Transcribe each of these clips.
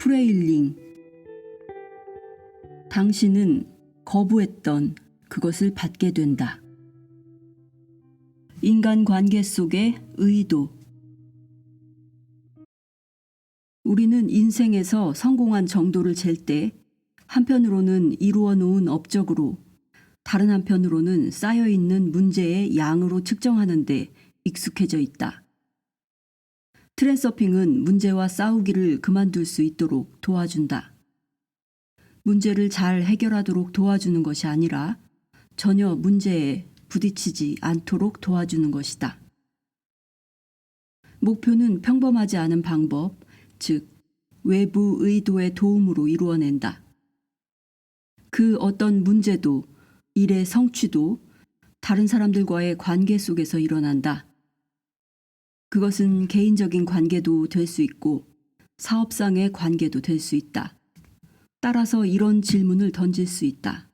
프레일링. 당신은 거부했던 그것을 받게 된다. 인간관계 속의 의도. 우리는 인생에서 성공한 정도를 잴 때 한편으로는 이루어 놓은 업적으로, 다른 한편으로는 쌓여있는 문제의 양으로 측정하는 데 익숙해져 있다. 트랜서핑은 문제와 싸우기를 그만둘 수 있도록 도와준다. 문제를 잘 해결하도록 도와주는 것이 아니라 전혀 문제에 부딪히지 않도록 도와주는 것이다. 목표는 평범하지 않은 방법, 즉 외부 의도의 도움으로 이루어낸다. 그 어떤 문제도, 일의 성취도 다른 사람들과의 관계 속에서 일어난다. 그것은 개인적인 관계도 될 수 있고 사업상의 관계도 될 수 있다. 따라서 이런 질문을 던질 수 있다.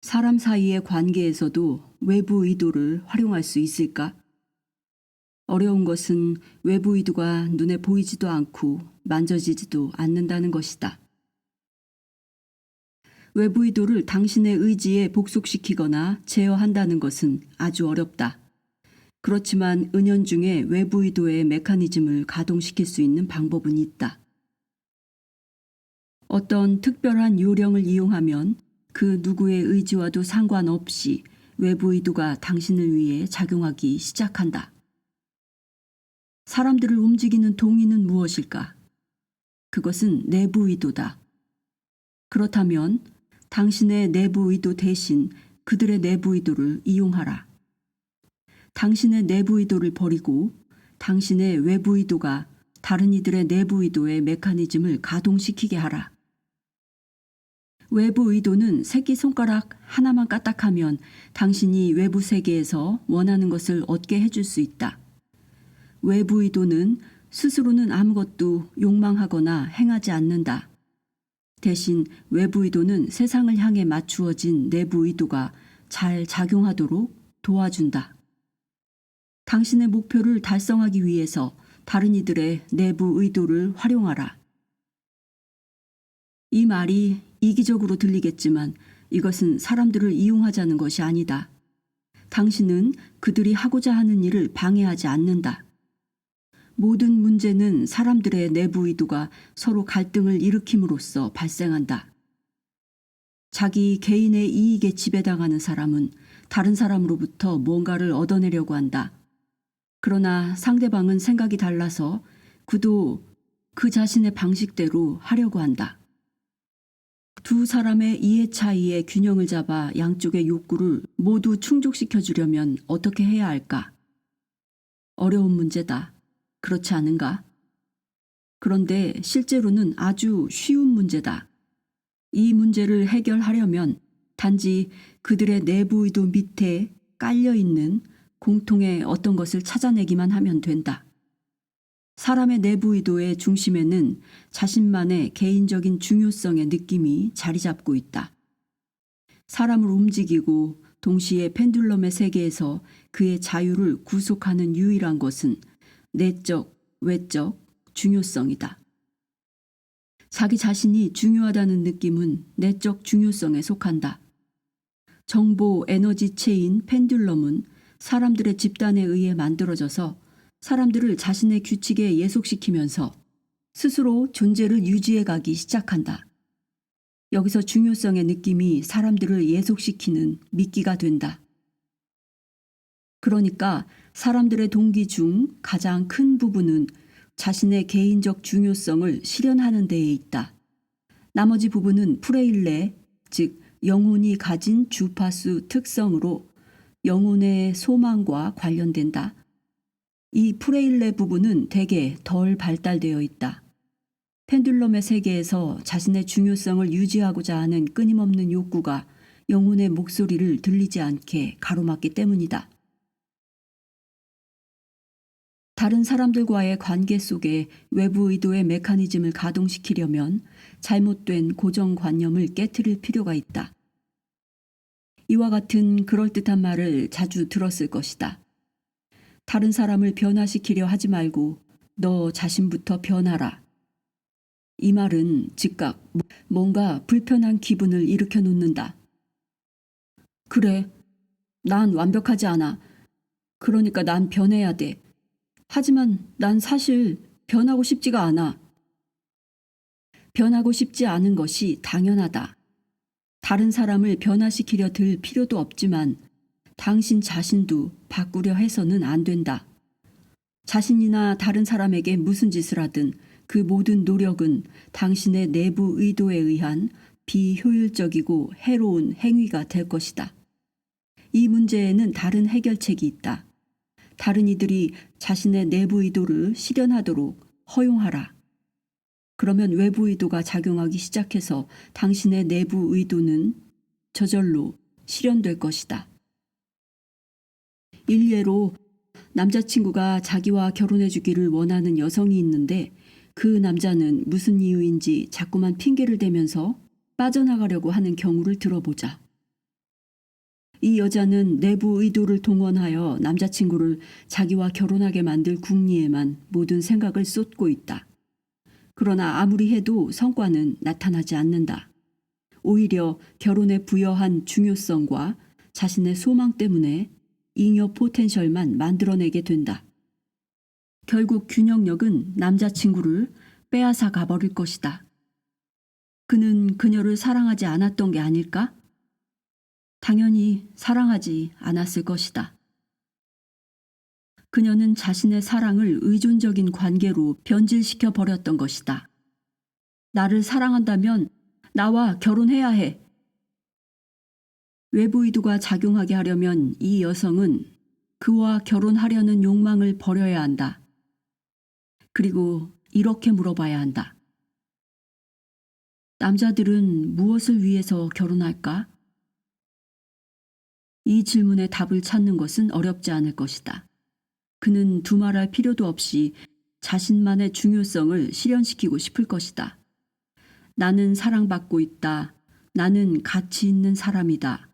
사람 사이의 관계에서도 외부 의도를 활용할 수 있을까? 어려운 것은 외부 의도가 눈에 보이지도 않고 만져지지도 않는다는 것이다. 외부 의도를 당신의 의지에 복속시키거나 제어한다는 것은 아주 어렵다. 그렇지만 은연중에 외부 의도의 메커니즘을 가동시킬 수 있는 방법은 있다. 어떤 특별한 요령을 이용하면 그 누구의 의지와도 상관없이 외부 의도가 당신을 위해 작용하기 시작한다. 사람들을 움직이는 동의는 무엇일까? 그것은 내부 의도다. 그렇다면 당신의 내부 의도 대신 그들의 내부 의도를 이용하라. 당신의 내부 의도를 버리고 당신의 외부 의도가 다른 이들의 내부 의도의 메커니즘을 가동시키게 하라. 외부 의도는 새끼손가락 하나만 까딱하면 당신이 외부 세계에서 원하는 것을 얻게 해줄 수 있다. 외부 의도는 스스로는 아무것도 욕망하거나 행하지 않는다. 대신 외부 의도는 세상을 향해 맞추어진 내부 의도가 잘 작용하도록 도와준다. 당신의 목표를 달성하기 위해서 다른 이들의 내부 의도를 활용하라. 이 말이 이기적으로 들리겠지만 이것은 사람들을 이용하자는 것이 아니다. 당신은 그들이 하고자 하는 일을 방해하지 않는다. 모든 문제는 사람들의 내부 의도가 서로 갈등을 일으킴으로써 발생한다. 자기 개인의 이익에 지배당하는 사람은 다른 사람으로부터 뭔가를 얻어내려고 한다. 그러나 상대방은 생각이 달라서 그도 그 자신의 방식대로 하려고 한다. 두 사람의 이해 차이의 균형을 잡아 양쪽의 욕구를 모두 충족시켜 주려면 어떻게 해야 할까? 어려운 문제다. 그렇지 않은가? 그런데 실제로는 아주 쉬운 문제다. 이 문제를 해결하려면 단지 그들의 내부 의도 밑에 깔려있는 공통의 어떤 것을 찾아내기만 하면 된다. 사람의 내부 의도의 중심에는 자신만의 개인적인 중요성의 느낌이 자리 잡고 있다. 사람을 움직이고 동시에 펜듈럼의 세계에서 그의 자유를 구속하는 유일한 것은 내적, 외적 중요성이다. 자기 자신이 중요하다는 느낌은 내적 중요성에 속한다. 정보 에너지 체인 펜듈럼은 사람들의 집단에 의해 만들어져서 사람들을 자신의 규칙에 예속시키면서 스스로 존재를 유지해 가기 시작한다. 여기서 중요성의 느낌이 사람들을 예속시키는 미끼가 된다. 그러니까 사람들의 동기 중 가장 큰 부분은 자신의 개인적 중요성을 실현하는 데에 있다. 나머지 부분은 프레일레, 즉 영혼이 가진 주파수 특성으로 영혼의 소망과 관련된다. 이 프레일레 부분은 대개 덜 발달되어 있다. 펜듈럼의 세계에서 자신의 중요성을 유지하고자 하는 끊임없는 욕구가 영혼의 목소리를 들리지 않게 가로막기 때문이다. 다른 사람들과의 관계 속에 외부 의도의 메커니즘을 가동시키려면 잘못된 고정관념을 깨트릴 필요가 있다. 이와 같은 그럴듯한 말을 자주 들었을 것이다. 다른 사람을 변화시키려 하지 말고 너 자신부터 변하라. 이 말은 즉각 뭔가 불편한 기분을 일으켜 놓는다. 그래, 난 완벽하지 않아. 그러니까 난 변해야 돼. 하지만 난 사실 변하고 싶지가 않아. 변하고 싶지 않은 것이 당연하다. 다른 사람을 변화시키려 들 필요도 없지만 당신 자신도 바꾸려 해서는 안 된다. 자신이나 다른 사람에게 무슨 짓을 하든 그 모든 노력은 당신의 내부 의도에 의한 비효율적이고 해로운 행위가 될 것이다. 이 문제에는 다른 해결책이 있다. 다른 이들이 자신의 내부 의도를 실현하도록 허용하라. 그러면 외부 의도가 작용하기 시작해서 당신의 내부 의도는 저절로 실현될 것이다. 일례로 남자친구가 자기와 결혼해 주기를 원하는 여성이 있는데 그 남자는 무슨 이유인지 자꾸만 핑계를 대면서 빠져나가려고 하는 경우를 들어보자. 이 여자는 내부 의도를 동원하여 남자친구를 자기와 결혼하게 만들 궁리에만 모든 생각을 쏟고 있다. 그러나 아무리 해도 성과는 나타나지 않는다. 오히려 결혼에 부여한 중요성과 자신의 소망 때문에 잉여 포텐셜만 만들어내게 된다. 결국 균형력은 남자친구를 빼앗아 가버릴 것이다. 그는 그녀를 사랑하지 않았던 게 아닐까? 당연히 사랑하지 않았을 것이다. 그녀는 자신의 사랑을 의존적인 관계로 변질시켜 버렸던 것이다. 나를 사랑한다면 나와 결혼해야 해. 외부 의도가 작용하게 하려면 이 여성은 그와 결혼하려는 욕망을 버려야 한다. 그리고 이렇게 물어봐야 한다. 남자들은 무엇을 위해서 결혼할까? 이 질문에 답을 찾는 것은 어렵지 않을 것이다. 그는 두말할 필요도 없이 자신만의 중요성을 실현시키고 싶을 것이다. 나는 사랑받고 있다. 나는 가치 있는 사람이다.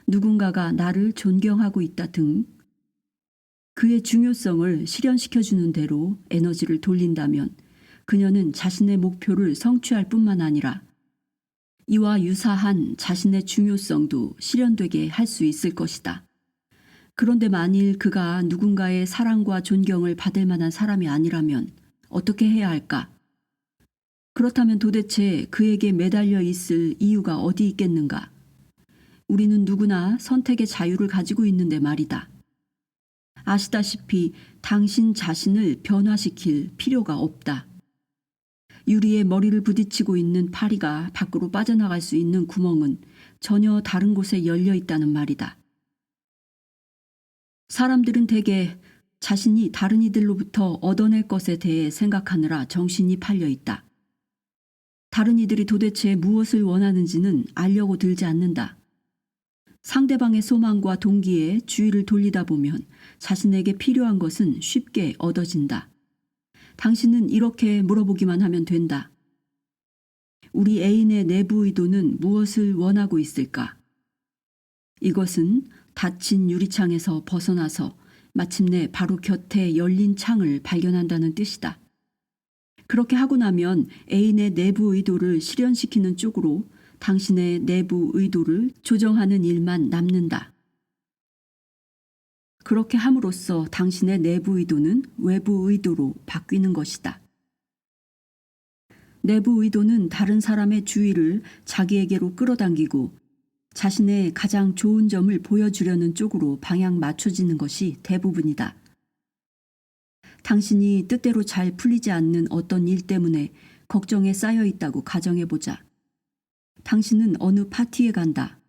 누군가가 나를 존경하고 있다 등 그의 중요성을 실현시켜주는 대로 에너지를 돌린다면 그녀는 자신의 목표를 성취할 뿐만 아니라 이와 유사한 자신의 중요성도 실현되게 할 수 있을 것이다. 그런데 만일 그가 누군가의 사랑과 존경을 받을 만한 사람이 아니라면 어떻게 해야 할까? 그렇다면 도대체 그에게 매달려 있을 이유가 어디 있겠는가? 우리는 누구나 선택의 자유를 가지고 있는데 말이다. 아시다시피 당신 자신을 변화시킬 필요가 없다. 유리에 머리를 부딪히고 있는 파리가 밖으로 빠져나갈 수 있는 구멍은 전혀 다른 곳에 열려 있다는 말이다. 사람들은 대개 자신이 다른 이들로부터 얻어낼 것에 대해 생각하느라 정신이 팔려 있다. 다른 이들이 도대체 무엇을 원하는지는 알려고 들지 않는다. 상대방의 소망과 동기에 주의를 돌리다 보면 자신에게 필요한 것은 쉽게 얻어진다. 당신은 이렇게 물어보기만 하면 된다. 우리 애인의 내부 의도는 무엇을 원하고 있을까? 이것은 닫힌 유리창에서 벗어나서 마침내 바로 곁에 열린 창을 발견한다는 뜻이다. 그렇게 하고 나면 애인의 내부 의도를 실현시키는 쪽으로 당신의 내부 의도를 조정하는 일만 남는다. 그렇게 함으로써 당신의 내부 의도는 외부 의도로 바뀌는 것이다. 내부 의도는 다른 사람의 주의를 자기에게로 끌어당기고 자신의 가장 좋은 점을 보여주려는 쪽으로 방향 맞춰지는 것이 대부분이다. 당신이 뜻대로 잘 풀리지 않는 어떤 일 때문에 걱정에 쌓여 있다고 가정해보자. 당신은 어느 파티에 간다.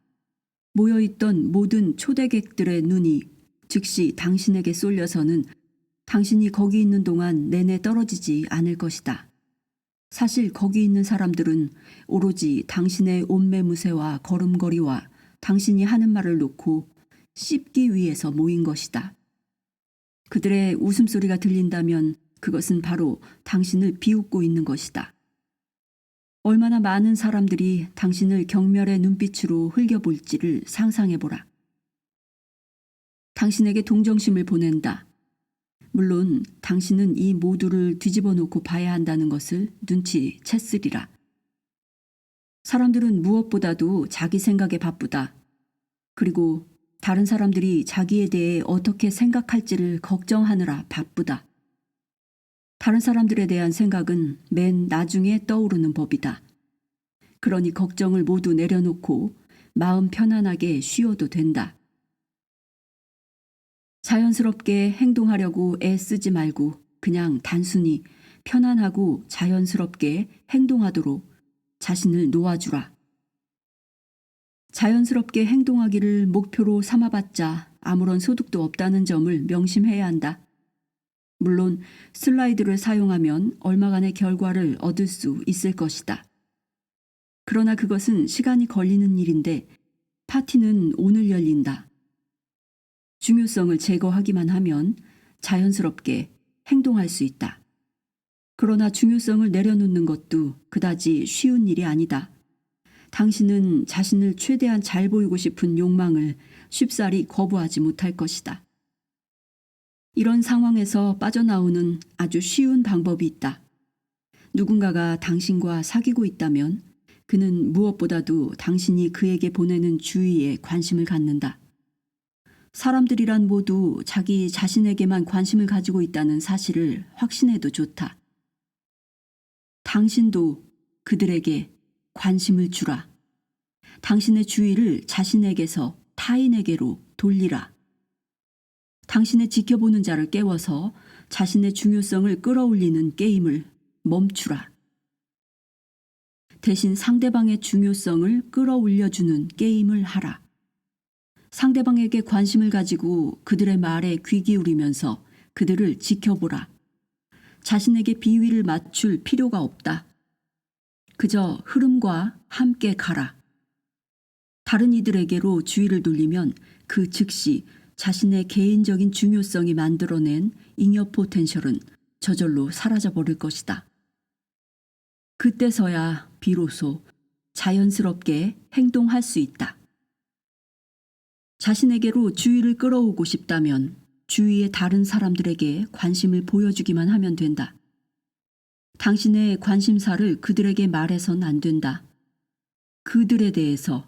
모여있던 모든 초대객들의 눈이 즉시 당신에게 쏠려서는 당신이 거기 있는 동안 내내 떨어지지 않을 것이다. 사실 거기 있는 사람들은 오로지 당신의 옷매무새와 걸음걸이와 당신이 하는 말을 놓고 씹기 위해서 모인 것이다. 그들의 웃음소리가 들린다면 그것은 바로 당신을 비웃고 있는 것이다. 얼마나 많은 사람들이 당신을 경멸의 눈빛으로 흘겨볼지를 상상해보라. 당신에게 동정심을 보낸다. 물론 당신은 이 모두를 뒤집어 놓고 봐야 한다는 것을 눈치챘으리라. 사람들은 무엇보다도 자기 생각에 바쁘다. 그리고 다른 사람들이 자기에 대해 어떻게 생각할지를 걱정하느라 바쁘다. 다른 사람들에 대한 생각은 맨 나중에 떠오르는 법이다. 그러니 걱정을 모두 내려놓고 마음 편안하게 쉬어도 된다. 자연스럽게 행동하려고 애쓰지 말고 그냥 단순히 편안하고 자연스럽게 행동하도록 자신을 놓아주라. 자연스럽게 행동하기를 목표로 삼아봤자 아무런 소득도 없다는 점을 명심해야 한다. 물론 슬라이드를 사용하면 얼마간의 결과를 얻을 수 있을 것이다. 그러나 그것은 시간이 걸리는 일인데 파티는 오늘 열린다. 중요성을 제거하기만 하면 자연스럽게 행동할 수 있다. 그러나 중요성을 내려놓는 것도 그다지 쉬운 일이 아니다. 당신은 자신을 최대한 잘 보이고 싶은 욕망을 쉽사리 거부하지 못할 것이다. 이런 상황에서 빠져나오는 아주 쉬운 방법이 있다. 누군가가 당신과 사귀고 있다면 그는 무엇보다도 당신이 그에게 보내는 주의에 관심을 갖는다. 사람들이란 모두 자기 자신에게만 관심을 가지고 있다는 사실을 확신해도 좋다. 당신도 그들에게 관심을 주라. 당신의 주의를 자신에게서 타인에게로 돌리라. 당신의 지켜보는 자를 깨워서 자신의 중요성을 끌어올리는 게임을 멈추라. 대신 상대방의 중요성을 끌어올려주는 게임을 하라. 상대방에게 관심을 가지고 그들의 말에 귀 기울이면서 그들을 지켜보라. 자신에게 비위를 맞출 필요가 없다. 그저 흐름과 함께 가라. 다른 이들에게로 주의를 돌리면 그 즉시 자신의 개인적인 중요성이 만들어낸 잉여 포텐셜은 저절로 사라져버릴 것이다. 그때서야 비로소 자연스럽게 행동할 수 있다. 자신에게로 주의를 끌어오고 싶다면 주위의 다른 사람들에게 관심을 보여주기만 하면 된다. 당신의 관심사를 그들에게 말해선 안 된다. 그들에 대해서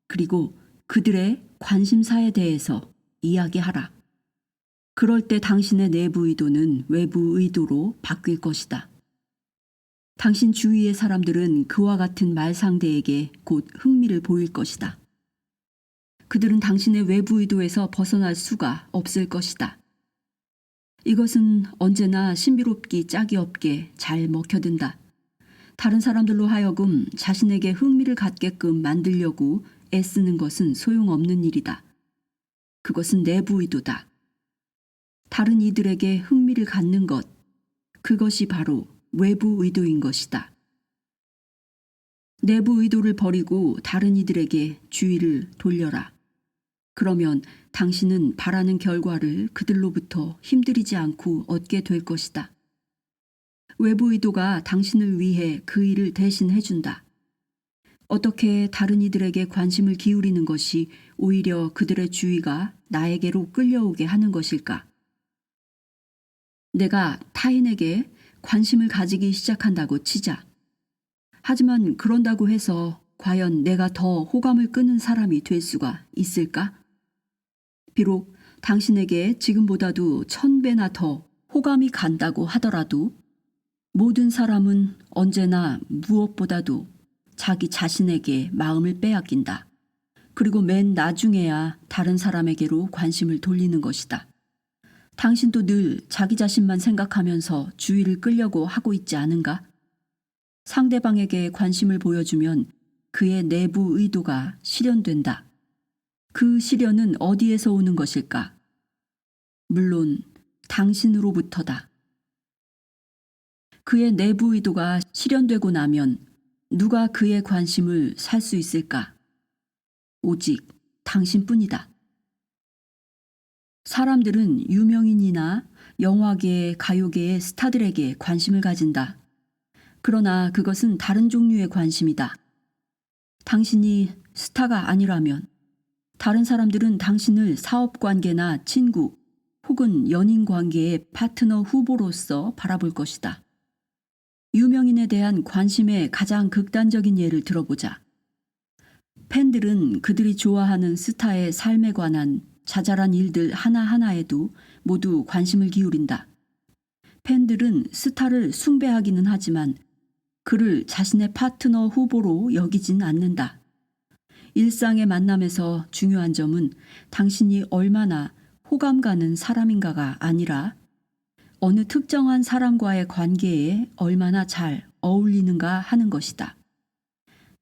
그리고 그들의 관심사에 대해서 이야기하라. 그럴 때 당신의 내부 의도는 외부 의도로 바뀔 것이다. 당신 주위의 사람들은 그와 같은 말상대에게 곧 흥미를 보일 것이다. 그들은 당신의 외부 의도에서 벗어날 수가 없을 것이다. 이것은 언제나 신비롭기 짝이 없게 잘 먹혀든다. 다른 사람들로 하여금 자신에게 흥미를 갖게끔 만들려고 애쓰는 것은 소용없는 일이다. 그것은 내부 의도다. 다른 이들에게 흥미를 갖는 것, 그것이 바로 외부 의도인 것이다. 내부 의도를 버리고 다른 이들에게 주의를 돌려라. 그러면 당신은 바라는 결과를 그들로부터 힘들이지 않고 얻게 될 것이다. 외부 의도가 당신을 위해 그 일을 대신 해준다. 어떻게 다른 이들에게 관심을 기울이는 것이 오히려 그들의 주의가 나에게로 끌려오게 하는 것일까? 내가 타인에게 관심을 가지기 시작한다고 치자. 하지만 그런다고 해서 과연 내가 더 호감을 끄는 사람이 될 수가 있을까? 비록 당신에게 지금보다도 1000배나 더 호감이 간다고 하더라도 모든 사람은 언제나 무엇보다도 자기 자신에게 마음을 빼앗긴다. 그리고 맨 나중에야 다른 사람에게로 관심을 돌리는 것이다. 당신도 늘 자기 자신만 생각하면서 주의를 끌려고 하고 있지 않은가? 상대방에게 관심을 보여주면 그의 내부 의도가 실현된다. 그 실현은 어디에서 오는 것일까? 물론 당신으로부터다. 그의 내부 의도가 실현되고 나면 누가 그의 관심을 살 수 있을까? 오직 당신뿐이다. 사람들은 유명인이나 영화계, 가요계의 스타들에게 관심을 가진다. 그러나 그것은 다른 종류의 관심이다. 당신이 스타가 아니라면 다른 사람들은 당신을 사업관계나 친구, 혹은 연인 관계의 파트너 후보로서 바라볼 것이다. 유명인에 대한 관심의 가장 극단적인 예를 들어보자. 팬들은 그들이 좋아하는 스타의 삶에 관한 자잘한 일들 하나하나에도 모두 관심을 기울인다. 팬들은 스타를 숭배하기는 하지만 그를 자신의 파트너 후보로 여기진 않는다. 일상의 만남에서 중요한 점은 당신이 얼마나 호감 가는 사람인가가 아니라 어느 특정한 사람과의 관계에 얼마나 잘 어울리는가 하는 것이다.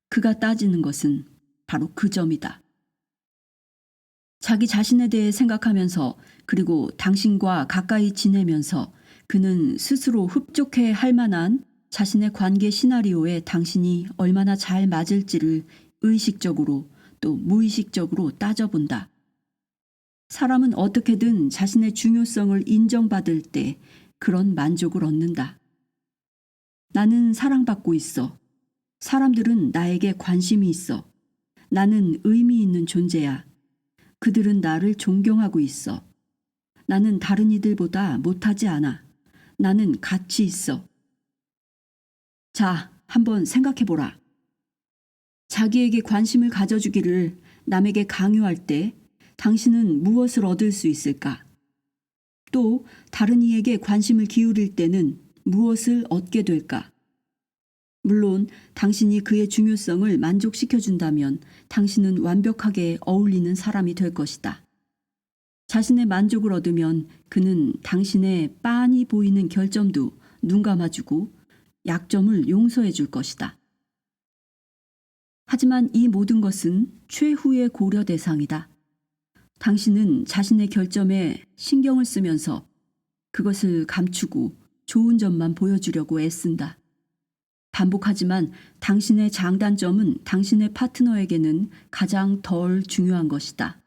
그가 따지는 것은 바로 그 점이다. 자기 자신에 대해 생각하면서 그리고 당신과 가까이 지내면서 그는 스스로 흡족해 할 만한 자신의 관계 시나리오에 당신이 얼마나 잘 맞을지를 의식적으로 또 무의식적으로 따져본다. 사람은 어떻게든 자신의 중요성을 인정받을 때 그런 만족을 얻는다. 나는 사랑받고 있어. 사람들은 나에게 관심이 있어. 나는 의미 있는 존재야. 그들은 나를 존경하고 있어. 나는 다른 이들보다 못하지 않아. 나는 가치 있어. 자, 한번 생각해보라. 자기에게 관심을 가져주기를 남에게 강요할 때 당신은 무엇을 얻을 수 있을까? 또 다른 이에게 관심을 기울일 때는 무엇을 얻게 될까? 물론 당신이 그의 중요성을 만족시켜준다면 당신은 완벽하게 어울리는 사람이 될 것이다. 자신의 만족을 얻으면 그는 당신의 빤히 보이는 결점도 눈 감아주고 약점을 용서해 줄 것이다. 하지만 이 모든 것은 최후의 고려 대상이다. 당신은 자신의 결점에 신경을 쓰면서 그것을 감추고 좋은 점만 보여주려고 애쓴다. 반복하지만 당신의 장단점은 당신의 파트너에게는 가장 덜 중요한 것이다.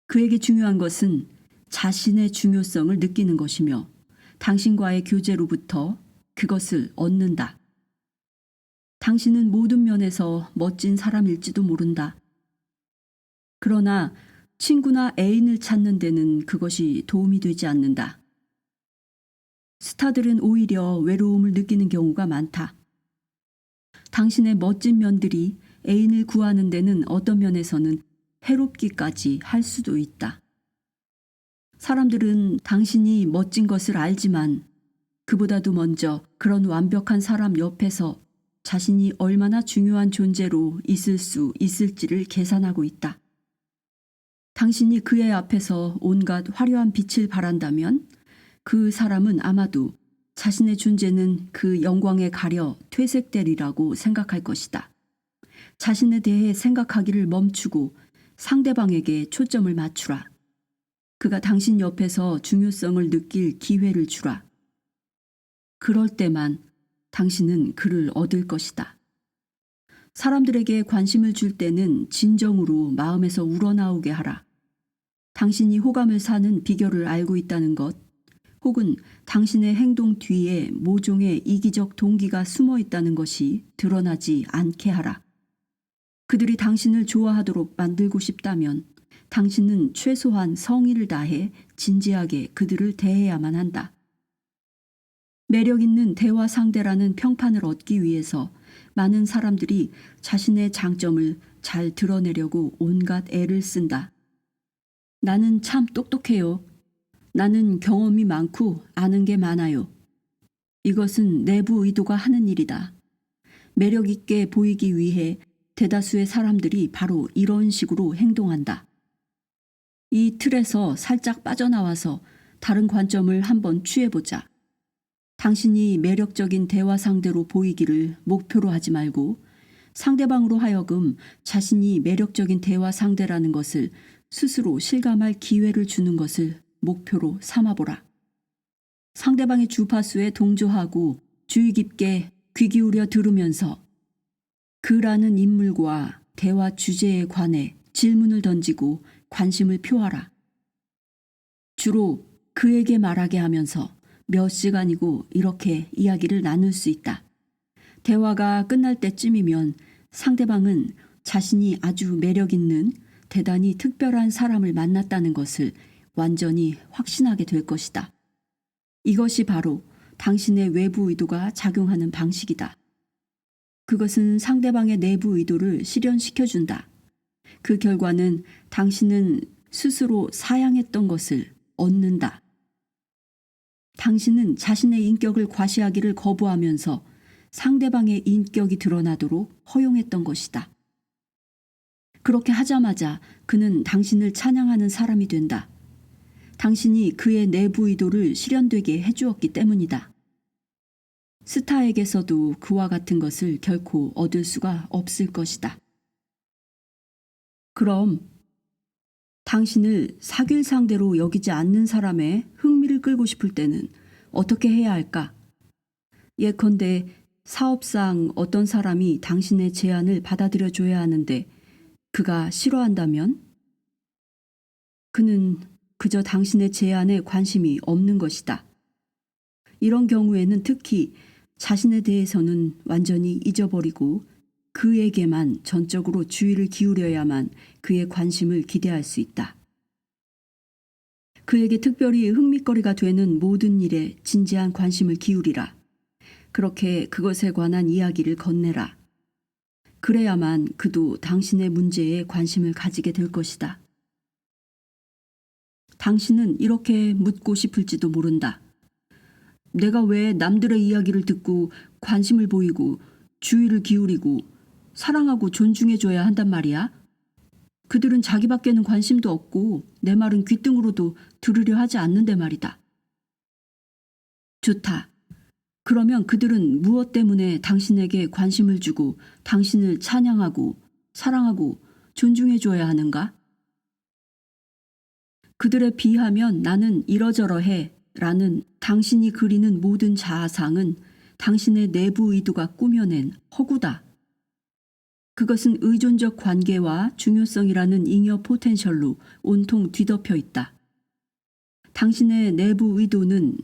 그에게 중요한 것은 자신의 중요성을 느끼는 것이며 당신과의 교제로부터 그것을 얻는다. 당신은 모든 면에서 멋진 사람일지도 모른다. 그러나 친구나 애인을 찾는 데는 그것이 도움이 되지 않는다. 스타들은 오히려 외로움을 느끼는 경우가 많다. 당신의 멋진 면들이 애인을 구하는 데는 어떤 면에서는 해롭기까지 할 수도 있다. 사람들은 당신이 멋진 것을 알지만 그보다도 먼저 그런 완벽한 사람 옆에서 자신이 얼마나 중요한 존재로 있을 수 있을지를 계산하고 있다. 당신이 그의 앞에서 온갖 화려한 빛을 발한다면 그 사람은 아마도 자신의 존재는 그 영광에 가려 퇴색되리라고 생각할 것이다. 자신에 대해 생각하기를 멈추고 상대방에게 초점을 맞추라. 그가 당신 옆에서 중요성을 느낄 기회를 주라. 그럴 때만 당신은 그를 얻을 것이다. 사람들에게 관심을 줄 때는 진정으로 마음에서 우러나오게 하라. 당신이 호감을 사는 비결을 알고 있다는 것, 혹은 당신의 행동 뒤에 모종의 이기적 동기가 숨어 있다는 것이 드러나지 않게 하라. 그들이 당신을 좋아하도록 만들고 싶다면 당신은 최소한 성의를 다해 진지하게 그들을 대해야만 한다. 매력 있는 대화 상대라는 평판을 얻기 위해서 많은 사람들이 자신의 장점을 잘 드러내려고 온갖 애를 쓴다. 나는 참 똑똑해요. 나는 경험이 많고 아는 게 많아요. 이것은 내부 의도가 하는 일이다. 매력 있게 보이기 위해 대다수의 사람들이 바로 이런 식으로 행동한다. 이 틀에서 살짝 빠져나와서 다른 관점을 한번 취해보자. 당신이 매력적인 대화 상대로 보이기를 목표로 하지 말고 상대방으로 하여금 자신이 매력적인 대화 상대라는 것을 스스로 실감할 기회를 주는 것을 목표로 삼아보라. 상대방의 주파수에 동조하고 주의 깊게 귀 기울여 들으면서 그라는 인물과 대화 주제에 관해 질문을 던지고 관심을 표하라. 주로 그에게 말하게 하면서 몇 시간이고 이렇게 이야기를 나눌 수 있다. 대화가 끝날 때쯤이면 상대방은 자신이 아주 매력 있는 대단히 특별한 사람을 만났다는 것을 완전히 확신하게 될 것이다. 이것이 바로 당신의 외부 의도가 작용하는 방식이다. 그것은 상대방의 내부 의도를 실현시켜준다. 그 결과는 당신은 스스로 사양했던 것을 얻는다. 당신은 자신의 인격을 과시하기를 거부하면서 상대방의 인격이 드러나도록 허용했던 것이다. 그렇게 하자마자 그는 당신을 찬양하는 사람이 된다. 당신이 그의 내부 의도를 실현되게 해주었기 때문이다. 스타에게서도 그와 같은 것을 결코 얻을 수가 없을 것이다. 그럼 당신을 사귈 상대로 여기지 않는 사람의 흥미를 끌고 싶을 때는 어떻게 해야 할까? 예컨대 사업상 어떤 사람이 당신의 제안을 받아들여 줘야 하는데 그가 싫어한다면? 그는 그저 당신의 제안에 관심이 없는 것이다. 이런 경우에는 특히 자신에 대해서는 완전히 잊어버리고 그에게만 전적으로 주의를 기울여야만 그의 관심을 기대할 수 있다. 그에게 특별히 흥미거리가 되는 모든 일에 진지한 관심을 기울이라. 그렇게 그것에 관한 이야기를 건네라. 그래야만 그도 당신의 문제에 관심을 가지게 될 것이다. 당신은 이렇게 묻고 싶을지도 모른다. 내가 왜 남들의 이야기를 듣고 관심을 보이고 주의를 기울이고 사랑하고 존중해줘야 한단 말이야? 그들은 자기밖에는 관심도 없고 내 말은 귓등으로도 들으려 하지 않는데 말이다. 좋다. 그러면 그들은 무엇 때문에 당신에게 관심을 주고 당신을 찬양하고 사랑하고 존중해줘야 하는가? 그들에 비하면 나는 이러저러해 라는 당신이 그리는 모든 자아상은 당신의 내부 의도가 꾸며낸 허구다. 그것은 의존적 관계와 중요성이라는 잉여 포텐셜로 온통 뒤덮여 있다. 당신의 내부 의도는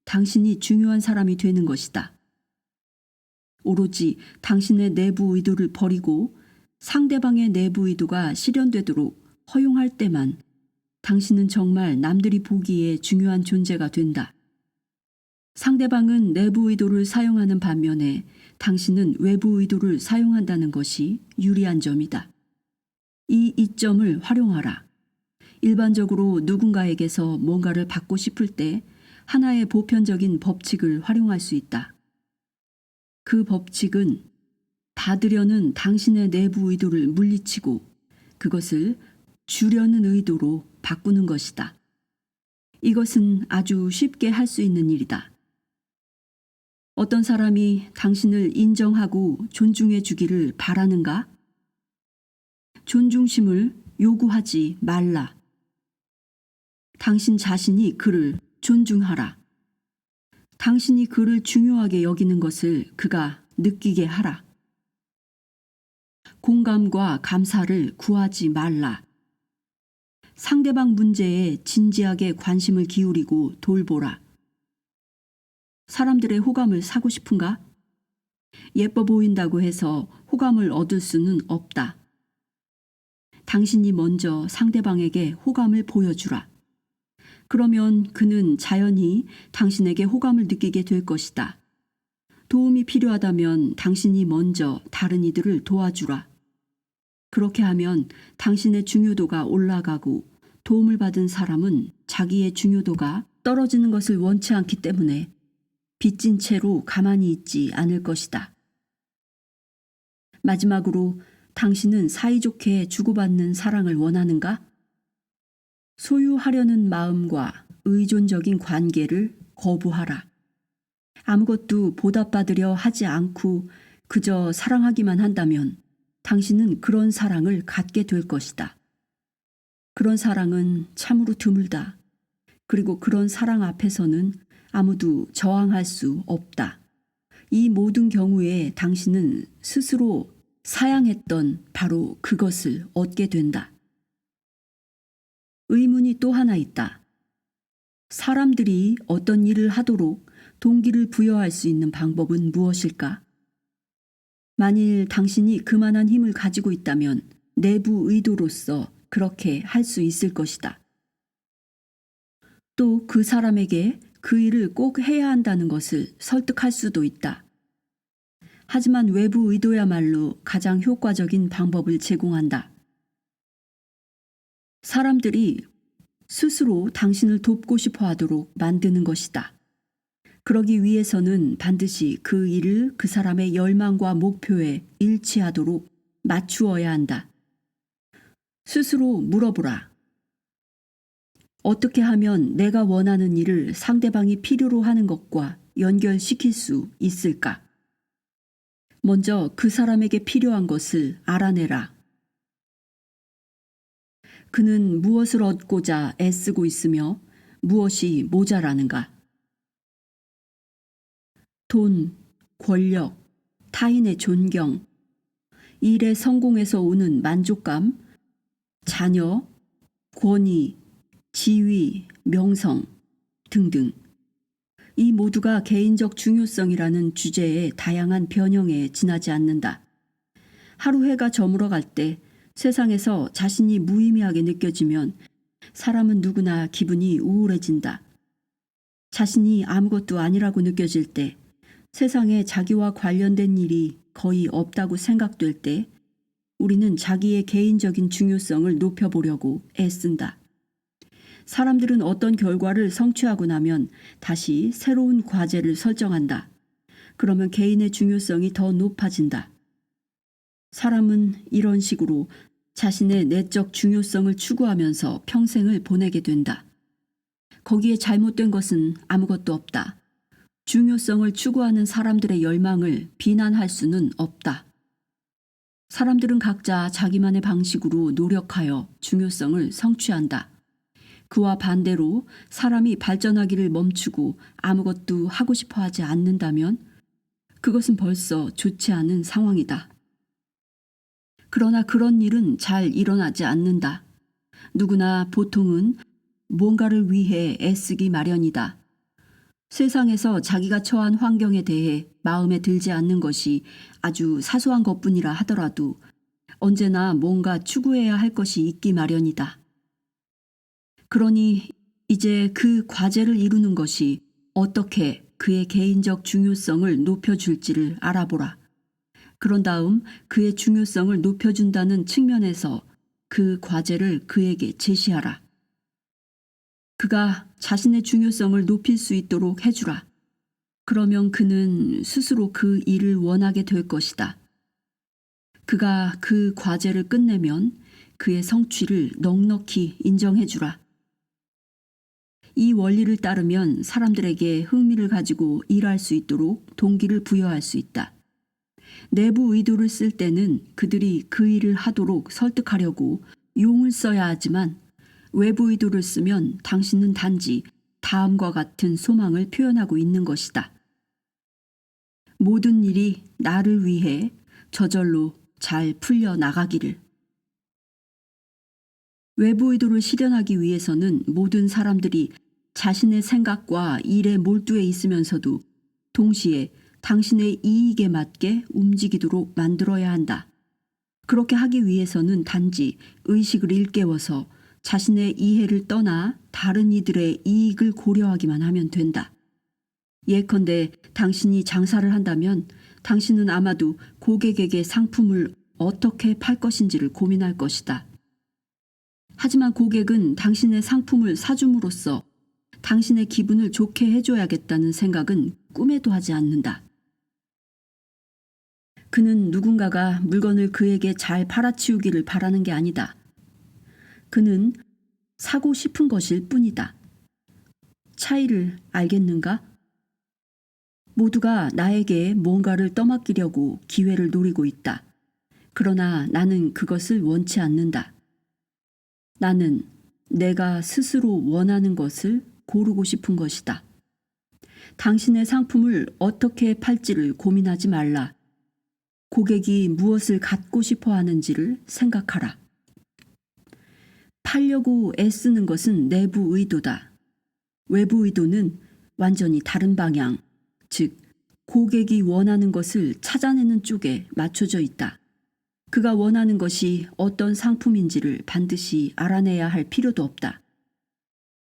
당신이 중요한 사람이 되는 것이다. 오로지 당신의 내부 의도를 버리고 상대방의 내부 의도가 실현되도록 허용할 때만 당신은 정말 남들이 보기에 중요한 존재가 된다. 상대방은 내부 의도를 사용하는 반면에 당신은 외부 의도를 사용한다는 것이 유리한 점이다. 이 이점을 활용하라. 일반적으로 누군가에게서 뭔가를 받고 싶을 때 하나의 보편적인 법칙을 활용할 수 있다. 그 법칙은 받으려는 당신의 내부 의도를 물리치고 그것을 주려는 의도로 바꾸는 것이다. 이것은 아주 쉽게 할 수 있는 일이다. 어떤 사람이 당신을 인정하고 존중해 주기를 바라는가? 존중심을 요구하지 말라. 당신 자신이 그를 존중하라. 당신이 그를 중요하게 여기는 것을 그가 느끼게 하라. 공감과 감사를 구하지 말라. 상대방 문제에 진지하게 관심을 기울이고 돌보라. 사람들의 호감을 사고 싶은가? 예뻐 보인다고 해서 호감을 얻을 수는 없다. 당신이 먼저 상대방에게 호감을 보여주라. 그러면 그는 자연히 당신에게 호감을 느끼게 될 것이다. 도움이 필요하다면 당신이 먼저 다른 이들을 도와주라. 그렇게 하면 당신의 중요도가 올라가고 도움을 받은 사람은 자기의 중요도가 떨어지는 것을 원치 않기 때문에 빚진 채로 가만히 있지 않을 것이다. 마지막으로 당신은 사이좋게 주고받는 사랑을 원하는가? 소유하려는 마음과 의존적인 관계를 거부하라. 아무것도 보답받으려 하지 않고 그저 사랑하기만 한다면 당신은 그런 사랑을 갖게 될 것이다. 그런 사랑은 참으로 드물다. 그리고 그런 사랑 앞에서는 아무도 저항할 수 없다. 이 모든 경우에 당신은 스스로 사양했던 바로 그것을 얻게 된다. 의문이 또 하나 있다. 사람들이 어떤 일을 하도록 동기를 부여할 수 있는 방법은 무엇일까? 만일 당신이 그만한 힘을 가지고 있다면 내부 의도로서 그렇게 할 수 있을 것이다. 또 그 사람에게 그 일을 꼭 해야 한다는 것을 설득할 수도 있다. 하지만 외부 의도야말로 가장 효과적인 방법을 제공한다. 사람들이 스스로 당신을 돕고 싶어 하도록 만드는 것이다. 그러기 위해서는 반드시 그 일을 그 사람의 열망과 목표에 일치하도록 맞추어야 한다. 스스로 물어보라. 어떻게 하면 내가 원하는 일을 상대방이 필요로 하는 것과 연결시킬 수 있을까? 먼저 그 사람에게 필요한 것을 알아내라. 그는 무엇을 얻고자 애쓰고 있으며 무엇이 모자라는가? 돈, 권력, 타인의 존경, 일의 성공에서 오는 만족감, 자녀, 권위, 지위, 명성 등등. 이 모두가 개인적 중요성이라는 주제의 다양한 변형에 지나지 않는다. 하루 해가 저물어 갈 때 세상에서 자신이 무의미하게 느껴지면 사람은 누구나 기분이 우울해진다. 자신이 아무것도 아니라고 느껴질 때, 세상에 자기와 관련된 일이 거의 없다고 생각될 때 우리는 자기의 개인적인 중요성을 높여보려고 애쓴다. 사람들은 어떤 결과를 성취하고 나면 다시 새로운 과제를 설정한다. 그러면 개인의 중요성이 더 높아진다. 사람은 이런 식으로 자신의 내적 중요성을 추구하면서 평생을 보내게 된다. 거기에 잘못된 것은 아무것도 없다. 중요성을 추구하는 사람들의 열망을 비난할 수는 없다. 사람들은 각자 자기만의 방식으로 노력하여 중요성을 성취한다. 그와 반대로 사람이 발전하기를 멈추고 아무것도 하고 싶어 하지 않는다면 그것은 벌써 좋지 않은 상황이다. 그러나 그런 일은 잘 일어나지 않는다. 누구나 보통은 뭔가를 위해 애쓰기 마련이다. 세상에서 자기가 처한 환경에 대해 마음에 들지 않는 것이 아주 사소한 것뿐이라 하더라도 언제나 뭔가 추구해야 할 것이 있기 마련이다. 그러니 이제 그 과제를 이루는 것이 어떻게 그의 개인적 중요성을 높여줄지를 알아보라. 그런 다음 그의 중요성을 높여준다는 측면에서 그 과제를 그에게 제시하라. 그가 자신의 중요성을 높일 수 있도록 해주라. 그러면 그는 스스로 그 일을 원하게 될 것이다. 그가 그 과제를 끝내면 그의 성취를 넉넉히 인정해주라. 이 원리를 따르면 사람들에게 흥미를 가지고 일할 수 있도록 동기를 부여할 수 있다. 내부 의도를 쓸 때는 그들이 그 일을 하도록 설득하려고 용을 써야 하지만 외부 의도를 쓰면 당신은 단지 다음과 같은 소망을 표현하고 있는 것이다. 모든 일이 나를 위해 저절로 잘 풀려 나가기를. 외부 의도를 실현하기 위해서는 모든 사람들이 자신의 생각과 일에 몰두해 있으면서도 동시에 당신의 이익에 맞게 움직이도록 만들어야 한다. 그렇게 하기 위해서는 단지 의식을 일깨워서 자신의 이해를 떠나 다른 이들의 이익을 고려하기만 하면 된다. 예컨대 당신이 장사를 한다면 당신은 아마도 고객에게 상품을 어떻게 팔 것인지를 고민할 것이다. 하지만 고객은 당신의 상품을 사줌으로써 당신의 기분을 좋게 해줘야겠다는 생각은 꿈에도 하지 않는다. 그는 누군가가 물건을 그에게 잘 팔아치우기를 바라는 게 아니다. 그는 사고 싶은 것일 뿐이다. 차이를 알겠는가? 모두가 나에게 뭔가를 떠맡기려고 기회를 노리고 있다. 그러나 나는 그것을 원치 않는다. 나는 내가 스스로 원하는 것을 고르고 싶은 것이다. 당신의 상품을 어떻게 팔지를 고민하지 말라. 고객이 무엇을 갖고 싶어 하는지를 생각하라. 팔려고 애쓰는 것은 내부 의도다. 외부 의도는 완전히 다른 방향, 즉 고객이 원하는 것을 찾아내는 쪽에 맞춰져 있다. 그가 원하는 것이 어떤 상품인지를 반드시 알아내야 할 필요도 없다.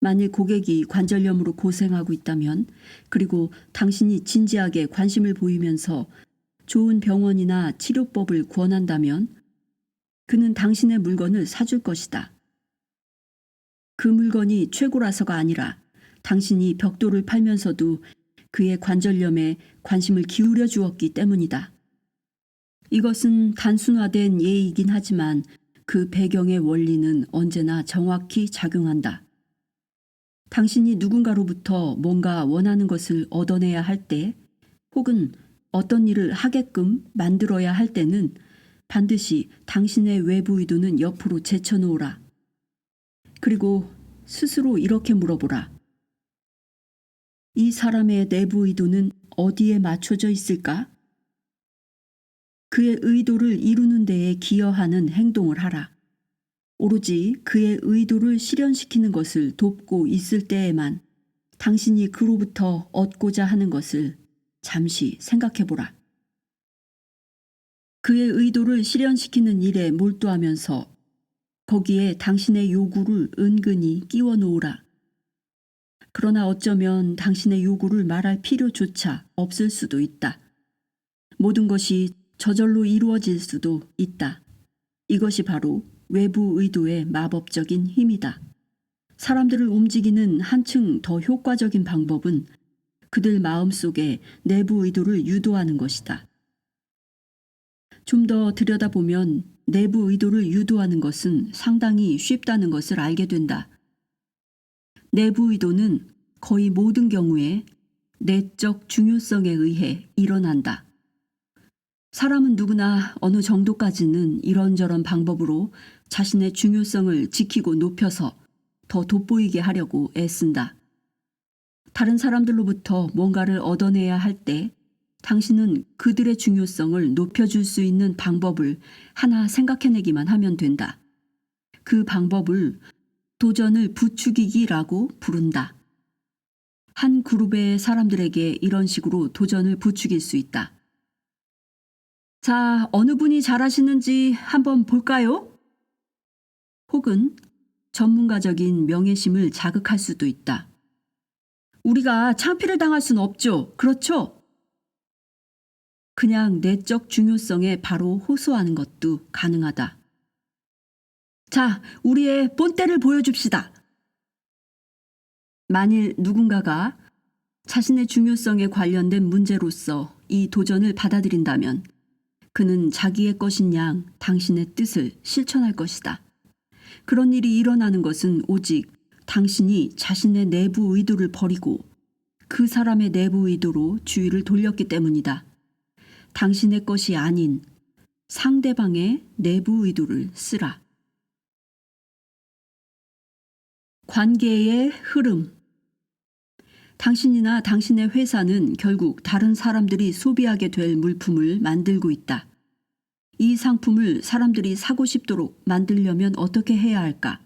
만일 고객이 관절염으로 고생하고 있다면, 그리고 당신이 진지하게 관심을 보이면서 좋은 병원이나 치료법을 권한다면 그는 당신의 물건을 사줄 것이다. 그 물건이 최고라서가 아니라 당신이 벽돌을 팔면서도 그의 관절염에 관심을 기울여 주었기 때문이다. 이것은 단순화된 예이긴 하지만 그 배경의 원리는 언제나 정확히 작용한다. 당신이 누군가로부터 뭔가 원하는 것을 얻어내야 할 때, 혹은 어떤 일을 하게끔 만들어야 할 때는 반드시 당신의 외부 의도는 옆으로 제쳐놓으라. 그리고 스스로 이렇게 물어보라. 이 사람의 내부 의도는 어디에 맞춰져 있을까? 그의 의도를 이루는 데에 기여하는 행동을 하라. 오로지 그의 의도를 실현시키는 것을 돕고 있을 때에만 당신이 그로부터 얻고자 하는 것을 잠시 생각해보라. 그의 의도를 실현시키는 일에 몰두하면서 거기에 당신의 요구를 은근히 끼워 놓으라. 그러나 어쩌면 당신의 요구를 말할 필요조차 없을 수도 있다. 모든 것이 저절로 이루어질 수도 있다. 이것이 바로 외부 의도의 마법적인 힘이다. 사람들을 움직이는 한층 더 효과적인 방법은 그들 마음속에 내부 의도를 유도하는 것이다. 좀 더 들여다보면 내부 의도를 유도하는 것은 상당히 쉽다는 것을 알게 된다. 내부 의도는 거의 모든 경우에 내적 중요성에 의해 일어난다. 사람은 누구나 어느 정도까지는 이런저런 방법으로 자신의 중요성을 지키고 높여서 더 돋보이게 하려고 애쓴다. 다른 사람들로부터 뭔가를 얻어내야 할 때 당신은 그들의 중요성을 높여줄 수 있는 방법을 하나 생각해내기만 하면 된다. 그 방법을 도전을 부추기기라고 부른다. 한 그룹의 사람들에게 이런 식으로 도전을 부추길 수 있다. 자, 어느 분이 잘하시는지 한번 볼까요? 혹은 전문가적인 명예심을 자극할 수도 있다. 우리가 창피를 당할 순 없죠. 그렇죠? 그냥 내적 중요성에 바로 호소하는 것도 가능하다. 자, 우리의 본때를 보여줍시다. 만일 누군가가 자신의 중요성에 관련된 문제로서 이 도전을 받아들인다면 그는 자기의 것인 양 당신의 뜻을 실천할 것이다. 그런 일이 일어나는 것은 오직 당신이 자신의 내부 의도를 버리고 그 사람의 내부 의도로 주의를 돌렸기 때문이다. 당신의 것이 아닌 상대방의 내부 의도를 쓰라. 관계의 흐름. 당신이나 당신의 회사는 결국 다른 사람들이 소비하게 될 물품을 만들고 있다. 이 상품을 사람들이 사고 싶도록 만들려면 어떻게 해야 할까?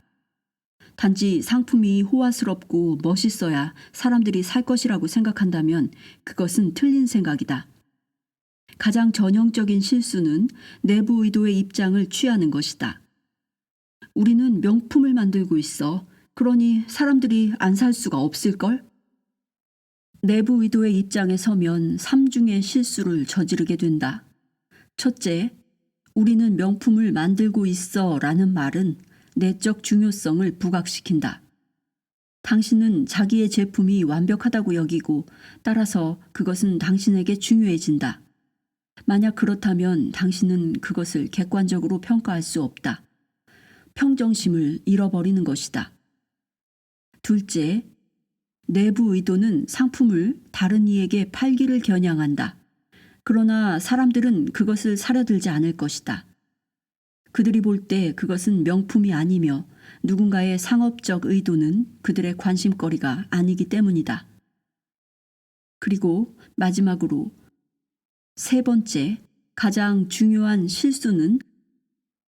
단지 상품이 호화스럽고 멋있어야 사람들이 살 것이라고 생각한다면 그것은 틀린 생각이다. 가장 전형적인 실수는 내부 의도의 입장을 취하는 것이다. 우리는 명품을 만들고 있어. 그러니 사람들이 안 살 수가 없을걸? 내부 의도의 입장에 서면 3중의 실수를 저지르게 된다. 첫째, 우리는 명품을 만들고 있어 라는 말은 내적 중요성을 부각시킨다. 당신은 자기의 제품이 완벽하다고 여기고 따라서 그것은 당신에게 중요해진다. 만약 그렇다면 당신은 그것을 객관적으로 평가할 수 없다. 평정심을 잃어버리는 것이다. 둘째, 내부 의도는 상품을 다른 이에게 팔기를 겨냥한다. 그러나 사람들은 그것을 사려 들지 않을 것이다. 그들이 볼 때 그것은 명품이 아니며 누군가의 상업적 의도는 그들의 관심거리가 아니기 때문이다. 그리고 마지막으로 세 번째, 가장 중요한 실수는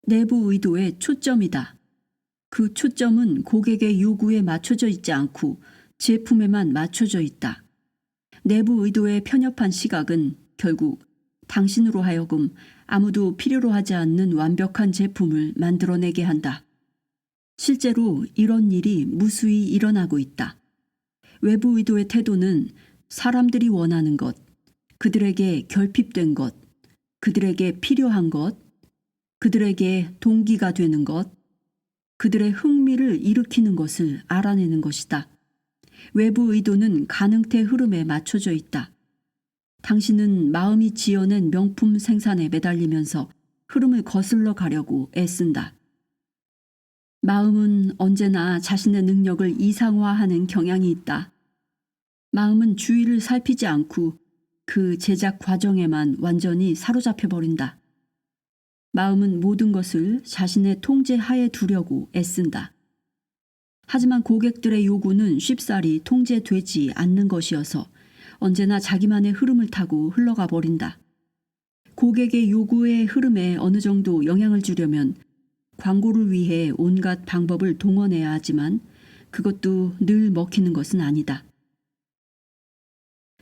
내부 의도의 초점이다. 그 초점은 고객의 요구에 맞춰져 있지 않고 제품에만 맞춰져 있다. 내부 의도에 편협한 시각은 결국 당신으로 하여금 아무도 필요로 하지 않는 완벽한 제품을 만들어내게 한다. 실제로 이런 일이 무수히 일어나고 있다. 외부 의도의 태도는 사람들이 원하는 것, 그들에게 결핍된 것, 그들에게 필요한 것, 그들에게 동기가 되는 것, 그들의 흥미를 일으키는 것을 알아내는 것이다. 외부 의도는 가능태 흐름에 맞춰져 있다. 당신은 마음이 지어낸 명품 생산에 매달리면서 흐름을 거슬러 가려고 애쓴다. 마음은 언제나 자신의 능력을 이상화하는 경향이 있다. 마음은 주위를 살피지 않고 그 제작 과정에만 완전히 사로잡혀버린다. 마음은 모든 것을 자신의 통제 하에 두려고 애쓴다. 하지만 고객들의 요구는 쉽사리 통제되지 않는 것이어서 언제나 자기만의 흐름을 타고 흘러가 버린다. 고객의 요구의 흐름에 어느 정도 영향을 주려면 광고를 위해 온갖 방법을 동원해야 하지만 그것도 늘 먹히는 것은 아니다.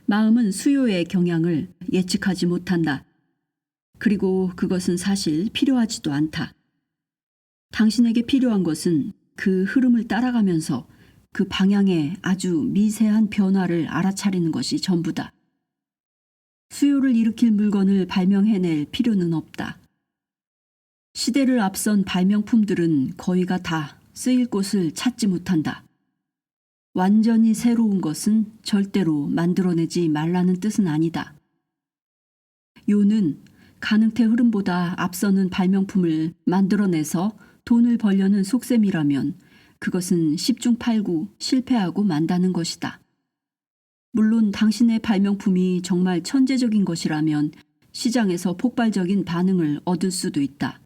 마음은 수요의 경향을 예측하지 못한다. 그리고 그것은 사실 필요하지도 않다. 당신에게 필요한 것은 그 흐름을 따라가면서 그 방향에 아주 미세한 변화를 알아차리는 것이 전부다. 수요를 일으킬 물건을 발명해낼 필요는 없다. 시대를 앞선 발명품들은 거의가 다 쓰일 곳을 찾지 못한다. 완전히 새로운 것은 절대로 만들어내지 말라는 뜻은 아니다. 요는 가능태 흐름보다 앞서는 발명품을 만들어내서 돈을 벌려는 속셈이라면 그것은 10중 8구 실패하고 만다는 것이다. 물론 당신의 발명품이 정말 천재적인 것이라면 시장에서 폭발적인 반응을 얻을 수도 있다.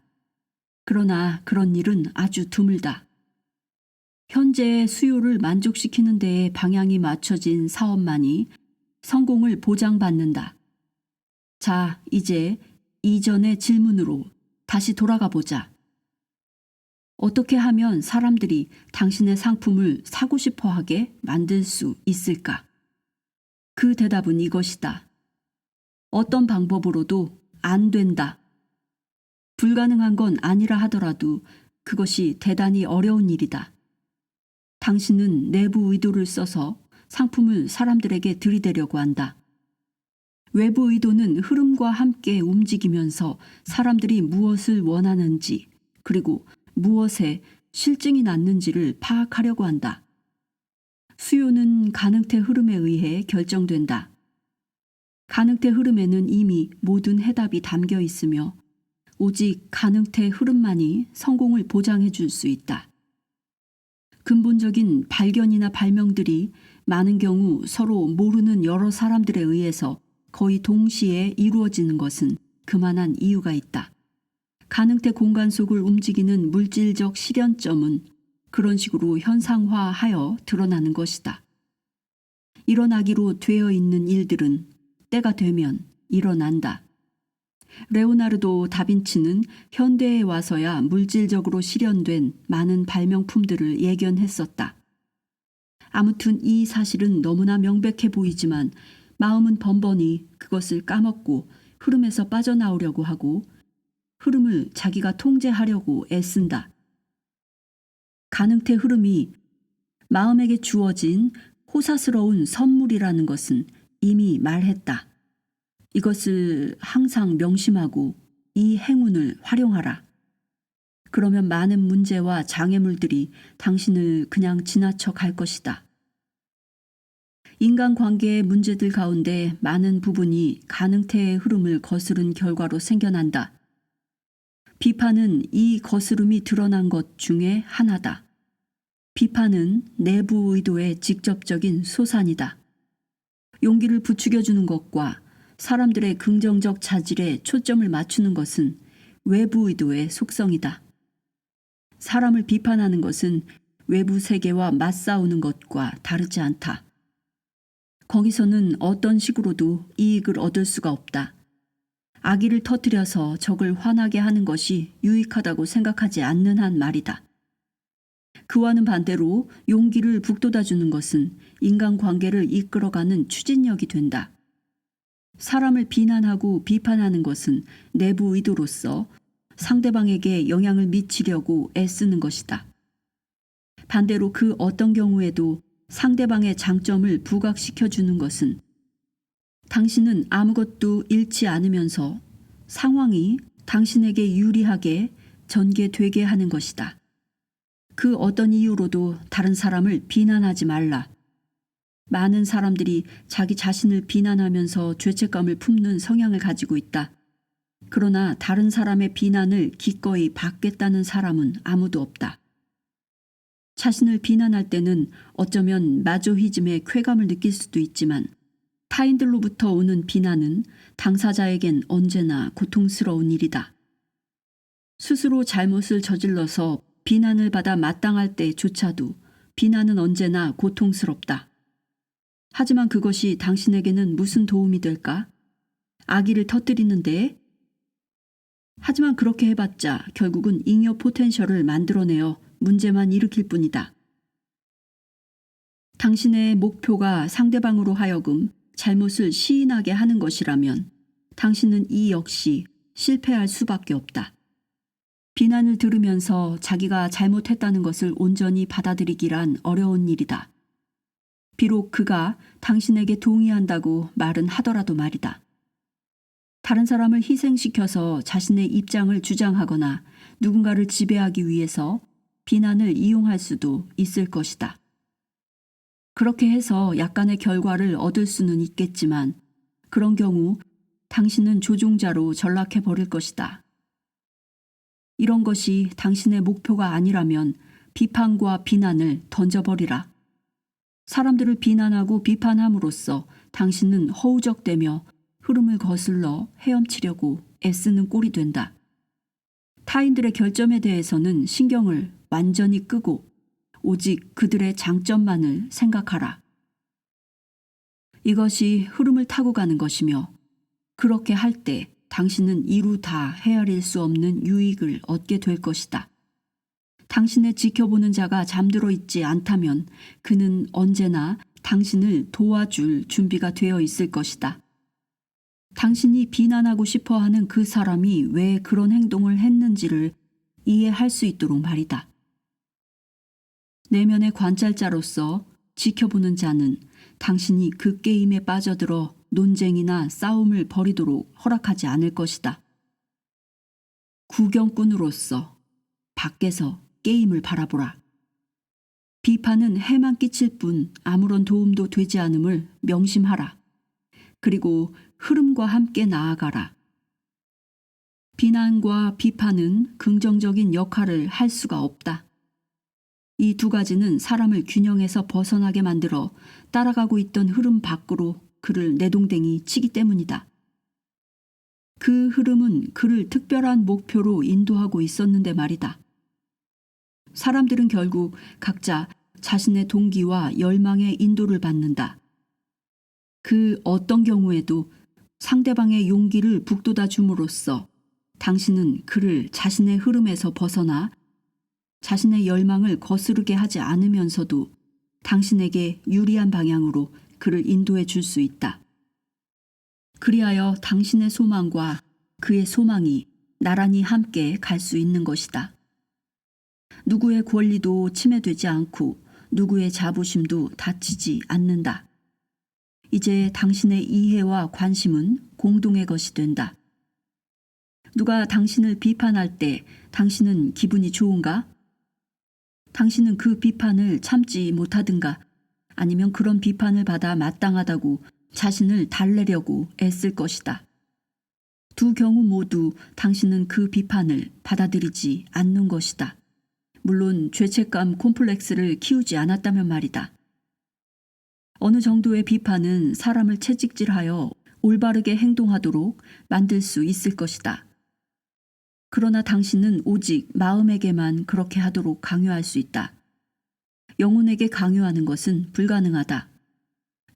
그러나 그런 일은 아주 드물다. 현재의 수요를 만족시키는 데에 방향이 맞춰진 사업만이 성공을 보장받는다. 자, 이제 이전의 질문으로 다시 돌아가 보자. 어떻게 하면 사람들이 당신의 상품을 사고 싶어 하게 만들 수 있을까? 그 대답은 이것이다. 어떤 방법으로도 안 된다. 불가능한 건 아니라 하더라도 그것이 대단히 어려운 일이다. 당신은 내부 의도를 써서 상품을 사람들에게 들이대려고 한다. 외부 의도는 흐름과 함께 움직이면서 사람들이 무엇을 원하는지 그리고 무엇에 실증이 났는지를 파악하려고 한다. 수요는 가능태 흐름에 의해 결정된다. 가능태 흐름에는 이미 모든 해답이 담겨 있으며 오직 가능태 흐름만이 성공을 보장해 줄 수 있다. 근본적인 발견이나 발명들이 많은 경우 서로 모르는 여러 사람들에 의해서 거의 동시에 이루어지는 것은 그만한 이유가 있다. 가능태 공간 속을 움직이는 물질적 실현점은 그런 식으로 현상화하여 드러나는 것이다. 일어나기로 되어 있는 일들은 때가 되면 일어난다. 레오나르도 다빈치는 현대에 와서야 물질적으로 실현된 많은 발명품들을 예견했었다. 아무튼 이 사실은 너무나 명백해 보이지만 마음은 번번이 그것을 까먹고 흐름에서 빠져나오려고 하고 흐름을 자기가 통제하려고 애쓴다. 가능태 흐름이 마음에게 주어진 호사스러운 선물이라는 것은 이미 말했다. 이것을 항상 명심하고 이 행운을 활용하라. 그러면 많은 문제와 장애물들이 당신을 그냥 지나쳐 갈 것이다. 인간관계의 문제들 가운데 많은 부분이 가능태의 흐름을 거스른 결과로 생겨난다. 비판은 이 거스름이 드러난 것 중에 하나다. 비판은 내부 의도의 직접적인 소산이다. 용기를 부추겨주는 것과 사람들의 긍정적 자질에 초점을 맞추는 것은 외부 의도의 속성이다. 사람을 비판하는 것은 외부 세계와 맞싸우는 것과 다르지 않다. 거기서는 어떤 식으로도 이익을 얻을 수가 없다. 악의를 터뜨려서 적을 화나게 하는 것이 유익하다고 생각하지 않는 한 말이다. 그와는 반대로 용기를 북돋아주는 것은 인간관계를 이끌어가는 추진력이 된다. 사람을 비난하고 비판하는 것은 내부 의도로서 상대방에게 영향을 미치려고 애쓰는 것이다. 반대로 그 어떤 경우에도 상대방의 장점을 부각시켜 주는 것은 당신은 아무것도 잃지 않으면서 상황이 당신에게 유리하게 전개되게 하는 것이다. 그 어떤 이유로도 다른 사람을 비난하지 말라. 많은 사람들이 자기 자신을 비난하면서 죄책감을 품는 성향을 가지고 있다. 그러나 다른 사람의 비난을 기꺼이 받겠다는 사람은 아무도 없다. 자신을 비난할 때는 어쩌면 마조히즘의 쾌감을 느낄 수도 있지만 타인들로부터 오는 비난은 당사자에겐 언제나 고통스러운 일이다. 스스로 잘못을 저질러서 비난을 받아 마땅할 때조차도 비난은 언제나 고통스럽다. 하지만 그것이 당신에게는 무슨 도움이 될까? 아기를 터뜨리는데? 하지만 그렇게 해봤자 결국은 잉여 포텐셜을 만들어내어 문제만 일으킬 뿐이다. 당신의 목표가 상대방으로 하여금 잘못을 시인하게 하는 것이라면 당신은 이 역시 실패할 수밖에 없다. 비난을 들으면서 자기가 잘못했다는 것을 온전히 받아들이기란 어려운 일이다. 비록 그가 당신에게 동의한다고 말은 하더라도 말이다. 다른 사람을 희생시켜서 자신의 입장을 주장하거나 누군가를 지배하기 위해서 비난을 이용할 수도 있을 것이다. 그렇게 해서 약간의 결과를 얻을 수는 있겠지만 그런 경우 당신은 조종자로 전락해 버릴 것이다. 이런 것이 당신의 목표가 아니라면 비판과 비난을 던져버리라. 사람들을 비난하고 비판함으로써 당신은 허우적대며 흐름을 거슬러 헤엄치려고 애쓰는 꼴이 된다. 타인들의 결점에 대해서는 신경을 완전히 끄고 오직 그들의 장점만을 생각하라. 이것이 흐름을 타고 가는 것이며 그렇게 할 때 당신은 이루 다 헤아릴 수 없는 유익을 얻게 될 것이다. 당신의 지켜보는 자가 잠들어 있지 않다면 그는 언제나 당신을 도와줄 준비가 되어 있을 것이다. 당신이 비난하고 싶어 하는 그 사람이 왜 그런 행동을 했는지를 이해할 수 있도록 말이다. 내면의 관찰자로서 지켜보는 자는 당신이 그 게임에 빠져들어 논쟁이나 싸움을 벌이도록 허락하지 않을 것이다. 구경꾼으로서 밖에서 게임을 바라보라. 비판은 해만 끼칠 뿐 아무런 도움도 되지 않음을 명심하라. 그리고 흐름과 함께 나아가라. 비난과 비판은 긍정적인 역할을 할 수가 없다. 이 두 가지는 사람을 균형에서 벗어나게 만들어 따라가고 있던 흐름 밖으로 그를 내동댕이 치기 때문이다. 그 흐름은 그를 특별한 목표로 인도하고 있었는데 말이다. 사람들은 결국 각자 자신의 동기와 열망의 인도를 받는다. 그 어떤 경우에도 상대방의 용기를 북돋아 줌으로써 당신은 그를 자신의 흐름에서 벗어나 자신의 열망을 거스르게 하지 않으면서도 당신에게 유리한 방향으로 그를 인도해 줄 수 있다. 그리하여 당신의 소망과 그의 소망이 나란히 함께 갈 수 있는 것이다. 누구의 권리도 침해되지 않고 누구의 자부심도 다치지 않는다. 이제 당신의 이해와 관심은 공동의 것이 된다. 누가 당신을 비판할 때 당신은 기분이 좋은가? 당신은 그 비판을 참지 못하든가 아니면 그런 비판을 받아 마땅하다고 자신을 달래려고 애쓸 것이다. 두 경우 모두 당신은 그 비판을 받아들이지 않는 것이다. 물론 죄책감 콤플렉스를 키우지 않았다면 말이다. 어느 정도의 비판은 사람을 채찍질하여 올바르게 행동하도록 만들 수 있을 것이다. 그러나 당신은 오직 마음에게만 그렇게 하도록 강요할 수 있다. 영혼에게 강요하는 것은 불가능하다.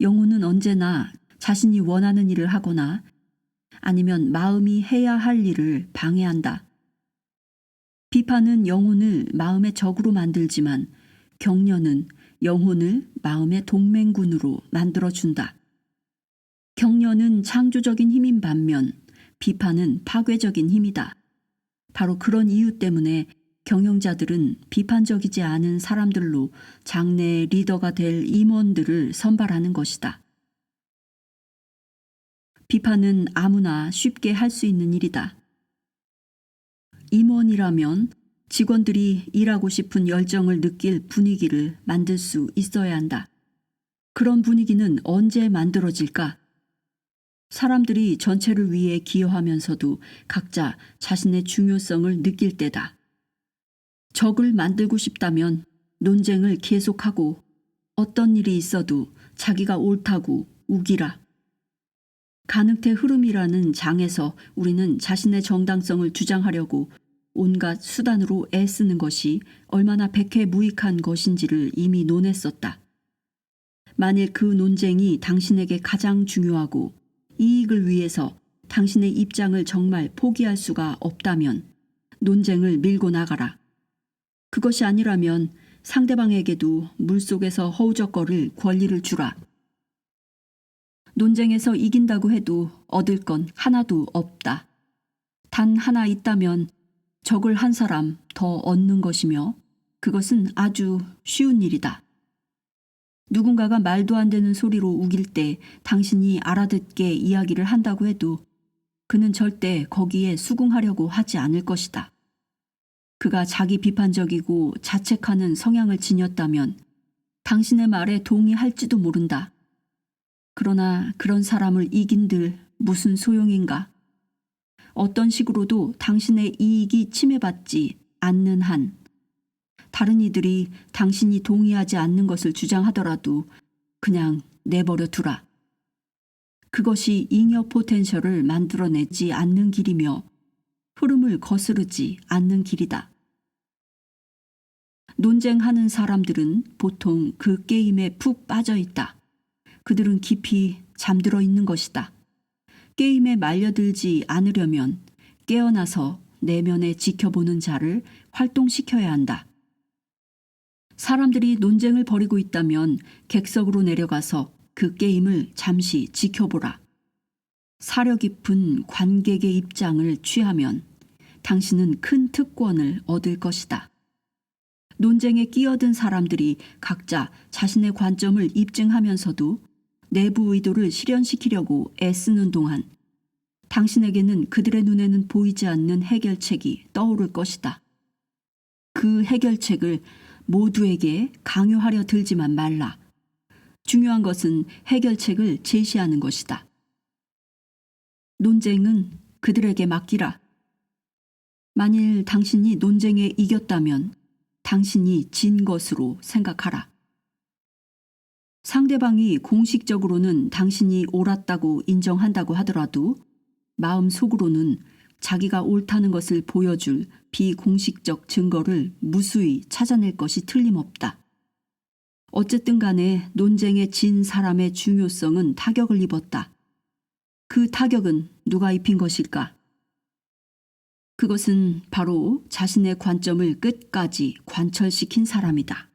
영혼은 언제나 자신이 원하는 일을 하거나 아니면 마음이 해야 할 일을 방해한다. 비판은 영혼을 마음의 적으로 만들지만 격려는 영혼을 마음의 동맹군으로 만들어준다. 격려는 창조적인 힘인 반면 비판은 파괴적인 힘이다. 바로 그런 이유 때문에 경영자들은 비판적이지 않은 사람들로 장래의 리더가 될 임원들을 선발하는 것이다. 비판은 아무나 쉽게 할 수 있는 일이다. 임원이라면 직원들이 일하고 싶은 열정을 느낄 분위기를 만들 수 있어야 한다. 그런 분위기는 언제 만들어질까? 사람들이 전체를 위해 기여하면서도 각자 자신의 중요성을 느낄 때다. 적을 만들고 싶다면 논쟁을 계속하고 어떤 일이 있어도 자기가 옳다고 우기라. 가능태 흐름이라는 장에서 우리는 자신의 정당성을 주장하려고 온갖 수단으로 애쓰는 것이 얼마나 백해무익한 것인지를 이미 논했었다. 만일 그 논쟁이 당신에게 가장 중요하고 이익을 위해서 당신의 입장을 정말 포기할 수가 없다면 논쟁을 밀고 나가라. 그것이 아니라면 상대방에게도 물속에서 허우적거릴 권리를 주라. 논쟁에서 이긴다고 해도 얻을 건 하나도 없다. 단 하나 있다면 적을 한 사람 더 얻는 것이며 그것은 아주 쉬운 일이다. 누군가가 말도 안 되는 소리로 우길 때 당신이 알아듣게 이야기를 한다고 해도 그는 절대 거기에 수긍하려고 하지 않을 것이다. 그가 자기 비판적이고 자책하는 성향을 지녔다면 당신의 말에 동의할지도 모른다. 그러나 그런 사람을 이긴들 무슨 소용인가? 어떤 식으로도 당신의 이익이 침해받지 않는 한 다른 이들이 당신이 동의하지 않는 것을 주장하더라도 그냥 내버려 두라. 그것이 잉여 포텐셜을 만들어내지 않는 길이며 흐름을 거스르지 않는 길이다. 논쟁하는 사람들은 보통 그 게임에 푹 빠져 있다. 그들은 깊이 잠들어 있는 것이다. 게임에 말려들지 않으려면 깨어나서 내면에 지켜보는 자를 활동시켜야 한다. 사람들이 논쟁을 벌이고 있다면 객석으로 내려가서 그 게임을 잠시 지켜보라. 사려 깊은 관객의 입장을 취하면 당신은 큰 특권을 얻을 것이다. 논쟁에 끼어든 사람들이 각자 자신의 관점을 입증하면서도 내부 의도를 실현시키려고 애쓰는 동안 당신에게는 그들의 눈에는 보이지 않는 해결책이 떠오를 것이다. 그 해결책을 모두에게 강요하려 들지만 말라. 중요한 것은 해결책을 제시하는 것이다. 논쟁은 그들에게 맡기라. 만일 당신이 논쟁에 이겼다면 당신이 진 것으로 생각하라. 상대방이 공식적으로는 당신이 옳았다고 인정한다고 하더라도 마음속으로는 자기가 옳다는 것을 보여줄 비공식적 증거를 무수히 찾아낼 것이 틀림없다. 어쨌든 간에 논쟁에 진 사람의 중요성은 타격을 입었다. 그 타격은 누가 입힌 것일까? 그것은 바로 자신의 관점을 끝까지 관철시킨 사람이다.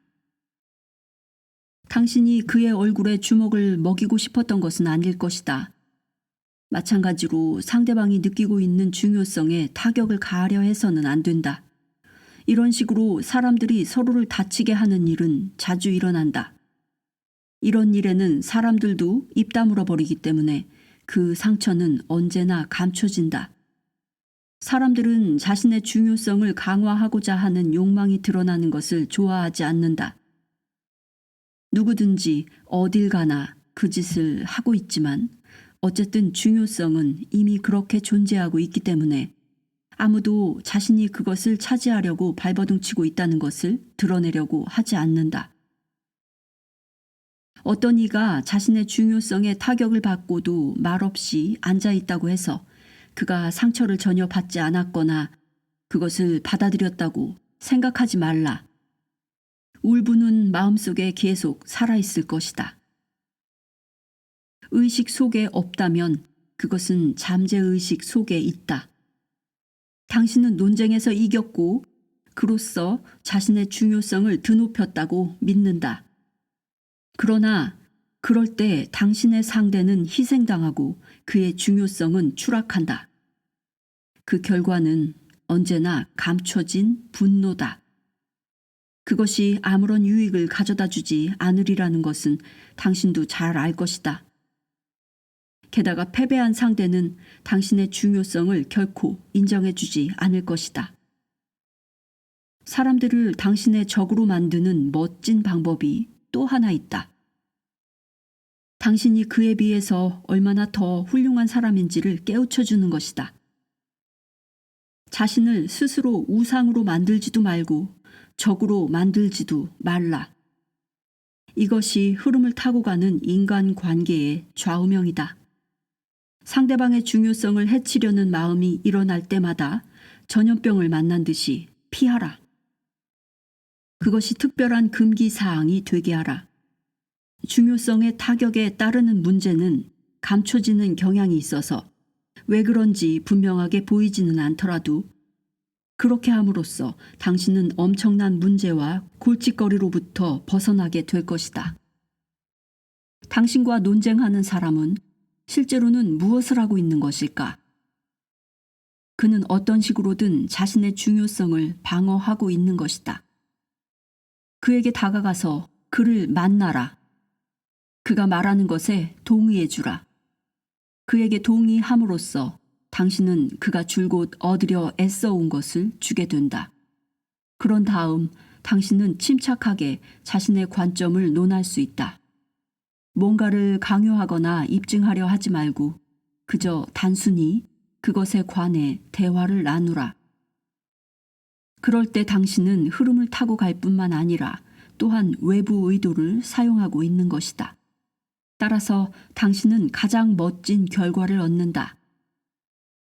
당신이 그의 얼굴에 주먹을 먹이고 싶었던 것은 아닐 것이다. 마찬가지로 상대방이 느끼고 있는 중요성에 타격을 가하려 해서는 안 된다. 이런 식으로 사람들이 서로를 다치게 하는 일은 자주 일어난다. 이런 일에는 사람들도 입 다물어 버리기 때문에 그 상처는 언제나 감춰진다. 사람들은 자신의 중요성을 강화하고자 하는 욕망이 드러나는 것을 좋아하지 않는다. 누구든지 어딜 가나 그 짓을 하고 있지만 어쨌든 중요성은 이미 그렇게 존재하고 있기 때문에 아무도 자신이 그것을 차지하려고 발버둥치고 있다는 것을 드러내려고 하지 않는다. 어떤 이가 자신의 중요성에 타격을 받고도 말없이 앉아있다고 해서 그가 상처를 전혀 받지 않았거나 그것을 받아들였다고 생각하지 말라. 울분은 마음속에 계속 살아있을 것이다. 의식 속에 없다면 그것은 잠재의식 속에 있다. 당신은 논쟁에서 이겼고 그로써 자신의 중요성을 드높였다고 믿는다. 그러나 그럴 때 당신의 상대는 희생당하고 그의 중요성은 추락한다. 그 결과는 언제나 감춰진 분노다. 그것이 아무런 유익을 가져다 주지 않으리라는 것은 당신도 잘 알 것이다. 게다가 패배한 상대는 당신의 중요성을 결코 인정해 주지 않을 것이다. 사람들을 당신의 적으로 만드는 멋진 방법이 또 하나 있다. 당신이 그에 비해서 얼마나 더 훌륭한 사람인지를 깨우쳐 주는 것이다. 자신을 스스로 우상으로 만들지도 말고 적으로 만들지도 말라. 이것이 흐름을 타고 가는 인간관계의 좌우명이다. 상대방의 중요성을 해치려는 마음이 일어날 때마다 전염병을 만난 듯이 피하라. 그것이 특별한 금기사항이 되게 하라. 중요성의 타격에 따르는 문제는 감춰지는 경향이 있어서 왜 그런지 분명하게 보이지는 않더라도 그렇게 함으로써 당신은 엄청난 문제와 골칫거리로부터 벗어나게 될 것이다. 당신과 논쟁하는 사람은 실제로는 무엇을 하고 있는 것일까? 그는 어떤 식으로든 자신의 중요성을 방어하고 있는 것이다. 그에게 다가가서 그를 만나라. 그가 말하는 것에 동의해 주라. 그에게 동의함으로써 당신은 그가 줄곧 얻으려 애써온 것을 주게 된다. 그런 다음 당신은 침착하게 자신의 관점을 논할 수 있다. 뭔가를 강요하거나 입증하려 하지 말고 그저 단순히 그것에 관해 대화를 나누라. 그럴 때 당신은 흐름을 타고 갈 뿐만 아니라 또한 외부 의도를 사용하고 있는 것이다. 따라서 당신은 가장 멋진 결과를 얻는다.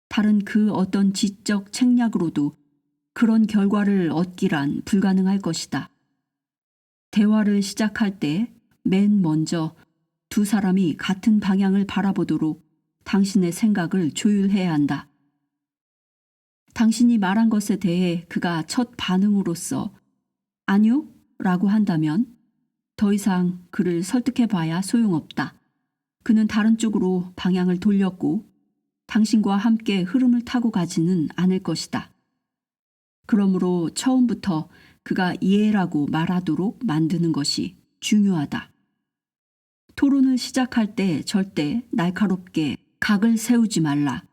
다른 그 어떤 지적 책략으로도 그런 결과를 얻기란 불가능할 것이다. 대화를 시작할 때 맨 먼저 두 사람이 같은 방향을 바라보도록 당신의 생각을 조율해야 한다. 당신이 말한 것에 대해 그가 첫 반응으로서 아니요? 라고 한다면 더 이상 그를 설득해 봐야 소용없다. 그는 다른 쪽으로 방향을 돌렸고 당신과 함께 흐름을 타고 가지는 않을 것이다. 그러므로 처음부터 그가 이해라고 말하도록 만드는 것이 중요하다. 토론을 시작할 때 절대 날카롭게 각을 세우지 말라.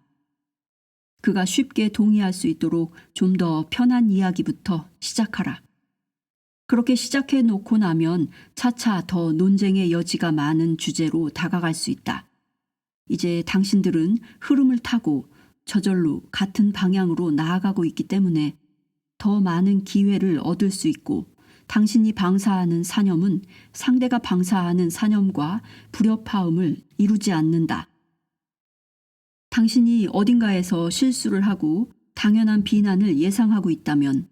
그가 쉽게 동의할 수 있도록 좀 더 편한 이야기부터 시작하라. 그렇게 시작해 놓고 나면 차차 더 논쟁의 여지가 많은 주제로 다가갈 수 있다. 이제 당신들은 흐름을 타고 저절로 같은 방향으로 나아가고 있기 때문에 더 많은 기회를 얻을 수 있고 당신이 방사하는 사념은 상대가 방사하는 사념과 불협화음을 이루지 않는다. 당신이 어딘가에서 실수를 하고 당연한 비난을 예상하고 있다면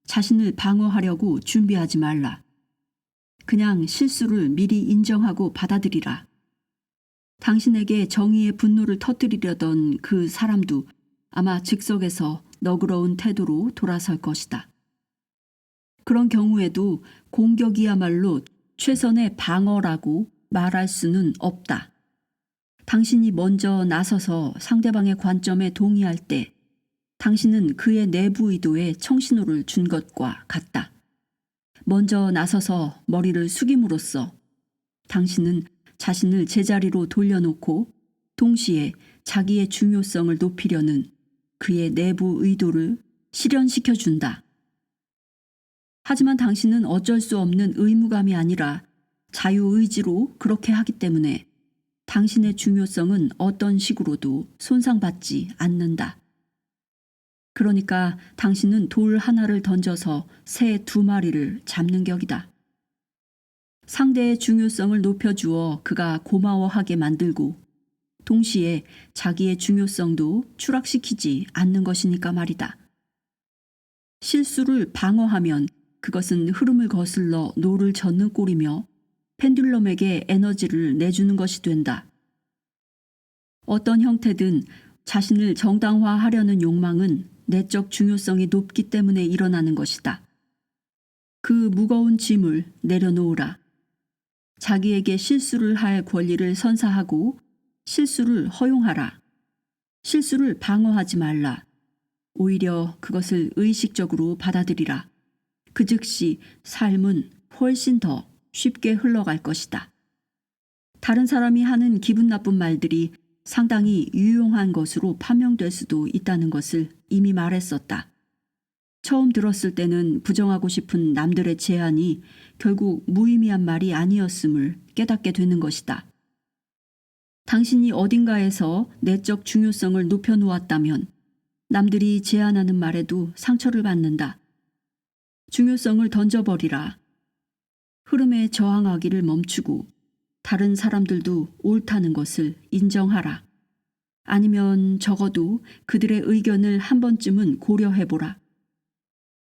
자신을 방어하려고 준비하지 말라. 그냥 실수를 미리 인정하고 받아들이라. 당신에게 정의의 분노를 터뜨리려던 그 사람도 아마 즉석에서 너그러운 태도로 돌아설 것이다. 그런 경우에도 공격이야말로 최선의 방어라고 말할 수는 없다. 당신이 먼저 나서서 상대방의 관점에 동의할 때 당신은 그의 내부 의도에 청신호를 준 것과 같다. 먼저 나서서 머리를 숙임으로써 당신은 자신을 제자리로 돌려놓고 동시에 자기의 중요성을 높이려는 그의 내부 의도를 실현시켜준다. 하지만 당신은 어쩔 수 없는 의무감이 아니라 자유의지로 그렇게 하기 때문에 당신의 중요성은 어떤 식으로도 손상받지 않는다. 그러니까 당신은 돌 하나를 던져서 새 두 마리를 잡는 격이다. 상대의 중요성을 높여주어 그가 고마워하게 만들고 동시에 자기의 중요성도 추락시키지 않는 것이니까 말이다. 실수를 방어하면 그것은 흐름을 거슬러 노를 젓는 꼴이며 펜듈럼에게 에너지를 내주는 것이 된다. 어떤 형태든 자신을 정당화하려는 욕망은 내적 중요성이 높기 때문에 일어나는 것이다. 그 무거운 짐을 내려놓으라. 자기에게 실수를 할 권리를 선사하고 실수를 허용하라. 실수를 방어하지 말라. 오히려 그것을 의식적으로 받아들이라. 그 즉시 삶은 훨씬 더 쉽게 흘러갈 것이다. 다른 사람이 하는 기분 나쁜 말들이 상당히 유용한 것으로 판명될 수도 있다는 것을 이미 말했었다. 처음 들었을 때는 부정하고 싶은 남들의 제안이 결국 무의미한 말이 아니었음을 깨닫게 되는 것이다. 당신이 어딘가에서 내적 중요성을 높여놓았다면 남들이 제안하는 말에도 상처를 받는다. 중요성을 던져버리라. 흐름에 저항하기를 멈추고 다른 사람들도 옳다는 것을 인정하라. 아니면 적어도 그들의 의견을 한 번쯤은 고려해보라.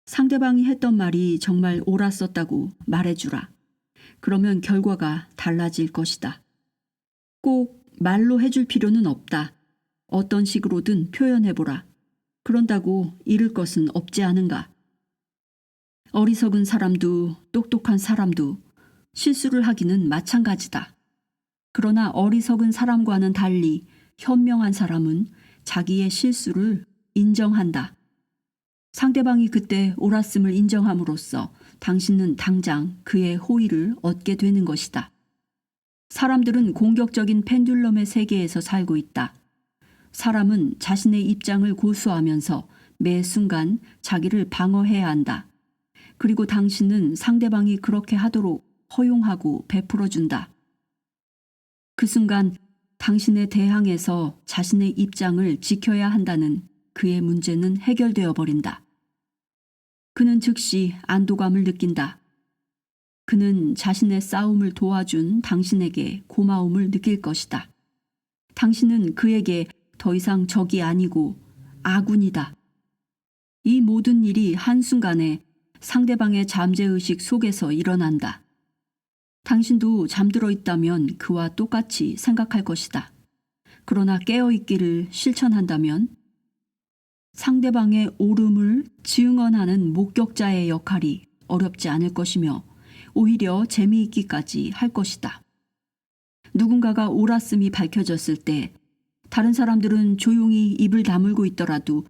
상대방이 했던 말이 정말 옳았었다고 말해주라. 그러면 결과가 달라질 것이다. 꼭 말로 해줄 필요는 없다. 어떤 식으로든 표현해보라. 그런다고 잃을 것은 없지 않은가. 어리석은 사람도 똑똑한 사람도 실수를 하기는 마찬가지다. 그러나 어리석은 사람과는 달리 현명한 사람은 자기의 실수를 인정한다. 상대방이 그때 옳았음을 인정함으로써 당신은 당장 그의 호의를 얻게 되는 것이다. 사람들은 공격적인 펜듈럼의 세계에서 살고 있다. 사람은 자신의 입장을 고수하면서 매 순간 자기를 방어해야 한다. 그리고 당신은 상대방이 그렇게 하도록 허용하고 베풀어준다. 그 순간 당신의 대항에서 자신의 입장을 지켜야 한다는 그의 문제는 해결되어 버린다. 그는 즉시 안도감을 느낀다. 그는 자신의 싸움을 도와준 당신에게 고마움을 느낄 것이다. 당신은 그에게 더 이상 적이 아니고 아군이다. 이 모든 일이 한순간에 상대방의 잠재의식 속에서 일어난다. 당신도 잠들어 있다면 그와 똑같이 생각할 것이다. 그러나 깨어있기를 실천한다면 상대방의 옳음을 증언하는 목격자의 역할이 어렵지 않을 것이며 오히려 재미있기까지 할 것이다. 누군가가 옳았음이 밝혀졌을 때 다른 사람들은 조용히 입을 다물고 있더라도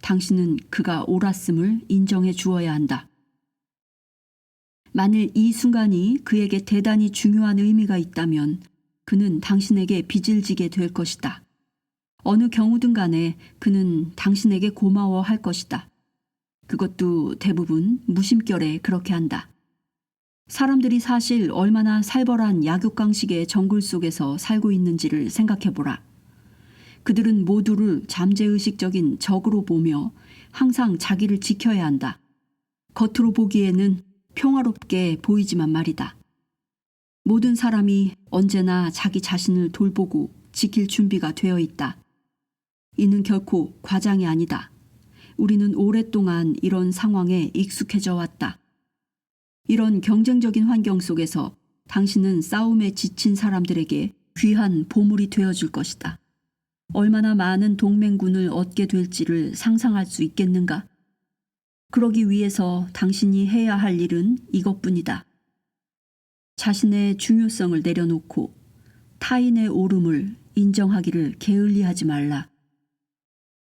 당신은 그가 옳았음을 인정해 주어야 한다. 만일 이 순간이 그에게 대단히 중요한 의미가 있다면 그는 당신에게 빚을 지게 될 것이다. 어느 경우든 간에 그는 당신에게 고마워할 것이다. 그것도 대부분 무심결에 그렇게 한다. 사람들이 사실 얼마나 살벌한 약육강식의 정글 속에서 살고 있는지를 생각해보라. 그들은 모두를 잠재의식적인 적으로 보며 항상 자기를 지켜야 한다. 겉으로 보기에는 평화롭게 보이지만 말이다. 모든 사람이 언제나 자기 자신을 돌보고 지킬 준비가 되어 있다. 이는 결코 과장이 아니다. 우리는 오랫동안 이런 상황에 익숙해져 왔다. 이런 경쟁적인 환경 속에서 당신은 싸움에 지친 사람들에게 귀한 보물이 되어줄 것이다. 얼마나 많은 동맹군을 얻게 될지를 상상할 수 있겠는가? 그러기 위해서 당신이 해야 할 일은 이것뿐이다. 자신의 중요성을 내려놓고 타인의 옳음을 인정하기를 게을리하지 말라.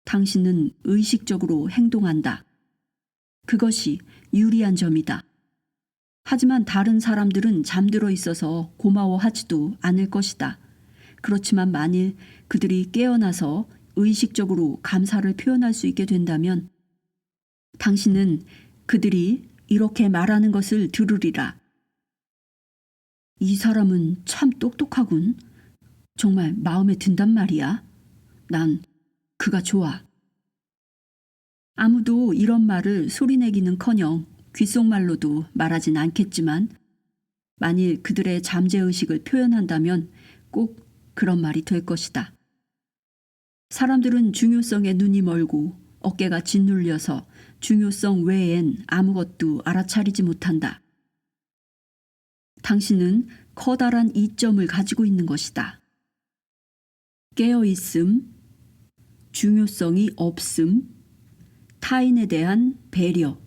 당신은 의식적으로 행동한다. 그것이 유리한 점이다. 하지만 다른 사람들은 잠들어 있어서 고마워하지도 않을 것이다. 그렇지만 만일 그들이 깨어나서 의식적으로 감사를 표현할 수 있게 된다면 당신은 그들이 이렇게 말하는 것을 들으리라. 이 사람은 참 똑똑하군. 정말 마음에 든단 말이야. 난 그가 좋아. 아무도 이런 말을 소리내기는커녕 귓속말로도 말하진 않겠지만 만일 그들의 잠재의식을 표현한다면 꼭 그런 말이 될 것이다. 사람들은 중요성에 눈이 멀고 어깨가 짓눌려서 중요성 외엔 아무것도 알아차리지 못한다. 당신은 커다란 이점을 가지고 있는 것이다. 깨어있음, 중요성이 없음, 타인에 대한 배려.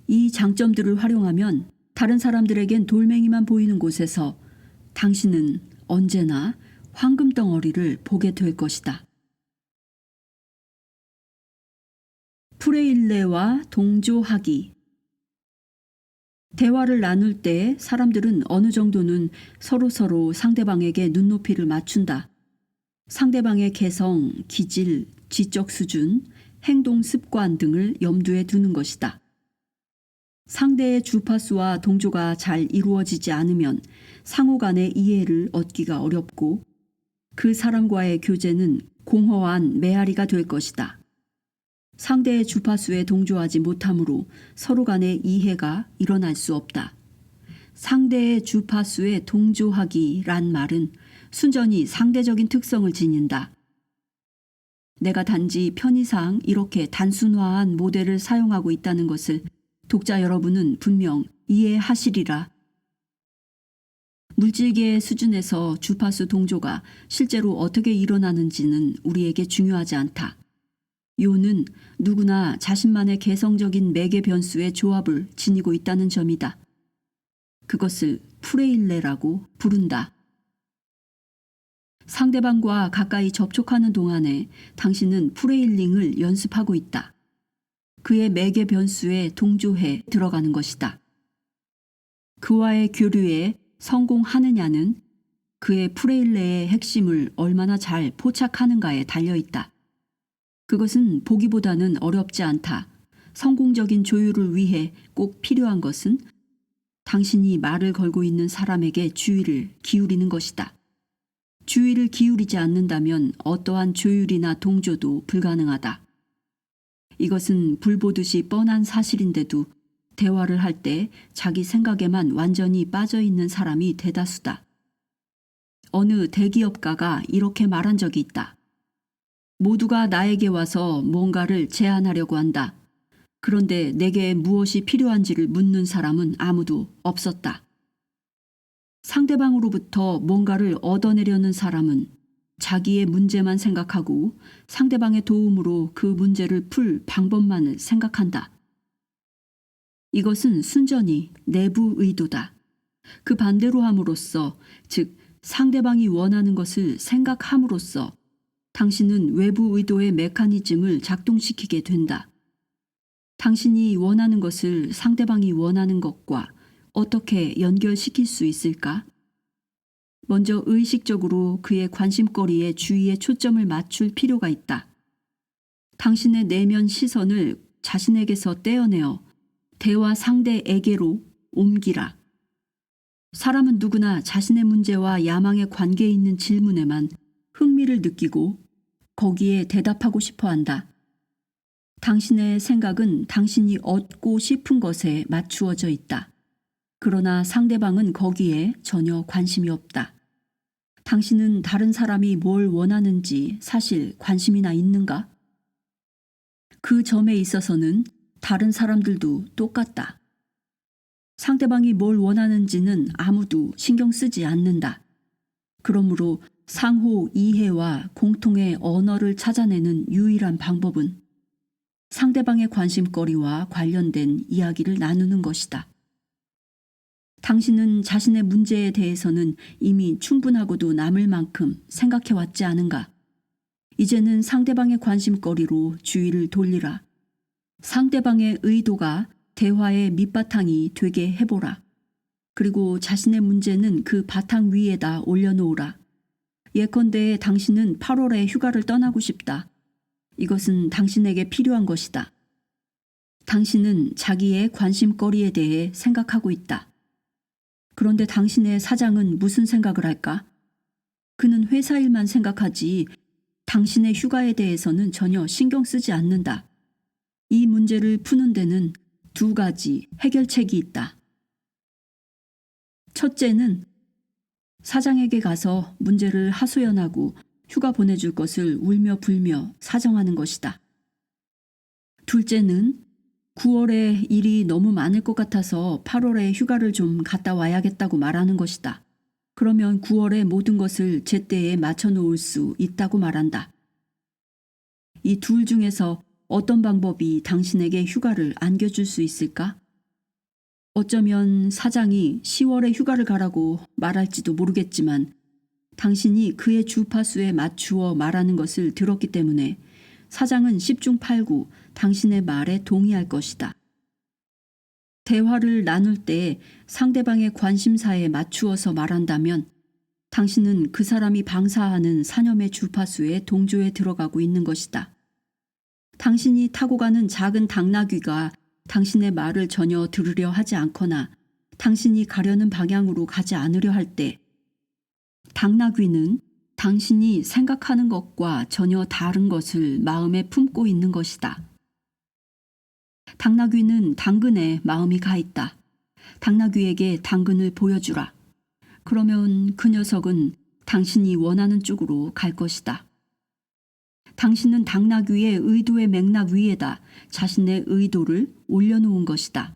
이 장점들을 활용하면 다른 사람들에겐 돌멩이만 보이는 곳에서 당신은 언제나 황금덩어리를 보게 될 것이다. 프레일레와 동조하기. 대화를 나눌 때 사람들은 어느 정도는 서로서로 상대방에게 눈높이를 맞춘다. 상대방의 개성, 기질, 지적 수준, 행동 습관 등을 염두에 두는 것이다. 상대의 주파수와 동조가 잘 이루어지지 않으면 상호 간의 이해를 얻기가 어렵고 그 사람과의 교제는 공허한 메아리가 될 것이다. 상대의 주파수에 동조하지 못함으로 서로 간의 이해가 일어날 수 없다. 상대의 주파수에 동조하기란 말은 순전히 상대적인 특성을 지닌다. 내가 단지 편의상 이렇게 단순화한 모델을 사용하고 있다는 것을 독자 여러분은 분명 이해하시리라. 물질계의 수준에서 주파수 동조가 실제로 어떻게 일어나는지는 우리에게 중요하지 않다. 요는 누구나 자신만의 개성적인 매개 변수의 조합을 지니고 있다는 점이다. 그것을 프레일레라고 부른다. 상대방과 가까이 접촉하는 동안에 당신은 프레일링을 연습하고 있다. 그의 매개 변수에 동조해 들어가는 것이다. 그와의 교류에 성공하느냐는 그의 프레일레의 핵심을 얼마나 잘 포착하는가에 달려있다. 그것은 보기보다는 어렵지 않다. 성공적인 조율을 위해 꼭 필요한 것은 당신이 말을 걸고 있는 사람에게 주의를 기울이는 것이다. 주의를 기울이지 않는다면 어떠한 조율이나 동조도 불가능하다. 이것은 불보듯이 뻔한 사실인데도 대화를 할 때 자기 생각에만 완전히 빠져 있는 사람이 대다수다. 어느 대기업가가 이렇게 말한 적이 있다. 모두가 나에게 와서 뭔가를 제안하려고 한다. 그런데 내게 무엇이 필요한지를 묻는 사람은 아무도 없었다. 상대방으로부터 뭔가를 얻어내려는 사람은 자기의 문제만 생각하고 상대방의 도움으로 그 문제를 풀 방법만을 생각한다. 이것은 순전히 내부 의도다. 그 반대로 함으로써, 즉 상대방이 원하는 것을 생각함으로써 당신은 외부 의도의 메커니즘을 작동시키게 된다. 당신이 원하는 것을 상대방이 원하는 것과 어떻게 연결시킬 수 있을까? 먼저 의식적으로 그의 관심거리에 주의의 초점을 맞출 필요가 있다. 당신의 내면 시선을 자신에게서 떼어내어 대화 상대에게로 옮기라. 사람은 누구나 자신의 문제와 야망의 관계에 있는 질문에만 흥미를 느끼고 거기에 대답하고 싶어 한다. 당신의 생각은 당신이 얻고 싶은 것에 맞추어져 있다. 그러나 상대방은 거기에 전혀 관심이 없다. 당신은 다른 사람이 뭘 원하는지 사실 관심이나 있는가? 그 점에 있어서는 다른 사람들도 똑같다. 상대방이 뭘 원하는지는 아무도 신경 쓰지 않는다. 그러므로 상호 이해와 공통의 언어를 찾아내는 유일한 방법은 상대방의 관심거리와 관련된 이야기를 나누는 것이다. 당신은 자신의 문제에 대해서는 이미 충분하고도 남을 만큼 생각해왔지 않은가? 이제는 상대방의 관심거리로 주의를 돌리라. 상대방의 의도가 대화의 밑바탕이 되게 해보라. 그리고 자신의 문제는 그 바탕 위에다 올려놓으라. 예컨대 당신은 8월에 휴가를 떠나고 싶다. 이것은 당신에게 필요한 것이다. 당신은 자기의 관심거리에 대해 생각하고 있다. 그런데 당신의 사장은 무슨 생각을 할까? 그는 회사 일만 생각하지 당신의 휴가에 대해서는 전혀 신경 쓰지 않는다. 이 문제를 푸는 데는 두 가지 해결책이 있다. 첫째는 사장에게 가서 문제를 하소연하고 휴가 보내줄 것을 울며 불며 사정하는 것이다. 둘째는 9월에 일이 너무 많을 것 같아서 8월에 휴가를 좀 갔다 와야겠다고 말하는 것이다. 그러면 9월에 모든 것을 제때에 맞춰 놓을 수 있다고 말한다. 이 둘 중에서 어떤 방법이 당신에게 휴가를 안겨줄 수 있을까? 어쩌면 사장이 10월에 휴가를 가라고 말할지도 모르겠지만 당신이 그의 주파수에 맞추어 말하는 것을 들었기 때문에 사장은 10중 8구 당신의 말에 동의할 것이다. 대화를 나눌 때 상대방의 관심사에 맞추어서 말한다면 당신은 그 사람이 방사하는 사념의 주파수에 동조에 들어가고 있는 것이다. 당신이 타고 가는 작은 당나귀가 당신의 말을 전혀 들으려 하지 않거나 당신이 가려는 방향으로 가지 않으려 할 때 당나귀는 당신이 생각하는 것과 전혀 다른 것을 마음에 품고 있는 것이다. 당나귀는 당근에 마음이 가 있다. 당나귀에게 당근을 보여주라. 그러면 그 녀석은 당신이 원하는 쪽으로 갈 것이다. 당신은 당나귀의 의도의 맥락 위에다 자신의 의도를 올려놓은 것이다.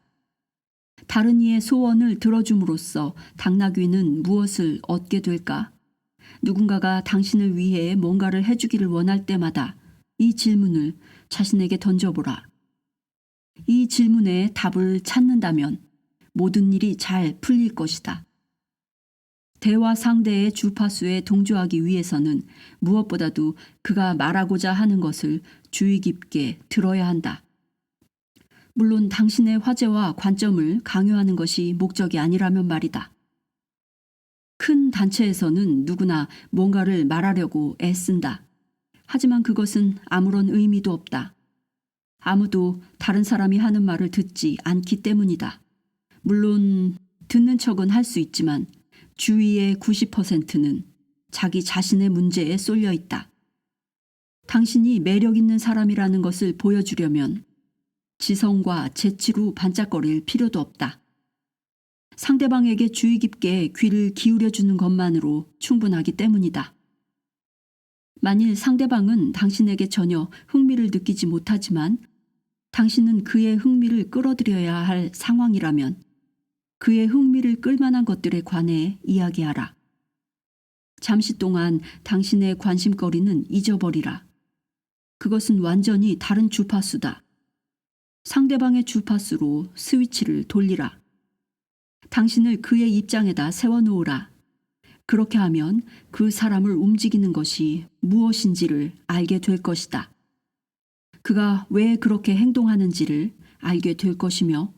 다른 이의 소원을 들어줌으로써 당나귀는 무엇을 얻게 될까? 누군가가 당신을 위해 뭔가를 해주기를 원할 때마다 이 질문을 자신에게 던져보라. 이 질문에 답을 찾는다면 모든 일이 잘 풀릴 것이다. 대화 상대의 주파수에 동조하기 위해서는 무엇보다도 그가 말하고자 하는 것을 주의 깊게 들어야 한다. 물론 당신의 화제와 관점을 강요하는 것이 목적이 아니라면 말이다. 큰 단체에서는 누구나 뭔가를 말하려고 애쓴다. 하지만 그것은 아무런 의미도 없다. 아무도 다른 사람이 하는 말을 듣지 않기 때문이다. 물론 듣는 척은 할 수 있지만 주위의 90%는 자기 자신의 문제에 쏠려 있다. 당신이 매력 있는 사람이라는 것을 보여주려면 지성과 재치로 반짝거릴 필요도 없다. 상대방에게 주의 깊게 귀를 기울여주는 것만으로 충분하기 때문이다. 만일 상대방은 당신에게 전혀 흥미를 느끼지 못하지만 당신은 그의 흥미를 끌어들여야 할 상황이라면 그의 흥미를 끌만한 것들에 관해 이야기하라. 잠시 동안 당신의 관심거리는 잊어버리라. 그것은 완전히 다른 주파수다. 상대방의 주파수로 스위치를 돌리라. 당신을 그의 입장에다 세워놓으라. 그렇게 하면 그 사람을 움직이는 것이 무엇인지를 알게 될 것이다. 그가 왜 그렇게 행동하는지를 알게 될 것이며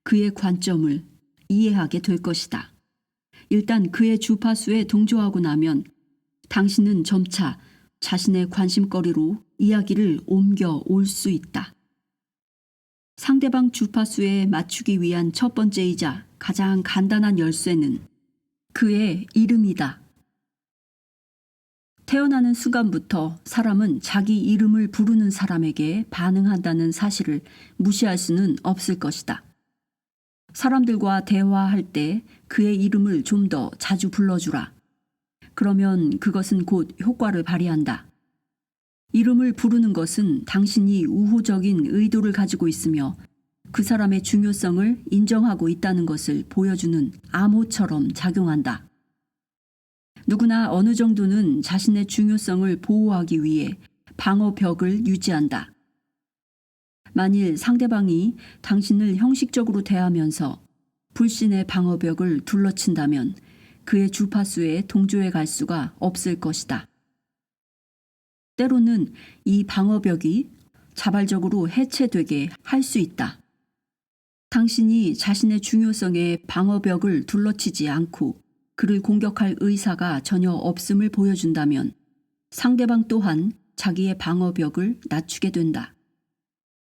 그의 관점을 이해하게 될 것이다. 일단 그의 주파수에 동조하고 나면 당신은 점차 자신의 관심거리로 이야기를 옮겨 올 수 있다. 상대방 주파수에 맞추기 위한 첫 번째이자 가장 간단한 열쇠는 그의 이름이다. 태어나는 순간부터 사람은 자기 이름을 부르는 사람에게 반응한다는 사실을 무시할 수는 없을 것이다. 사람들과 대화할 때 그의 이름을 좀 더 자주 불러주라. 그러면 그것은 곧 효과를 발휘한다. 이름을 부르는 것은 당신이 우호적인 의도를 가지고 있으며 그 사람의 중요성을 인정하고 있다는 것을 보여주는 암호처럼 작용한다. 누구나 어느 정도는 자신의 중요성을 보호하기 위해 방어벽을 유지한다. 만일 상대방이 당신을 형식적으로 대하면서 불신의 방어벽을 둘러친다면 그의 주파수에 동조해 갈 수가 없을 것이다. 때로는 이 방어벽이 자발적으로 해체되게 할 수 있다. 당신이 자신의 중요성에 방어벽을 둘러치지 않고 그를 공격할 의사가 전혀 없음을 보여준다면 상대방 또한 자기의 방어벽을 낮추게 된다.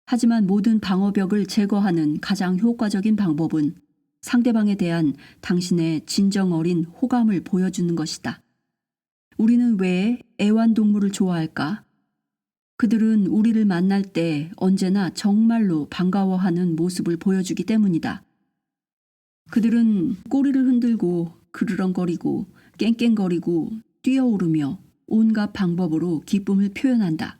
하지만 모든 방어벽을 제거하는 가장 효과적인 방법은 상대방에 대한 당신의 진정 어린 호감을 보여주는 것이다. 우리는 왜 애완동물을 좋아할까? 그들은 우리를 만날 때 언제나 정말로 반가워하는 모습을 보여주기 때문이다. 그들은 꼬리를 흔들고 그르렁거리고 깽깽거리고 뛰어오르며 온갖 방법으로 기쁨을 표현한다.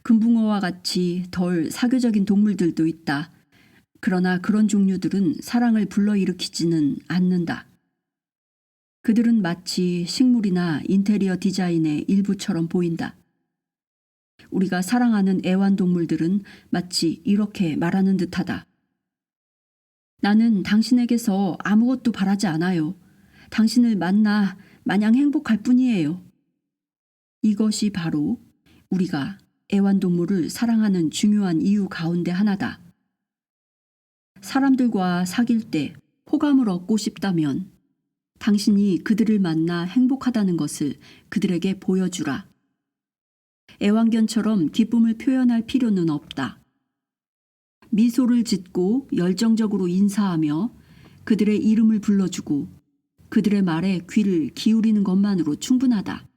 금붕어와 같이 덜 사교적인 동물들도 있다. 그러나 그런 종류들은 사랑을 불러일으키지는 않는다. 그들은 마치 식물이나 인테리어 디자인의 일부처럼 보인다. 우리가 사랑하는 애완동물들은 마치 이렇게 말하는 듯하다. 나는 당신에게서 아무것도 바라지 않아요. 당신을 만나 마냥 행복할 뿐이에요. 이것이 바로 우리가 애완동물을 사랑하는 중요한 이유 가운데 하나다. 사람들과 사귈 때 호감을 얻고 싶다면 당신이 그들을 만나 행복하다는 것을 그들에게 보여주라. 애완견처럼 기쁨을 표현할 필요는 없다. 미소를 짓고 열정적으로 인사하며 그들의 이름을 불러주고 그들의 말에 귀를 기울이는 것만으로 충분하다.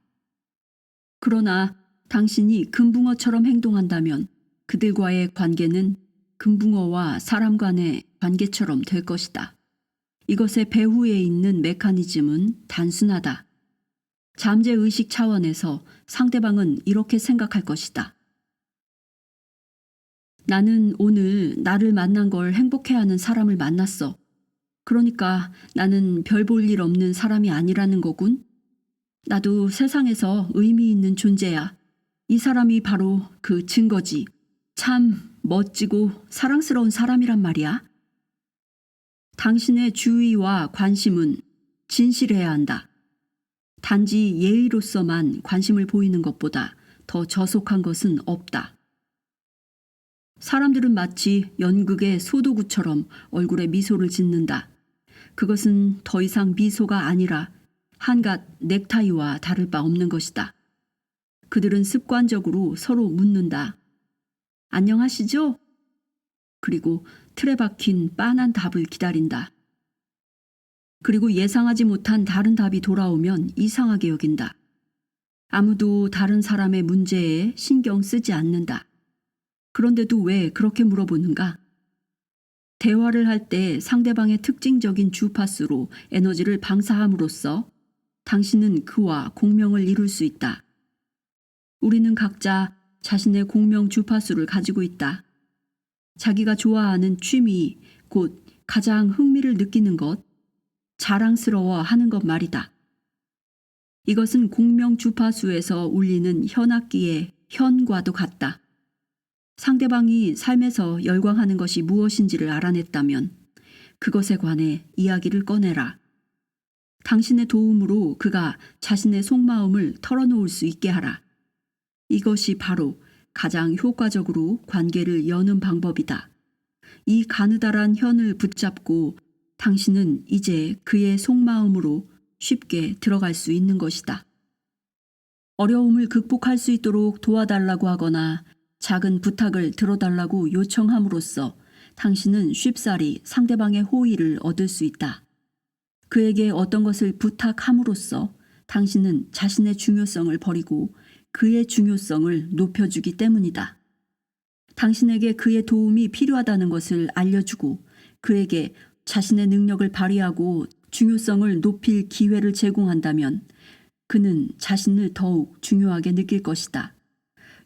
그러나 당신이 금붕어처럼 행동한다면 그들과의 관계는 금붕어와 사람 간의 관계처럼 될 것이다. 이것의 배후에 있는 메커니즘은 단순하다. 잠재의식 차원에서 상대방은 이렇게 생각할 것이다. 나는 오늘 나를 만난 걸 행복해하는 사람을 만났어. 그러니까 나는 별 볼 일 없는 사람이 아니라는 거군. 나도 세상에서 의미 있는 존재야. 이 사람이 바로 그 증거지. 참 멋지고 사랑스러운 사람이란 말이야. 당신의 주의와 관심은 진실해야 한다. 단지 예의로서만 관심을 보이는 것보다 더 저속한 것은 없다. 사람들은 마치 연극의 소도구처럼 얼굴에 미소를 짓는다. 그것은 더 이상 미소가 아니라 한갓 넥타이와 다를 바 없는 것이다. 그들은 습관적으로 서로 묻는다. 안녕하시죠? 그리고 틀에 박힌 빤한 답을 기다린다. 그리고 예상하지 못한 다른 답이 돌아오면 이상하게 여긴다. 아무도 다른 사람의 문제에 신경 쓰지 않는다. 그런데도 왜 그렇게 물어보는가? 대화를 할 때 상대방의 특징적인 주파수로 에너지를 방사함으로써 당신은 그와 공명을 이룰 수 있다. 우리는 각자 자신의 공명 주파수를 가지고 있다. 자기가 좋아하는 취미, 곧 가장 흥미를 느끼는 것, 자랑스러워 하는 것 말이다. 이것은 공명 주파수에서 울리는 현악기의 현과도 같다. 상대방이 삶에서 열광하는 것이 무엇인지를 알아냈다면 그것에 관해 이야기를 꺼내라. 당신의 도움으로 그가 자신의 속마음을 털어놓을 수 있게 하라. 이것이 바로 가장 효과적으로 관계를 여는 방법이다. 이 가느다란 현을 붙잡고 당신은 이제 그의 속마음으로 쉽게 들어갈 수 있는 것이다. 어려움을 극복할 수 있도록 도와달라고 하거나 작은 부탁을 들어달라고 요청함으로써 당신은 쉽사리 상대방의 호의를 얻을 수 있다. 그에게 어떤 것을 부탁함으로써 당신은 자신의 중요성을 버리고 그의 중요성을 높여주기 때문이다. 당신에게 그의 도움이 필요하다는 것을 알려주고 그에게 자신의 능력을 발휘하고 중요성을 높일 기회를 제공한다면 그는 자신을 더욱 중요하게 느낄 것이다.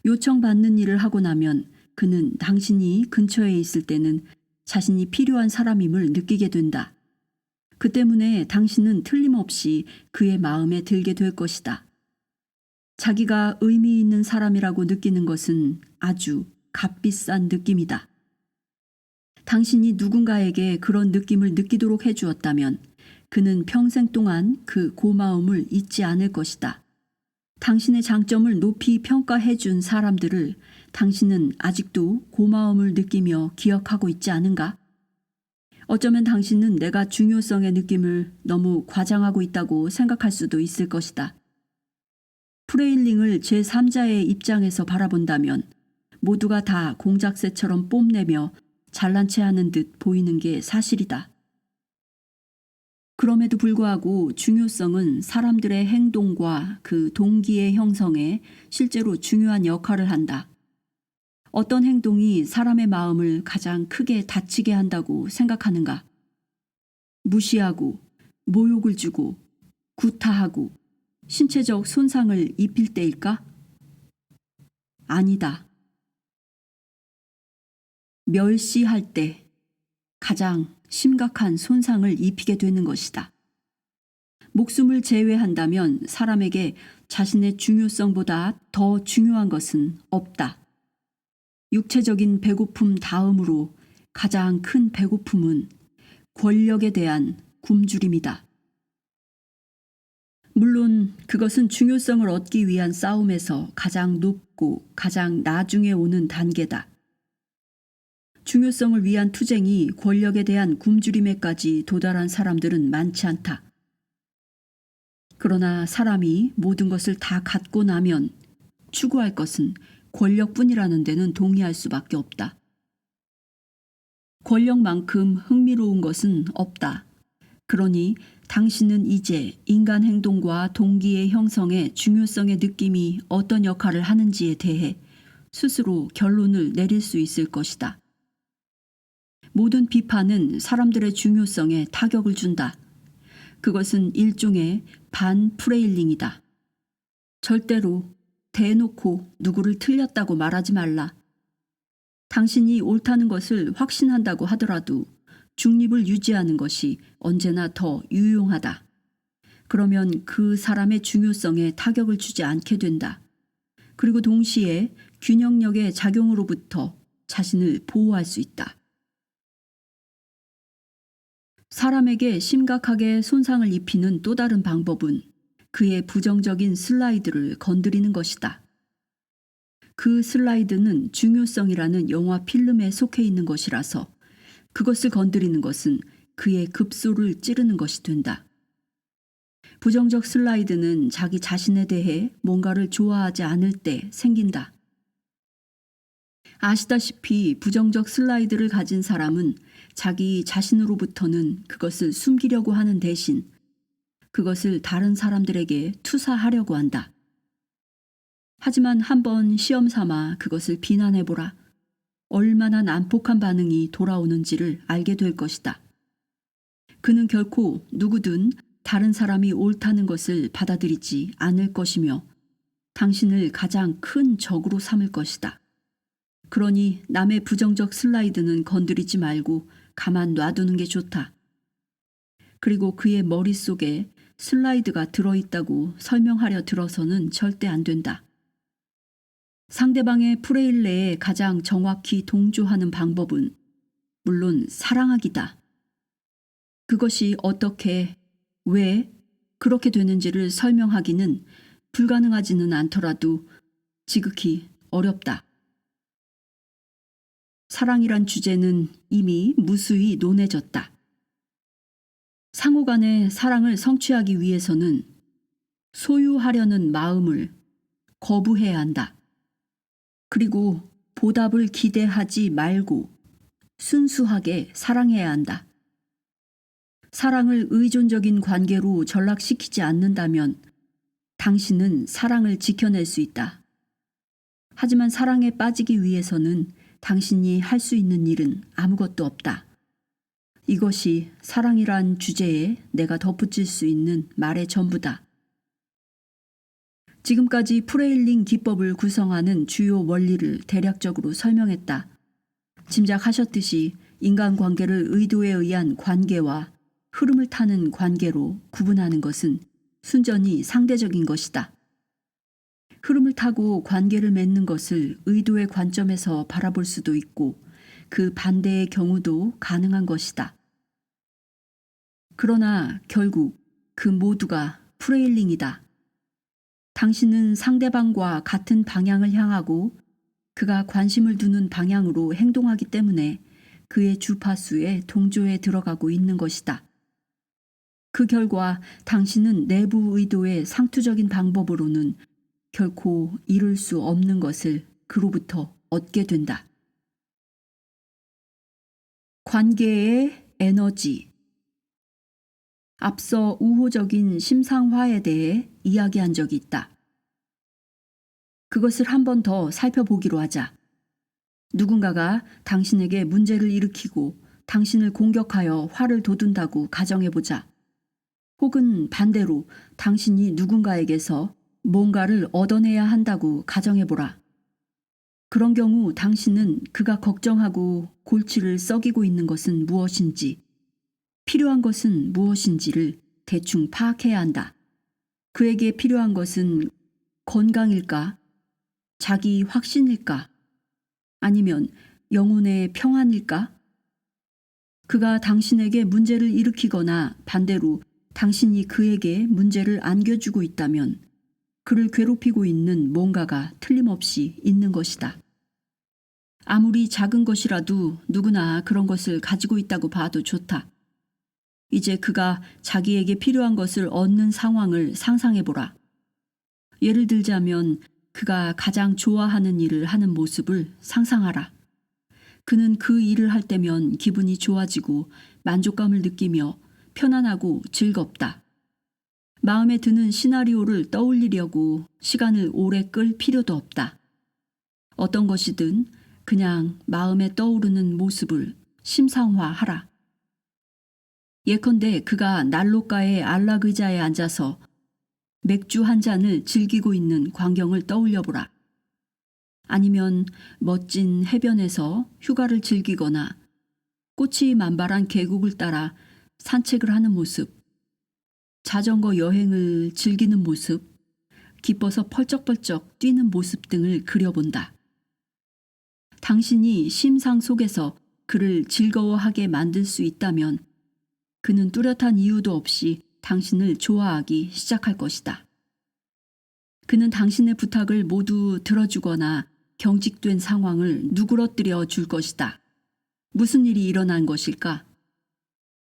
요청받는 일을 하고 나면 그는 당신이 근처에 있을 때는 자신이 필요한 사람임을 느끼게 된다. 그 때문에 당신은 틀림없이 그의 마음에 들게 될 것이다. 자기가 의미 있는 사람이라고 느끼는 것은 아주 값비싼 느낌이다. 당신이 누군가에게 그런 느낌을 느끼도록 해주었다면 그는 평생 동안 그 고마움을 잊지 않을 것이다. 당신의 장점을 높이 평가해 준 사람들을 당신은 아직도 고마움을 느끼며 기억하고 있지 않은가? 어쩌면 당신은 내가 중요성의 느낌을 너무 과장하고 있다고 생각할 수도 있을 것이다. 프레일링을 제3자의 입장에서 바라본다면 모두가 다 공작새처럼 뽐내며 잘난 체 하는 듯 보이는 게 사실이다. 그럼에도 불구하고 중요성은 사람들의 행동과 그 동기의 형성에 실제로 중요한 역할을 한다. 어떤 행동이 사람의 마음을 가장 크게 다치게 한다고 생각하는가? 무시하고, 모욕을 주고, 구타하고, 신체적 손상을 입힐 때일까? 아니다. 멸시할 때 가장 심각한 손상을 입히게 되는 것이다. 목숨을 제외한다면 사람에게 자신의 중요성보다 더 중요한 것은 없다. 육체적인 배고픔 다음으로 가장 큰 배고픔은 권력에 대한 굶주림이다. 물론 그것은 중요성을 얻기 위한 싸움에서 가장 높고 가장 나중에 오는 단계다. 중요성을 위한 투쟁이 권력에 대한 굶주림에까지 도달한 사람들은 많지 않다. 그러나 사람이 모든 것을 다 갖고 나면 추구할 것은 권력뿐이라는 데는 동의할 수밖에 없다. 권력만큼 흥미로운 것은 없다. 그러니 당신은 이제 인간 행동과 동기의 형성에 중요성의 느낌이 어떤 역할을 하는지에 대해 스스로 결론을 내릴 수 있을 것이다. 모든 비판은 사람들의 중요성에 타격을 준다. 그것은 일종의 반프레일링이다. 절대로 대놓고 누구를 틀렸다고 말하지 말라. 당신이 옳다는 것을 확신한다고 하더라도 중립을 유지하는 것이 언제나 더 유용하다. 그러면 그 사람의 중요성에 타격을 주지 않게 된다. 그리고 동시에 균형력의 작용으로부터 자신을 보호할 수 있다. 사람에게 심각하게 손상을 입히는 또 다른 방법은 그의 부정적인 슬라이드를 건드리는 것이다. 그 슬라이드는 중요성이라는 영화 필름에 속해 있는 것이라서 그것을 건드리는 것은 그의 급소를 찌르는 것이 된다. 부정적 슬라이드는 자기 자신에 대해 뭔가를 좋아하지 않을 때 생긴다. 아시다시피 부정적 슬라이드를 가진 사람은 자기 자신으로부터는 그것을 숨기려고 하는 대신 그것을 다른 사람들에게 투사하려고 한다. 하지만 한번 시험 삼아 그것을 비난해보라. 얼마나 난폭한 반응이 돌아오는지를 알게 될 것이다. 그는 결코 누구든 다른 사람이 옳다는 것을 받아들이지 않을 것이며 당신을 가장 큰 적으로 삼을 것이다. 그러니 남의 부정적 슬라이드는 건드리지 말고 가만 놔두는 게 좋다. 그리고 그의 머릿속에 슬라이드가 들어있다고 설명하려 들어서는 절대 안 된다. 상대방의 프레일레에 가장 정확히 동조하는 방법은 물론 사랑하기다. 그것이 어떻게, 왜 그렇게 되는지를 설명하기는 불가능하지는 않더라도 지극히 어렵다. 사랑이란 주제는 이미 무수히 논해졌다. 상호간의 사랑을 성취하기 위해서는 소유하려는 마음을 거부해야 한다. 그리고 보답을 기대하지 말고 순수하게 사랑해야 한다. 사랑을 의존적인 관계로 전락시키지 않는다면 당신은 사랑을 지켜낼 수 있다. 하지만 사랑에 빠지기 위해서는 당신이 할 수 있는 일은 아무것도 없다. 이것이 사랑이란 주제에 내가 덧붙일 수 있는 말의 전부다. 지금까지 프레일링 기법을 구성하는 주요 원리를 대략적으로 설명했다. 짐작하셨듯이 인간관계를 의도에 의한 관계와 흐름을 타는 관계로 구분하는 것은 순전히 상대적인 것이다. 흐름을 타고 관계를 맺는 것을 의도의 관점에서 바라볼 수도 있고 그 반대의 경우도 가능한 것이다. 그러나 결국 그 모두가 프레일링이다. 당신은 상대방과 같은 방향을 향하고 그가 관심을 두는 방향으로 행동하기 때문에 그의 주파수에 동조에 들어가고 있는 것이다. 그 결과 당신은 내부 의도의 상투적인 방법으로는 결코 이룰 수 없는 것을 그로부터 얻게 된다. 관계의 에너지. 앞서 우호적인 심상화에 대해 이야기한 적이 있다. 그것을 한 번 더 살펴보기로 하자. 누군가가 당신에게 문제를 일으키고 당신을 공격하여 화를 돋운다고 가정해보자. 혹은 반대로 당신이 누군가에게서 뭔가를 얻어내야 한다고 가정해보라. 그런 경우 당신은 그가 걱정하고 골치를 썩이고 있는 것은 무엇인지, 필요한 것은 무엇인지를 대충 파악해야 한다. 그에게 필요한 것은 건강일까? 자기 확신일까? 아니면 영혼의 평안일까? 그가 당신에게 문제를 일으키거나 반대로 당신이 그에게 문제를 안겨주고 있다면 그를 괴롭히고 있는 뭔가가 틀림없이 있는 것이다. 아무리 작은 것이라도 누구나 그런 것을 가지고 있다고 봐도 좋다. 이제 그가 자기에게 필요한 것을 얻는 상황을 상상해보라. 예를 들자면 그가 가장 좋아하는 일을 하는 모습을 상상하라. 그는 그 일을 할 때면 기분이 좋아지고 만족감을 느끼며 편안하고 즐겁다. 마음에 드는 시나리오를 떠올리려고 시간을 오래 끌 필요도 없다. 어떤 것이든 그냥 마음에 떠오르는 모습을 심상화하라. 예컨대 그가 난로가의 안락의자에 앉아서 맥주 한 잔을 즐기고 있는 광경을 떠올려보라. 아니면 멋진 해변에서 휴가를 즐기거나 꽃이 만발한 계곡을 따라 산책을 하는 모습, 자전거 여행을 즐기는 모습, 기뻐서 펄쩍펄쩍 뛰는 모습 등을 그려본다. 당신이 심상 속에서 그를 즐거워하게 만들 수 있다면 그는 뚜렷한 이유도 없이 당신을 좋아하기 시작할 것이다. 그는 당신의 부탁을 모두 들어주거나 경직된 상황을 누그러뜨려 줄 것이다. 무슨 일이 일어난 것일까?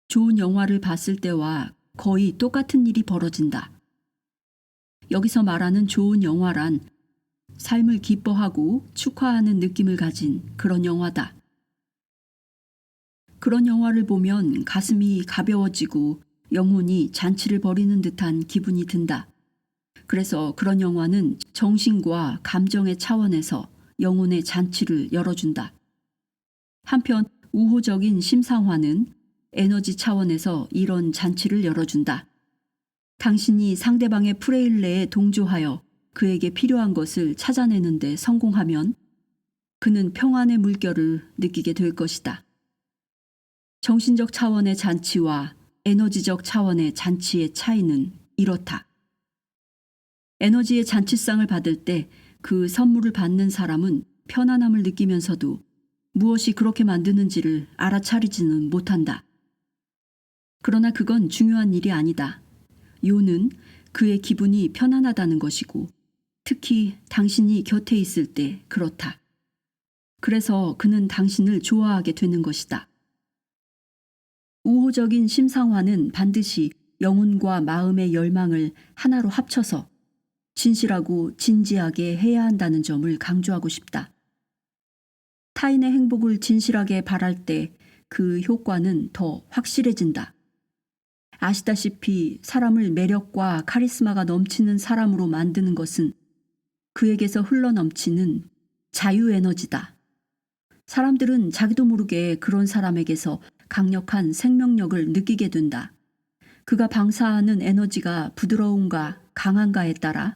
좋은 영화를 봤을 때와 거의 똑같은 일이 벌어진다. 여기서 말하는 좋은 영화란 삶을 기뻐하고 축하하는 느낌을 가진 그런 영화다. 그런 영화를 보면 가슴이 가벼워지고 영혼이 잔치를 벌이는 듯한 기분이 든다. 그래서 그런 영화는 정신과 감정의 차원에서 영혼의 잔치를 열어준다. 한편 우호적인 심상화는 에너지 차원에서 이런 잔치를 열어준다. 당신이 상대방의 프레일레에 동조하여 그에게 필요한 것을 찾아내는 데 성공하면 그는 평안의 물결을 느끼게 될 것이다. 정신적 차원의 잔치와 에너지적 차원의 잔치의 차이는 이렇다. 에너지의 잔치상을 받을 때 그 선물을 받는 사람은 편안함을 느끼면서도 무엇이 그렇게 만드는지를 알아차리지는 못한다. 그러나 그건 중요한 일이 아니다. 요는 그의 기분이 편안하다는 것이고 특히 당신이 곁에 있을 때 그렇다. 그래서 그는 당신을 좋아하게 되는 것이다. 우호적인 심상화는 반드시 영혼과 마음의 열망을 하나로 합쳐서 진실하고 진지하게 해야 한다는 점을 강조하고 싶다. 타인의 행복을 진실하게 바랄 때 그 효과는 더 확실해진다. 아시다시피 사람을 매력과 카리스마가 넘치는 사람으로 만드는 것은 그에게서 흘러넘치는 자유에너지다. 사람들은 자기도 모르게 그런 사람에게서 강력한 생명력을 느끼게 된다. 그가 방사하는 에너지가 부드러운가 강한가에 따라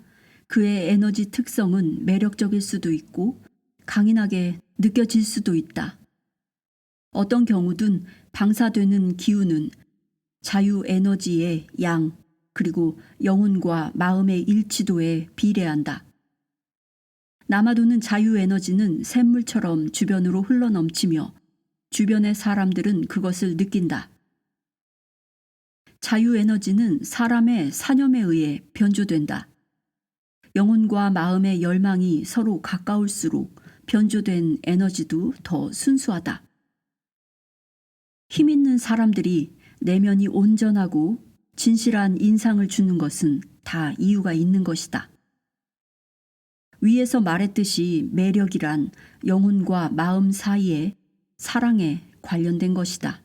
그의 에너지 특성은 매력적일 수도 있고 강인하게 느껴질 수도 있다. 어떤 경우든 방사되는 기운은 자유 에너지의 양 그리고 영혼과 마음의 일치도에 비례한다. 남아도는 자유 에너지는 샘물처럼 주변으로 흘러넘치며 주변의 사람들은 그것을 느낀다. 자유 에너지는 사람의 사념에 의해 변조된다. 영혼과 마음의 열망이 서로 가까울수록 변조된 에너지도 더 순수하다. 힘 있는 사람들이 내면이 온전하고 진실한 인상을 주는 것은 다 이유가 있는 것이다. 위에서 말했듯이 매력이란 영혼과 마음 사이에 사랑에 관련된 것이다.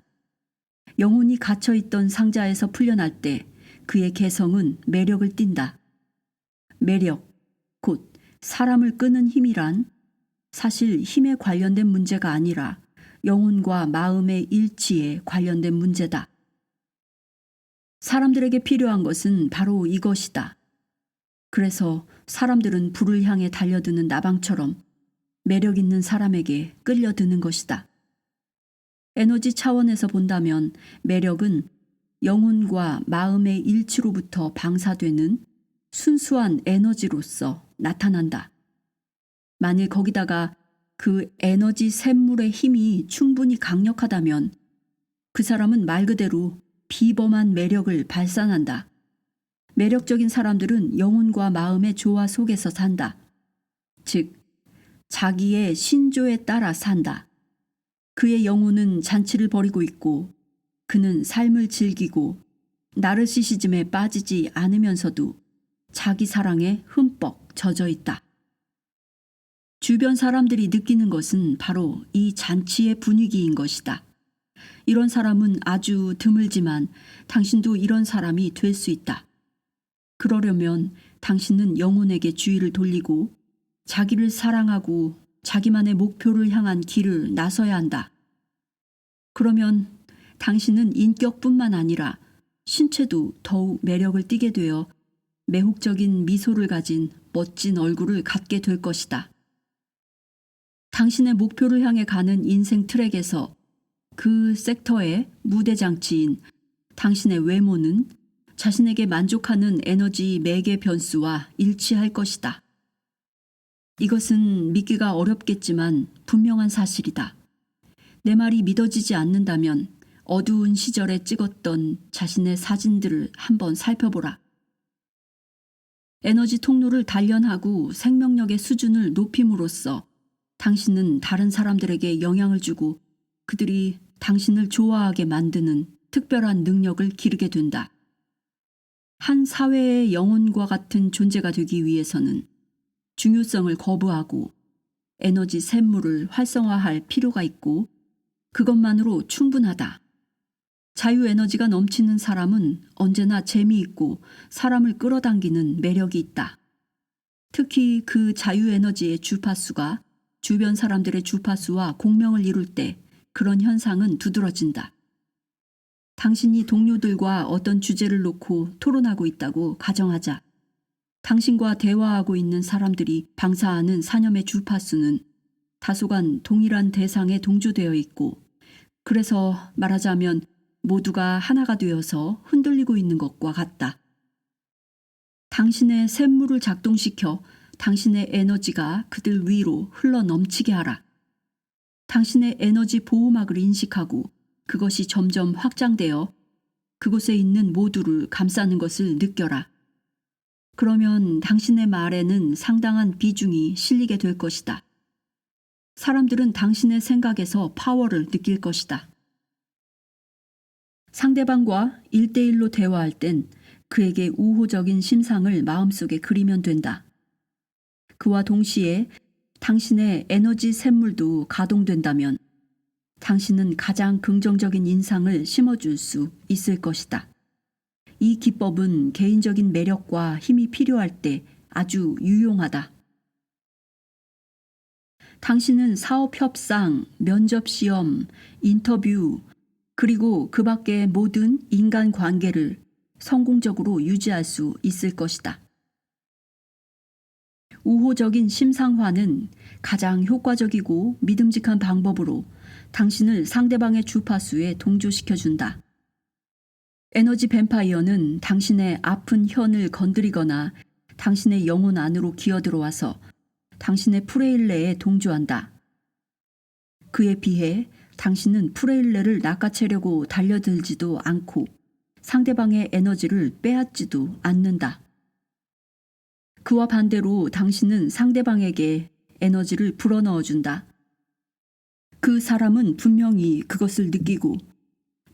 영혼이 갇혀있던 상자에서 풀려날 때 그의 개성은 매력을 띈다. 매력, 곧 사람을 끄는 힘이란 사실 힘에 관련된 문제가 아니라 영혼과 마음의 일치에 관련된 문제다. 사람들에게 필요한 것은 바로 이것이다. 그래서 사람들은 불을 향해 달려드는 나방처럼 매력 있는 사람에게 끌려드는 것이다. 에너지 차원에서 본다면 매력은 영혼과 마음의 일치로부터 방사되는 순수한 에너지로서 나타난다. 만일 거기다가 그 에너지 샘물의 힘이 충분히 강력하다면 그 사람은 말 그대로 비범한 매력을 발산한다. 매력적인 사람들은 영혼과 마음의 조화 속에서 산다. 즉, 자기의 신조에 따라 산다. 그의 영혼은 잔치를 벌이고 있고 그는 삶을 즐기고 나르시시즘에 빠지지 않으면서도 자기 사랑에 흠뻑 젖어 있다. 주변 사람들이 느끼는 것은 바로 이 잔치의 분위기인 것이다. 이런 사람은 아주 드물지만 당신도 이런 사람이 될 수 있다. 그러려면 당신은 영혼에게 주의를 돌리고 자기를 사랑하고 자기만의 목표를 향한 길을 나서야 한다. 그러면 당신은 인격뿐만 아니라 신체도 더욱 매력을 띠게 되어 매혹적인 미소를 가진 멋진 얼굴을 갖게 될 것이다. 당신의 목표를 향해 가는 인생 트랙에서 그 섹터의 무대장치인 당신의 외모는 자신에게 만족하는 에너지 매개 변수와 일치할 것이다. 이것은 믿기가 어렵겠지만 분명한 사실이다. 내 말이 믿어지지 않는다면 어두운 시절에 찍었던 자신의 사진들을 한번 살펴보라. 에너지 통로를 단련하고 생명력의 수준을 높임으로써 당신은 다른 사람들에게 영향을 주고 그들이 당신을 좋아하게 만드는 특별한 능력을 기르게 된다. 한 사회의 영혼과 같은 존재가 되기 위해서는 중요성을 거부하고 에너지 샘물을 활성화할 필요가 있고 그것만으로 충분하다. 자유에너지가 넘치는 사람은 언제나 재미있고 사람을 끌어당기는 매력이 있다. 특히 그 자유에너지의 주파수가 주변 사람들의 주파수와 공명을 이룰 때 그런 현상은 두드러진다. 당신이 동료들과 어떤 주제를 놓고 토론하고 있다고 가정하자. 당신과 대화하고 있는 사람들이 방사하는 산염의 주파수는 다소간 동일한 대상에 동조되어 있고 그래서 말하자면 모두가 하나가 되어서 흔들리고 있는 것과 같다. 당신의 샘물을 작동시켜 당신의 에너지가 그들 위로 흘러 넘치게 하라. 당신의 에너지 보호막을 인식하고 그것이 점점 확장되어 그곳에 있는 모두를 감싸는 것을 느껴라. 그러면 당신의 말에는 상당한 비중이 실리게 될 것이다. 사람들은 당신의 생각에서 파워를 느낄 것이다. 상대방과 1대1로 대화할 땐 그에게 우호적인 심상을 마음속에 그리면 된다. 그와 동시에 당신의 에너지 샘물도 가동된다면 당신은 가장 긍정적인 인상을 심어줄 수 있을 것이다. 이 기법은 개인적인 매력과 힘이 필요할 때 아주 유용하다. 당신은 사업 협상, 면접 시험, 인터뷰, 그리고 그 밖의 모든 인간 관계를 성공적으로 유지할 수 있을 것이다. 우호적인 심상화는 가장 효과적이고 믿음직한 방법으로 당신을 상대방의 주파수에 동조시켜준다. 에너지 뱀파이어는 당신의 아픈 현을 건드리거나 당신의 영혼 안으로 기어들어와서 당신의 프레일레에 동조한다. 그에 비해 당신은 프레일레를 낚아채려고 달려들지도 않고 상대방의 에너지를 빼앗지도 않는다. 그와 반대로 당신은 상대방에게 에너지를 불어넣어준다. 그 사람은 분명히 그것을 느끼고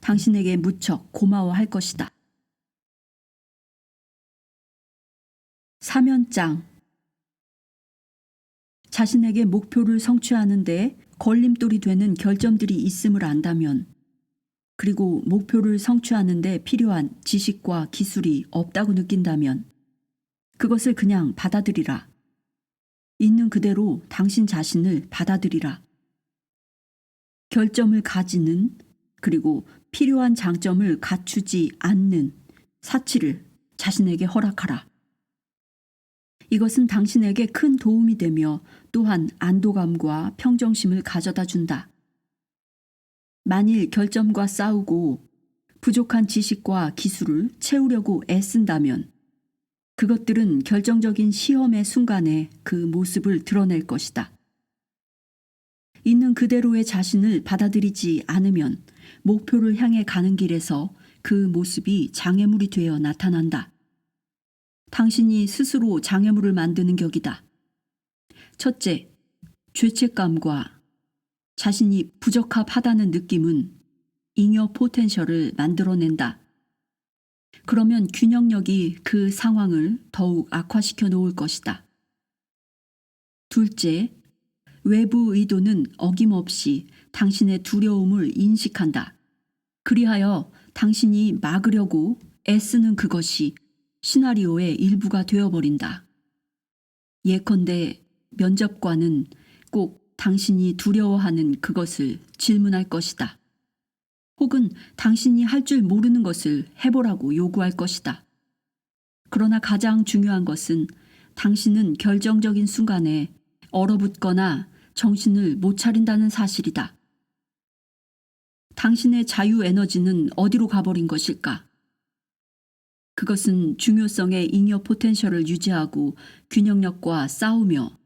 당신에게 무척 고마워할 것이다. 사면장. 자신에게 목표를 성취하는 데 걸림돌이 되는 결점들이 있음을 안다면, 그리고 목표를 성취하는 데 필요한 지식과 기술이 없다고 느낀다면 그것을 그냥 받아들이라. 있는 그대로 당신 자신을 받아들이라. 결점을 가지는, 그리고 필요한 장점을 갖추지 않는 사치를 자신에게 허락하라. 이것은 당신에게 큰 도움이 되며 또한 안도감과 평정심을 가져다 준다. 만일 결점과 싸우고 부족한 지식과 기술을 채우려고 애쓴다면 그것들은 결정적인 시험의 순간에 그 모습을 드러낼 것이다. 있는 그대로의 자신을 받아들이지 않으면 목표를 향해 가는 길에서 그 모습이 장애물이 되어 나타난다. 당신이 스스로 장애물을 만드는 격이다. 첫째, 죄책감과 자신이 부적합하다는 느낌은 잉여 포텐셜을 만들어낸다. 그러면 균형력이 그 상황을 더욱 악화시켜 놓을 것이다. 둘째, 외부 의도는 어김없이 당신의 두려움을 인식한다. 그리하여 당신이 막으려고 애쓰는 그것이 시나리오의 일부가 되어버린다. 예컨대 면접관은 꼭 당신이 두려워하는 그것을 질문할 것이다. 혹은 당신이 할 줄 모르는 것을 해보라고 요구할 것이다. 그러나 가장 중요한 것은 당신은 결정적인 순간에 얼어붙거나 정신을 못 차린다는 사실이다. 당신의 자유 에너지는 어디로 가버린 것일까? 그것은 중요성의 잉여 포텐셜을 유지하고 균형력과 싸우며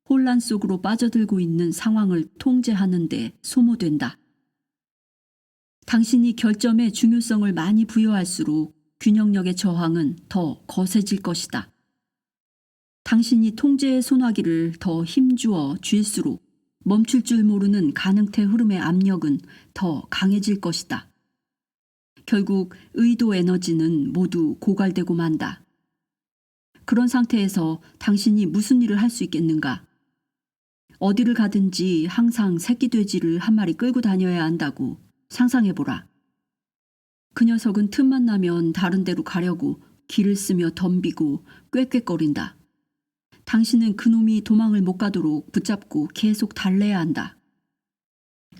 혼란 속으로 빠져들고 있는 상황을 통제하는 데 소모된다. 당신이 결점의 중요성을 많이 부여할수록 균형력의 저항은 더 거세질 것이다. 당신이 통제의 소나기를 더 힘주어 쥘수록 멈출 줄 모르는 가능태 흐름의 압력은 더 강해질 것이다. 결국 의도 에너지는 모두 고갈되고 만다. 그런 상태에서 당신이 무슨 일을 할 수 있겠는가? 어디를 가든지 항상 새끼 돼지를 한 마리 끌고 다녀야 한다고 상상해보라. 그 녀석은 틈만 나면 다른 데로 가려고 길을 쓰며 덤비고 꾀꾀거린다. 당신은 그놈이 도망을 못 가도록 붙잡고 계속 달래야 한다.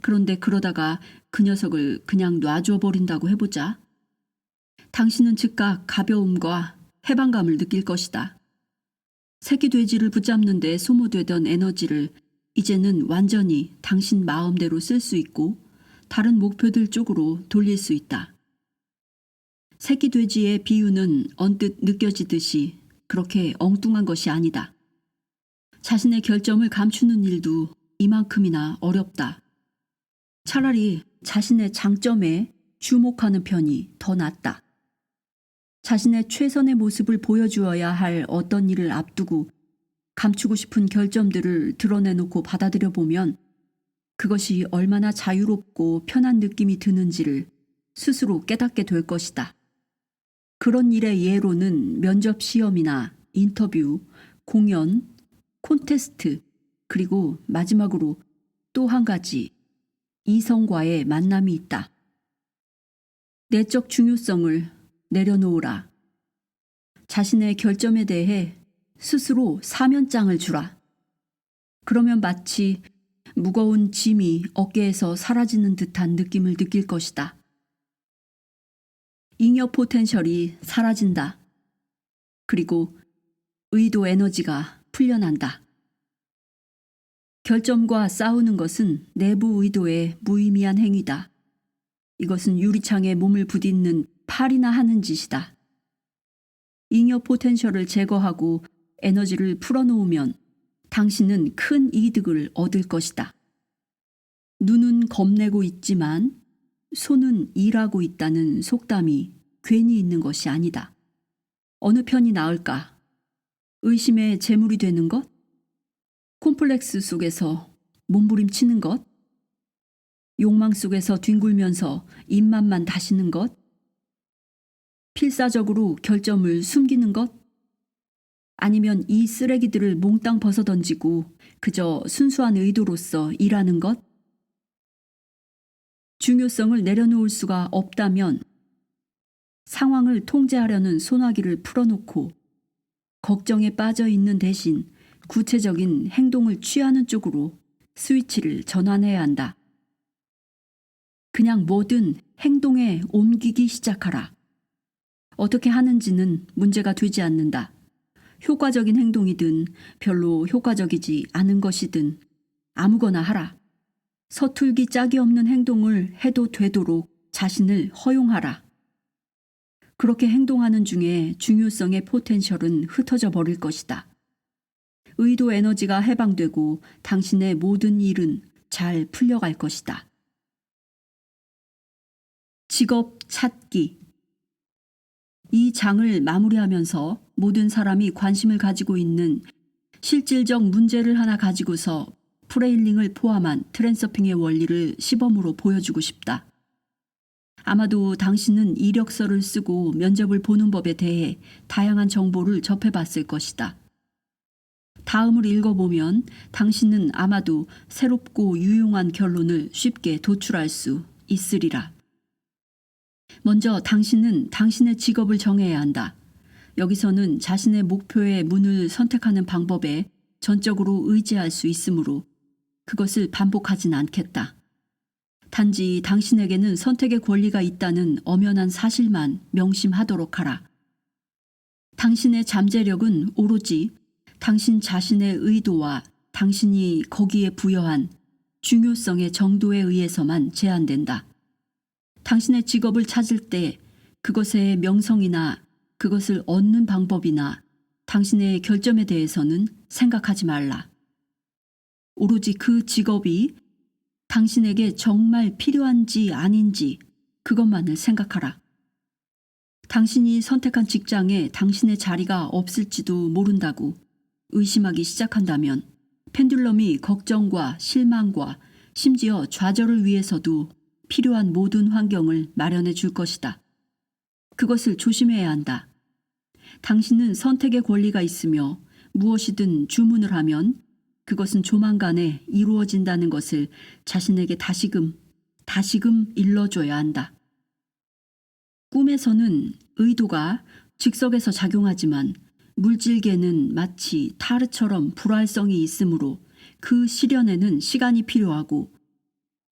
그런데 그러다가 그 녀석을 그냥 놔줘버린다고 해보자. 당신은 즉각 가벼움과 해방감을 느낄 것이다. 새끼 돼지를 붙잡는 데 소모되던 에너지를 이제는 완전히 당신 마음대로 쓸 수 있고 다른 목표들 쪽으로 돌릴 수 있다. 새끼 돼지의 비유는 언뜻 느껴지듯이 그렇게 엉뚱한 것이 아니다. 자신의 결점을 감추는 일도 이만큼이나 어렵다. 차라리 자신의 장점에 주목하는 편이 더 낫다. 자신의 최선의 모습을 보여주어야 할 어떤 일을 앞두고 감추고 싶은 결점들을 드러내놓고 받아들여 보면 그것이 얼마나 자유롭고 편한 느낌이 드는지를 스스로 깨닫게 될 것이다. 그런 일의 예로는 면접 시험이나 인터뷰, 공연, 콘테스트, 그리고 마지막으로 또 한 가지, 이성과의 만남이 있다. 내적 중요성을 내려놓으라. 자신의 결점에 대해 스스로 사면장을 주라. 그러면 마치 무거운 짐이 어깨에서 사라지는 듯한 느낌을 느낄 것이다. 잉여 포텐셜이 사라진다. 그리고 의도 에너지가 풀려난다. 결점과 싸우는 것은 내부 의도의 무의미한 행위다. 이것은 유리창에 몸을 부딪는 팔이나 하는 짓이다. 잉여 포텐셜을 제거하고 에너지를 풀어놓으면 당신은 큰 이득을 얻을 것이다. 눈은 겁내고 있지만 손은 일하고 있다는 속담이 괜히 있는 것이 아니다. 어느 편이 나을까? 의심의 제물이 되는 것? 콤플렉스 속에서 몸부림치는 것? 욕망 속에서 뒹굴면서 입맛만 다시는 것? 필사적으로 결점을 숨기는 것? 아니면 이 쓰레기들을 몽땅 벗어던지고 그저 순수한 의도로서 일하는 것? 중요성을 내려놓을 수가 없다면 상황을 통제하려는 소나기를 풀어놓고 걱정에 빠져 있는 대신 구체적인 행동을 취하는 쪽으로 스위치를 전환해야 한다. 그냥 뭐든 행동에 옮기기 시작하라. 어떻게 하는지는 문제가 되지 않는다. 효과적인 행동이든 별로 효과적이지 않은 것이든 아무거나 하라. 서툴기 짝이 없는 행동을 해도 되도록 자신을 허용하라. 그렇게 행동하는 중에 중요성의 포텐셜은 흩어져 버릴 것이다. 의도 에너지가 해방되고 당신의 모든 일은 잘 풀려갈 것이다. 직업 찾기. 이 장을 마무리하면서 모든 사람이 관심을 가지고 있는 실질적 문제를 하나 가지고서 프레일링을 포함한 트랜서핑의 원리를 시범으로 보여주고 싶다. 아마도 당신은 이력서를 쓰고 면접을 보는 법에 대해 다양한 정보를 접해봤을 것이다. 다음을 읽어보면 당신은 아마도 새롭고 유용한 결론을 쉽게 도출할 수 있으리라. 먼저 당신은 당신의 직업을 정해야 한다. 여기서는 자신의 목표의 문을 선택하는 방법에 전적으로 의지할 수 있으므로 그것을 반복하진 않겠다. 단지 당신에게는 선택의 권리가 있다는 엄연한 사실만 명심하도록 하라. 당신의 잠재력은 오로지 당신 자신의 의도와 당신이 거기에 부여한 중요성의 정도에 의해서만 제한된다. 당신의 직업을 찾을 때 그것의 명성이나 그것을 얻는 방법이나 당신의 결점에 대해서는 생각하지 말라. 오로지 그 직업이 당신에게 정말 필요한지 아닌지 그것만을 생각하라. 당신이 선택한 직장에 당신의 자리가 없을지도 모른다고 의심하기 시작한다면 펜듈럼이 걱정과 실망과 심지어 좌절을 위해서도 필요한 모든 환경을 마련해 줄 것이다. 그것을 조심해야 한다. 당신은 선택의 권리가 있으며 무엇이든 주문을 하면 그것은 조만간에 이루어진다는 것을 자신에게 다시금 일러줘야 한다. 꿈에서는 의도가 즉석에서 작용하지만 물질계는 마치 타르처럼 불활성이 있으므로 그 실현에는 시간이 필요하고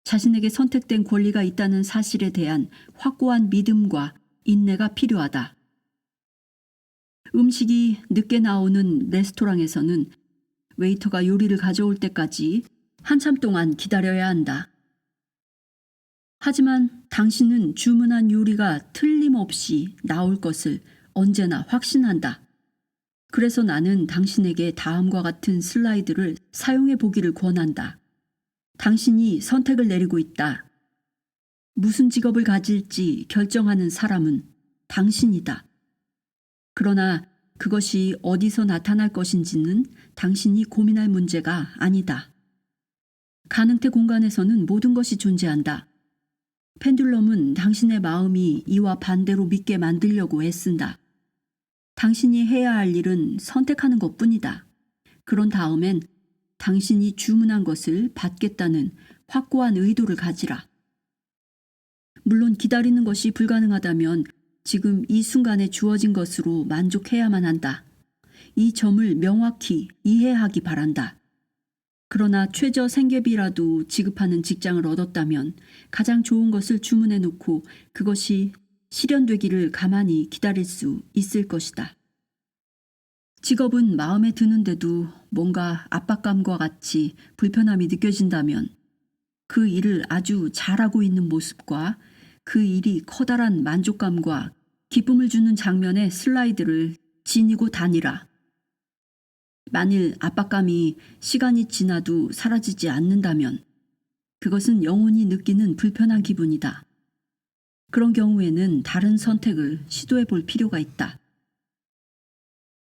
자신에게 선택된 권리가 있다는 사실에 대한 확고한 믿음과 인내가 필요하다. 음식이 늦게 나오는 레스토랑에서는 웨이터가 요리를 가져올 때까지 한참 동안 기다려야 한다. 하지만 당신은 주문한 요리가 틀림없이 나올 것을 언제나 확신한다. 그래서 나는 당신에게 다음과 같은 슬라이드를 사용해 보기를 권한다. 당신이 선택을 내리고 있다. 무슨 직업을 가질지 결정하는 사람은 당신이다. 그러나 그것이 어디서 나타날 것인지는 당신이 고민할 문제가 아니다. 가능태 공간에서는 모든 것이 존재한다. 펜듈럼은 당신의 마음이 이와 반대로 믿게 만들려고 애쓴다. 당신이 해야 할 일은 선택하는 것뿐이다. 그런 다음엔 당신이 주문한 것을 받겠다는 확고한 의도를 가지라. 물론 기다리는 것이 불가능하다면 지금 이 순간에 주어진 것으로 만족해야만 한다. 이 점을 명확히 이해하기 바란다. 그러나 최저 생계비라도 지급하는 직장을 얻었다면 가장 좋은 것을 주문해 놓고 그것이 실현되기를 가만히 기다릴 수 있을 것이다. 직업은 마음에 드는데도 뭔가 압박감과 같이 불편함이 느껴진다면 그 일을 아주 잘하고 있는 모습과 그 일이 커다란 만족감과 기쁨을 주는 장면의 슬라이드를 지니고 다니라. 만일 압박감이 시간이 지나도 사라지지 않는다면 그것은 영원히 느끼는 불편한 기분이다. 그런 경우에는 다른 선택을 시도해 볼 필요가 있다.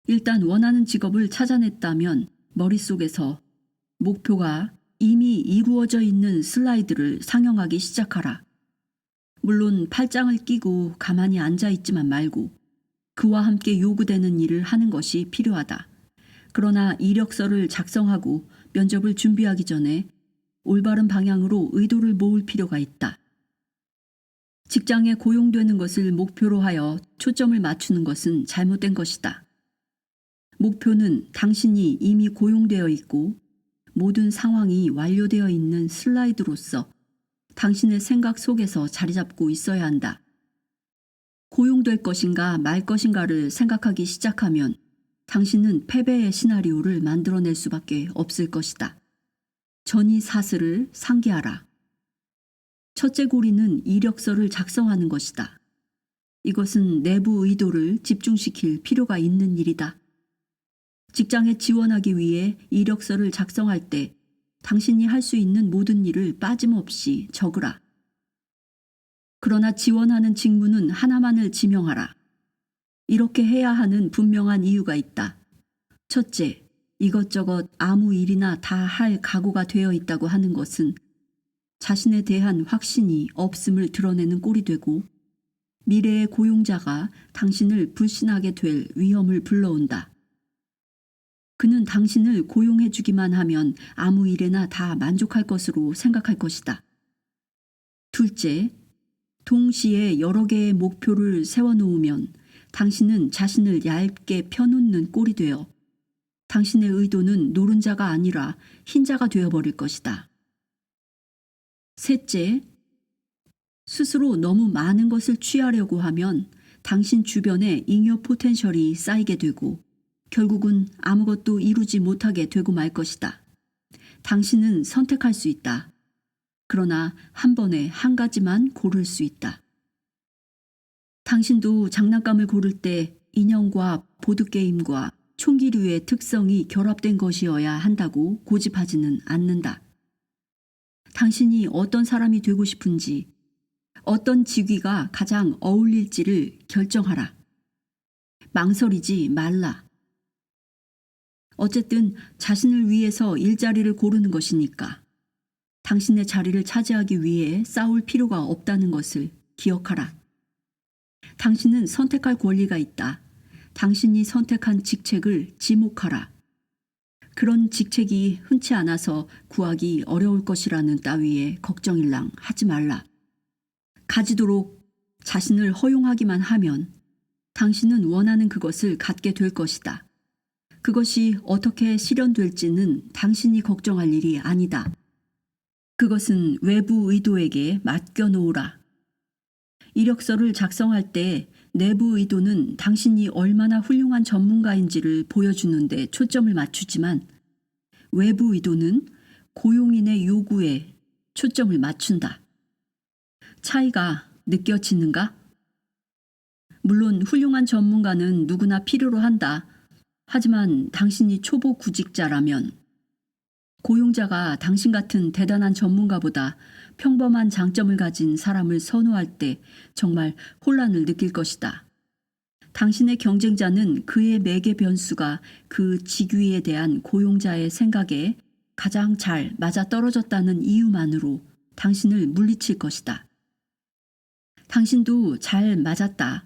일단 원하는 직업을 찾아냈다면 머릿속에서 목표가 이미 이루어져 있는 슬라이드를 상영하기 시작하라. 물론 팔짱을 끼고 가만히 앉아있지만 말고 그와 함께 요구되는 일을 하는 것이 필요하다. 그러나 이력서를 작성하고 면접을 준비하기 전에 올바른 방향으로 의도를 모을 필요가 있다. 직장에 고용되는 것을 목표로 하여 초점을 맞추는 것은 잘못된 것이다. 목표는 당신이 이미 고용되어 있고 모든 상황이 완료되어 있는 슬라이드로서 당신의 생각 속에서 자리 잡고 있어야 한다. 고용될 것인가 말 것인가를 생각하기 시작하면 당신은 패배의 시나리오를 만들어낼 수밖에 없을 것이다. 전이사슬을 상기하라. 첫째 고리는 이력서를 작성하는 것이다. 이것은 내부 의도를 집중시킬 필요가 있는 일이다. 직장에 지원하기 위해 이력서를 작성할 때 당신이 할 수 있는 모든 일을 빠짐없이 적으라. 그러나 지원하는 직무는 하나만을 지명하라. 이렇게 해야 하는 분명한 이유가 있다. 첫째, 이것저것 아무 일이나 다 할 각오가 되어 있다고 하는 것은 자신에 대한 확신이 없음을 드러내는 꼴이 되고 미래의 고용자가 당신을 불신하게 될 위험을 불러온다. 그는 당신을 고용해 주기만 하면 아무 일에나 다 만족할 것으로 생각할 것이다. 둘째, 동시에 여러 개의 목표를 세워놓으면 당신은 자신을 얇게 펴놓는 꼴이 되어 당신의 의도는 노른자가 아니라 흰자가 되어버릴 것이다. 셋째, 스스로 너무 많은 것을 취하려고 하면 당신 주변에 잉여 포텐셜이 쌓이게 되고 결국은 아무것도 이루지 못하게 되고 말 것이다. 당신은 선택할 수 있다. 그러나 한 번에 한 가지만 고를 수 있다. 당신도 장난감을 고를 때 인형과 보드게임과 총기류의 특성이 결합된 것이어야 한다고 고집하지는 않는다. 당신이 어떤 사람이 되고 싶은지, 어떤 직위가 가장 어울릴지를 결정하라. 망설이지 말라. 어쨌든 자신을 위해서 일자리를 고르는 것이니까 당신의 자리를 차지하기 위해 싸울 필요가 없다는 것을 기억하라. 당신은 선택할 권리가 있다. 당신이 선택한 직책을 지목하라. 그런 직책이 흔치 않아서 구하기 어려울 것이라는 따위의 걱정일랑 하지 말라. 가지도록 자신을 허용하기만 하면 당신은 원하는 그것을 갖게 될 것이다. 그것이 어떻게 실현될지는 당신이 걱정할 일이 아니다. 그것은 외부 의도에게 맡겨놓으라. 이력서를 작성할 때 내부 의도는 당신이 얼마나 훌륭한 전문가인지를 보여주는 데 초점을 맞추지만 외부 의도는 고용인의 요구에 초점을 맞춘다. 차이가 느껴지는가? 물론 훌륭한 전문가는 누구나 필요로 한다. 하지만 당신이 초보 구직자라면 고용자가 당신 같은 대단한 전문가보다 평범한 장점을 가진 사람을 선호할 때 정말 혼란을 느낄 것이다. 당신의 경쟁자는 그의 매개 변수가 그 직위에 대한 고용자의 생각에 가장 잘 맞아떨어졌다는 이유만으로 당신을 물리칠 것이다. 당신도 잘 맞았다.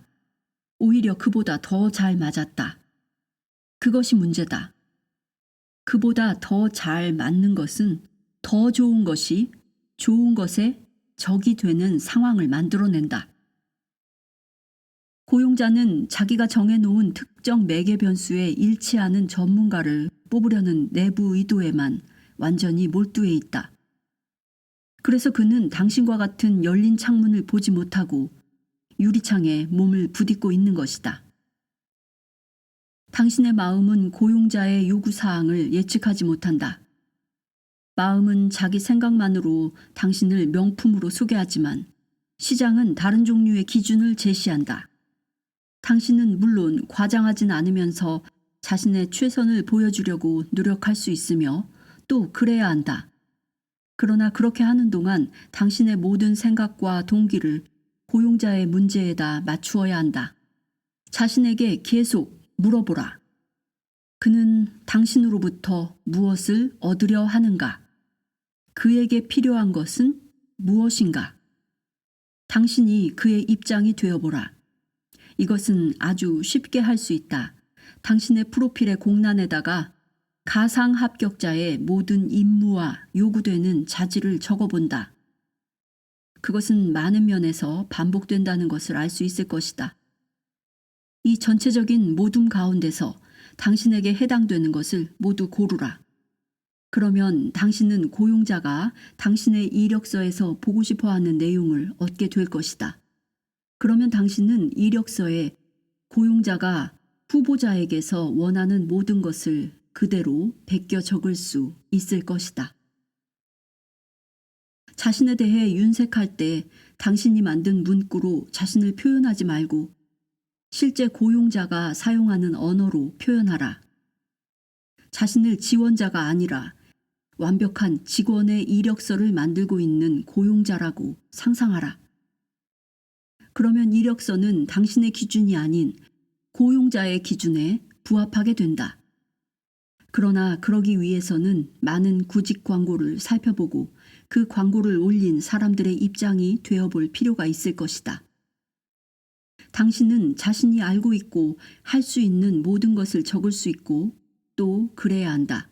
오히려 그보다 더 잘 맞았다. 그것이 문제다. 그보다 더 잘 맞는 것은 더 좋은 것이 좋은 것에 적이 되는 상황을 만들어낸다. 고용자는 자기가 정해놓은 특정 매개 변수에 일치하는 전문가를 뽑으려는 내부 의도에만 완전히 몰두해 있다. 그래서 그는 당신과 같은 열린 창문을 보지 못하고 유리창에 몸을 부딪고 있는 것이다. 당신의 마음은 고용자의 요구사항을 예측하지 못한다. 마음은 자기 생각만으로 당신을 명품으로 소개하지만 시장은 다른 종류의 기준을 제시한다. 당신은 물론 과장하진 않으면서 자신의 최선을 보여주려고 노력할 수 있으며 또 그래야 한다. 그러나 그렇게 하는 동안 당신의 모든 생각과 동기를 고용자의 문제에다 맞추어야 한다. 자신에게 계속 물어보라. 그는 당신으로부터 무엇을 얻으려 하는가? 그에게 필요한 것은 무엇인가? 당신이 그의 입장이 되어보라. 이것은 아주 쉽게 할 수 있다. 당신의 프로필의 공란에다가 가상 합격자의 모든 임무와 요구되는 자질을 적어본다. 그것은 많은 면에서 반복된다는 것을 알 수 있을 것이다. 이 전체적인 모둠 가운데서 당신에게 해당되는 것을 모두 고르라. 그러면 당신은 고용자가 당신의 이력서에서 보고 싶어하는 내용을 얻게 될 것이다. 그러면 당신은 이력서에 고용자가 후보자에게서 원하는 모든 것을 그대로 베껴 적을 수 있을 것이다. 자신에 대해 윤색할 때 당신이 만든 문구로 자신을 표현하지 말고 실제 고용자가 사용하는 언어로 표현하라. 자신을 지원자가 아니라 완벽한 직원의 이력서를 만들고 있는 고용자라고 상상하라. 그러면 이력서는 당신의 기준이 아닌 고용자의 기준에 부합하게 된다. 그러나 그러기 위해서는 많은 구직 광고를 살펴보고 그 광고를 올린 사람들의 입장이 되어볼 필요가 있을 것이다. 당신은 자신이 알고 있고 할 수 있는 모든 것을 적을 수 있고 또 그래야 한다.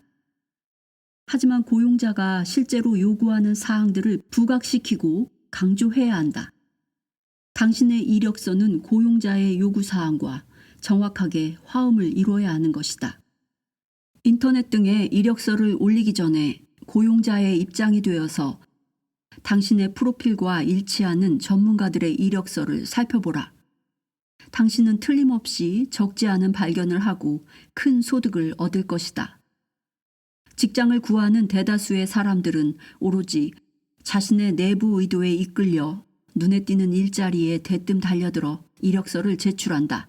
하지만 고용자가 실제로 요구하는 사항들을 부각시키고 강조해야 한다. 당신의 이력서는 고용자의 요구사항과 정확하게 화음을 이루어야 하는 것이다. 인터넷 등에 이력서를 올리기 전에 고용자의 입장이 되어서 당신의 프로필과 일치하는 전문가들의 이력서를 살펴보라. 당신은 틀림없이 적지 않은 발견을 하고 큰 소득을 얻을 것이다. 직장을 구하는 대다수의 사람들은 오로지 자신의 내부 의도에 이끌려 눈에 띄는 일자리에 대뜸 달려들어 이력서를 제출한다.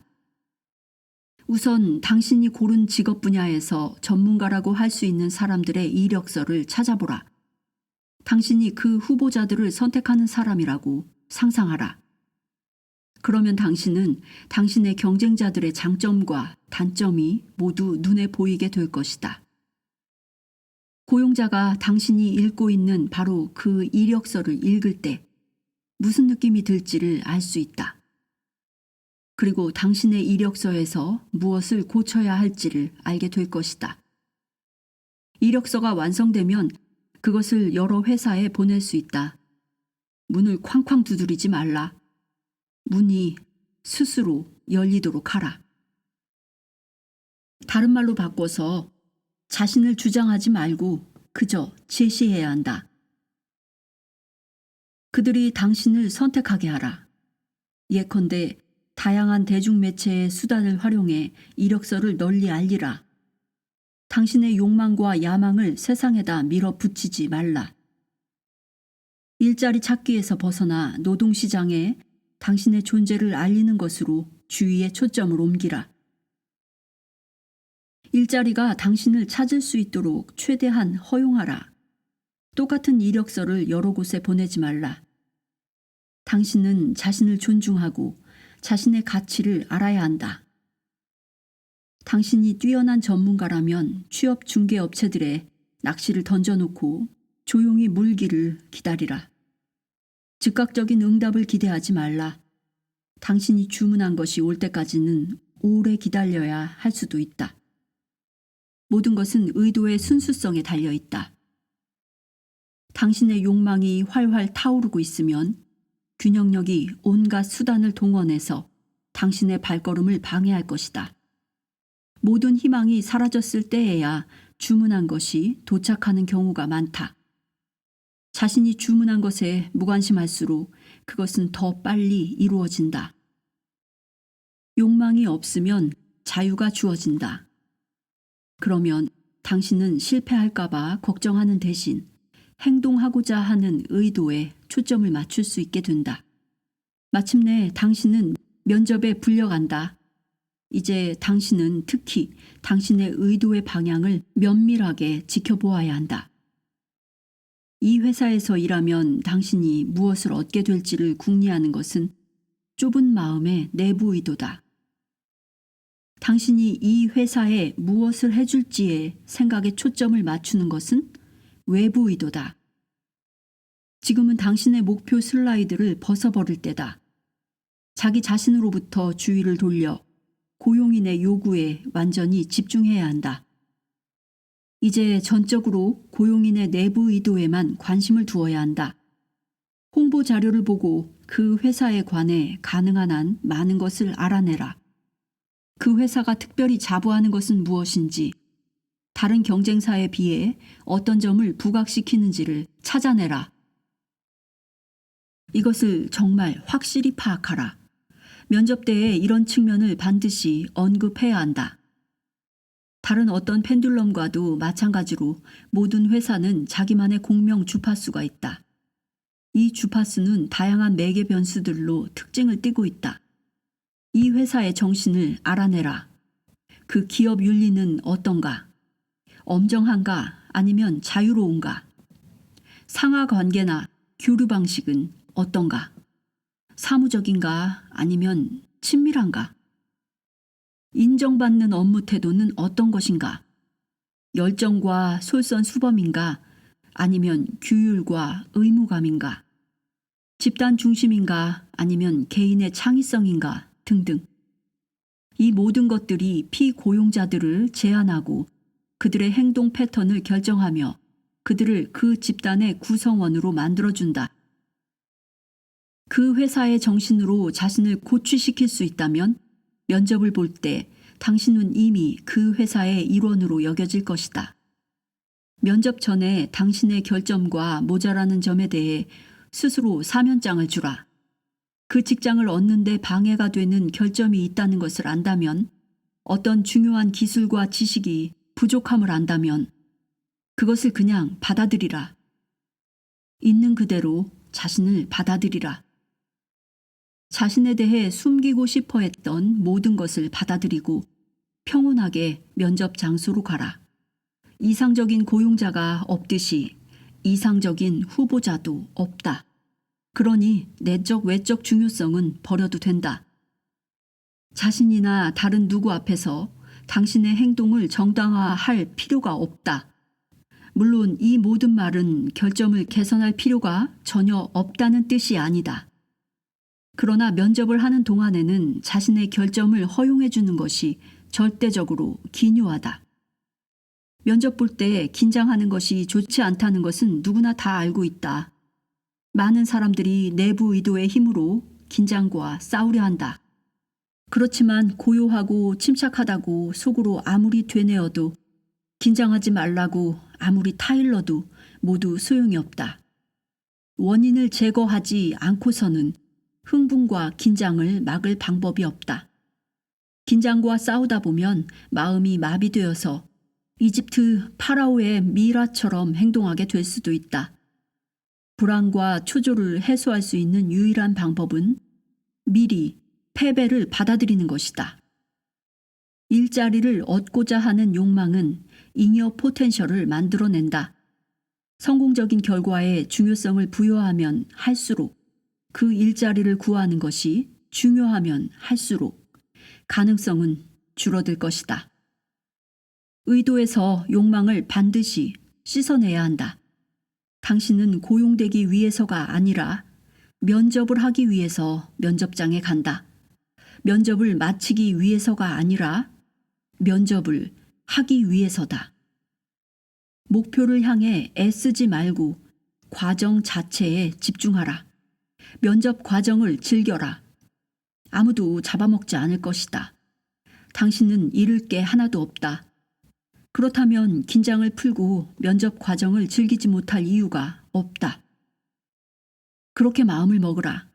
우선 당신이 고른 직업 분야에서 전문가라고 할 수 있는 사람들의 이력서를 찾아보라. 당신이 그 후보자들을 선택하는 사람이라고 상상하라. 그러면 당신은 당신의 경쟁자들의 장점과 단점이 모두 눈에 보이게 될 것이다. 고용자가 당신이 읽고 있는 바로 그 이력서를 읽을 때 무슨 느낌이 들지를 알 수 있다. 그리고 당신의 이력서에서 무엇을 고쳐야 할지를 알게 될 것이다. 이력서가 완성되면 그것을 여러 회사에 보낼 수 있다. 문을 쾅쾅 두드리지 말라. 문이 스스로 열리도록 하라. 다른 말로 바꿔서 자신을 주장하지 말고 그저 제시해야 한다. 그들이 당신을 선택하게 하라. 예컨대 다양한 대중매체의 수단을 활용해 이력서를 널리 알리라. 당신의 욕망과 야망을 세상에다 밀어붙이지 말라. 일자리 찾기에서 벗어나 노동시장에 당신의 존재를 알리는 것으로 주의의 초점을 옮기라. 일자리가 당신을 찾을 수 있도록 최대한 허용하라. 똑같은 이력서를 여러 곳에 보내지 말라. 당신은 자신을 존중하고 자신의 가치를 알아야 한다. 당신이 뛰어난 전문가라면 취업 중개 업체들에 낚시를 던져놓고 조용히 물기를 기다리라. 즉각적인 응답을 기대하지 말라. 당신이 주문한 것이 올 때까지는 오래 기다려야 할 수도 있다. 모든 것은 의도의 순수성에 달려 있다. 당신의 욕망이 활활 타오르고 있으면 균형력이 온갖 수단을 동원해서 당신의 발걸음을 방해할 것이다. 모든 희망이 사라졌을 때에야 주문한 것이 도착하는 경우가 많다. 자신이 주문한 것에 무관심할수록 그것은 더 빨리 이루어진다. 욕망이 없으면 자유가 주어진다. 그러면 당신은 실패할까봐 걱정하는 대신 행동하고자 하는 의도에 초점을 맞출 수 있게 된다. 마침내 당신은 면접에 불려간다. 이제 당신은 특히 당신의 의도의 방향을 면밀하게 지켜보아야 한다. 이 회사에서 일하면 당신이 무엇을 얻게 될지를 궁리하는 것은 좁은 마음의 내부 의도다. 당신이 이 회사에 무엇을 해줄지에 생각에 초점을 맞추는 것은 외부 의도다. 지금은 당신의 목표 슬라이드를 벗어버릴 때다. 자기 자신으로부터 주의를 돌려 고용인의 요구에 완전히 집중해야 한다. 이제 전적으로 고용인의 내부 의도에만 관심을 두어야 한다. 홍보 자료를 보고 그 회사에 관해 가능한 한 많은 것을 알아내라. 그 회사가 특별히 자부하는 것은 무엇인지, 다른 경쟁사에 비해 어떤 점을 부각시키는지를 찾아내라. 이것을 정말 확실히 파악하라. 면접 때에 이런 측면을 반드시 언급해야 한다. 다른 어떤 펜듈럼과도 마찬가지로 모든 회사는 자기만의 공명 주파수가 있다. 이 주파수는 다양한 매개 변수들로 특징을 띠고 있다. 이 회사의 정신을 알아내라. 그 기업 윤리는 어떤가? 엄정한가 아니면 자유로운가? 상하 관계나 교류 방식은 어떤가? 사무적인가 아니면 친밀한가? 인정받는 업무 태도는 어떤 것인가? 열정과 솔선수범인가? 아니면 규율과 의무감인가? 집단 중심인가? 아니면 개인의 창의성인가? 등등. 이 모든 것들이 피고용자들을 제한하고 그들의 행동 패턴을 결정하며 그들을 그 집단의 구성원으로 만들어준다. 그 회사의 정신으로 자신을 고취시킬 수 있다면 면접을 볼 때 당신은 이미 그 회사의 일원으로 여겨질 것이다. 면접 전에 당신의 결점과 모자라는 점에 대해 스스로 사면장을 주라. 그 직장을 얻는 데 방해가 되는 결점이 있다는 것을 안다면, 어떤 중요한 기술과 지식이 부족함을 안다면 그것을 그냥 받아들이라. 있는 그대로 자신을 받아들이라. 자신에 대해 숨기고 싶어 했던 모든 것을 받아들이고 평온하게 면접 장소로 가라. 이상적인 고용자가 없듯이 이상적인 후보자도 없다. 그러니 내적 외적 중요성은 버려도 된다. 자신이나 다른 누구 앞에서 당신의 행동을 정당화할 필요가 없다. 물론 이 모든 말은 결점을 개선할 필요가 전혀 없다는 뜻이 아니다. 그러나 면접을 하는 동안에는 자신의 결점을 허용해 주는 것이 절대적으로 기묘하다. 면접 볼 때 긴장하는 것이 좋지 않다는 것은 누구나 다 알고 있다. 많은 사람들이 내부 의도의 힘으로 긴장과 싸우려 한다. 그렇지만 고요하고 침착하다고 속으로 아무리 되뇌어도, 긴장하지 말라고 아무리 타일러도 모두 소용이 없다. 원인을 제거하지 않고서는 흥분과 긴장을 막을 방법이 없다. 긴장과 싸우다 보면 마음이 마비되어서 이집트 파라오의 미라처럼 행동하게 될 수도 있다. 불안과 초조를 해소할 수 있는 유일한 방법은 미리 패배를 받아들이는 것이다. 일자리를 얻고자 하는 욕망은 잉여 포텐셜을 만들어낸다. 성공적인 결과에 중요성을 부여하면 할수록, 그 일자리를 구하는 것이 중요하면 할수록 가능성은 줄어들 것이다. 의도에서 욕망을 반드시 씻어내야 한다. 당신은 고용되기 위해서가 아니라 면접을 하기 위해서 면접장에 간다. 면접을 마치기 위해서가 아니라 면접을 하기 위해서다. 목표를 향해 애쓰지 말고 과정 자체에 집중하라. 면접 과정을 즐겨라. 아무도 잡아먹지 않을 것이다. 당신은 잃을 게 하나도 없다. 그렇다면 긴장을 풀고 면접 과정을 즐기지 못할 이유가 없다. 그렇게 마음을 먹으라.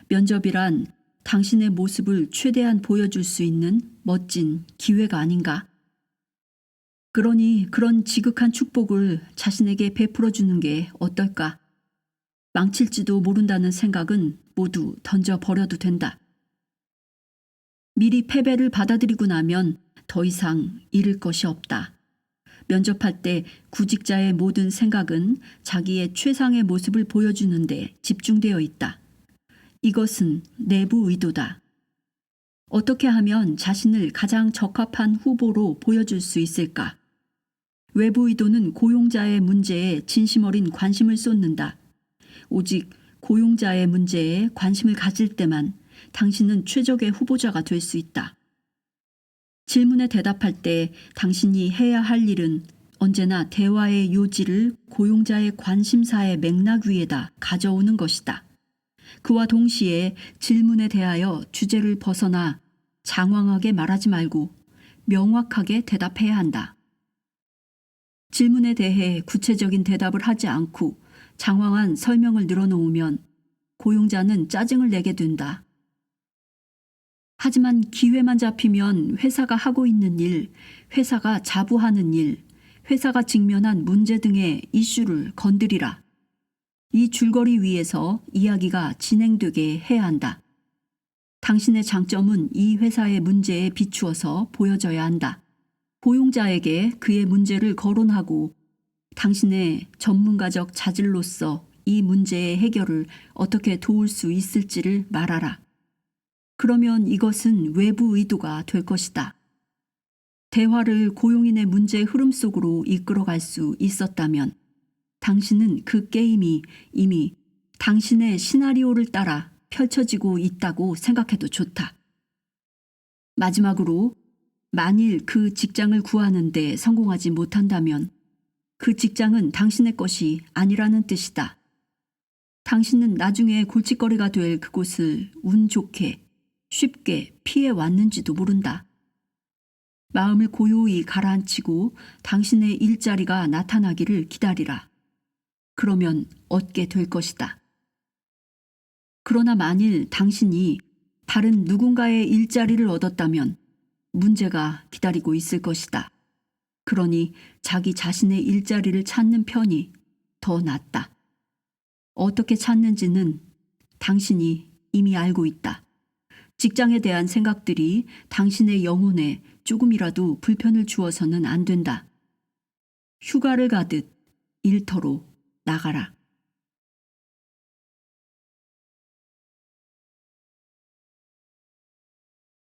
면접이란 당신의 모습을 최대한 보여줄 수 있는 멋진 기회가 아닌가? 그러니 그런 지극한 축복을 자신에게 베풀어 주는 게 어떨까? 망칠지도 모른다는 생각은 모두 던져버려도 된다. 미리 패배를 받아들이고 나면 더 이상 잃을 것이 없다. 면접할 때 구직자의 모든 생각은 자기의 최상의 모습을 보여주는 데 집중되어 있다. 이것은 내부 의도다. 어떻게 하면 자신을 가장 적합한 후보로 보여줄 수 있을까? 외부 의도는 고용자의 문제에 진심 어린 관심을 쏟는다. 오직 고용자의 문제에 관심을 가질 때만 당신은 최적의 후보자가 될 수 있다. 질문에 대답할 때 당신이 해야 할 일은 언제나 대화의 요지를 고용자의 관심사의 맥락 위에다 가져오는 것이다. 그와 동시에 질문에 대하여 주제를 벗어나 장황하게 말하지 말고 명확하게 대답해야 한다. 질문에 대해 구체적인 대답을 하지 않고 장황한 설명을 늘어놓으면 고용자는 짜증을 내게 된다. 하지만 기회만 잡히면 회사가 하고 있는 일, 회사가 자부하는 일, 회사가 직면한 문제 등의 이슈를 건드리라. 이 줄거리 위에서 이야기가 진행되게 해야 한다. 당신의 장점은 이 회사의 문제에 비추어서 보여져야 한다. 고용자에게 그의 문제를 거론하고 당신의 전문가적 자질로서 이 문제의 해결을 어떻게 도울 수 있을지를 말하라. 그러면 이것은 외부 의도가 될 것이다. 대화를 고용인의 문제의 흐름 속으로 이끌어갈 수 있었다면 당신은 그 게임이 이미 당신의 시나리오를 따라 펼쳐지고 있다고 생각해도 좋다. 마지막으로 만일 그 직장을 구하는 데 성공하지 못한다면 그 직장은 당신의 것이 아니라는 뜻이다. 당신은 나중에 골칫거리가 될 그곳을 운 좋게 쉽게 피해 왔는지도 모른다. 마음을 고요히 가라앉히고 당신의 일자리가 나타나기를 기다리라. 그러면 얻게 될 것이다. 그러나 만일 당신이 다른 누군가의 일자리를 얻었다면 문제가 기다리고 있을 것이다. 그러니 자기 자신의 일자리를 찾는 편이 더 낫다. 어떻게 찾는지는 당신이 이미 알고 있다. 직장에 대한 생각들이 당신의 영혼에 조금이라도 불편을 주어서는 안 된다. 휴가를 가듯 일터로 나가라.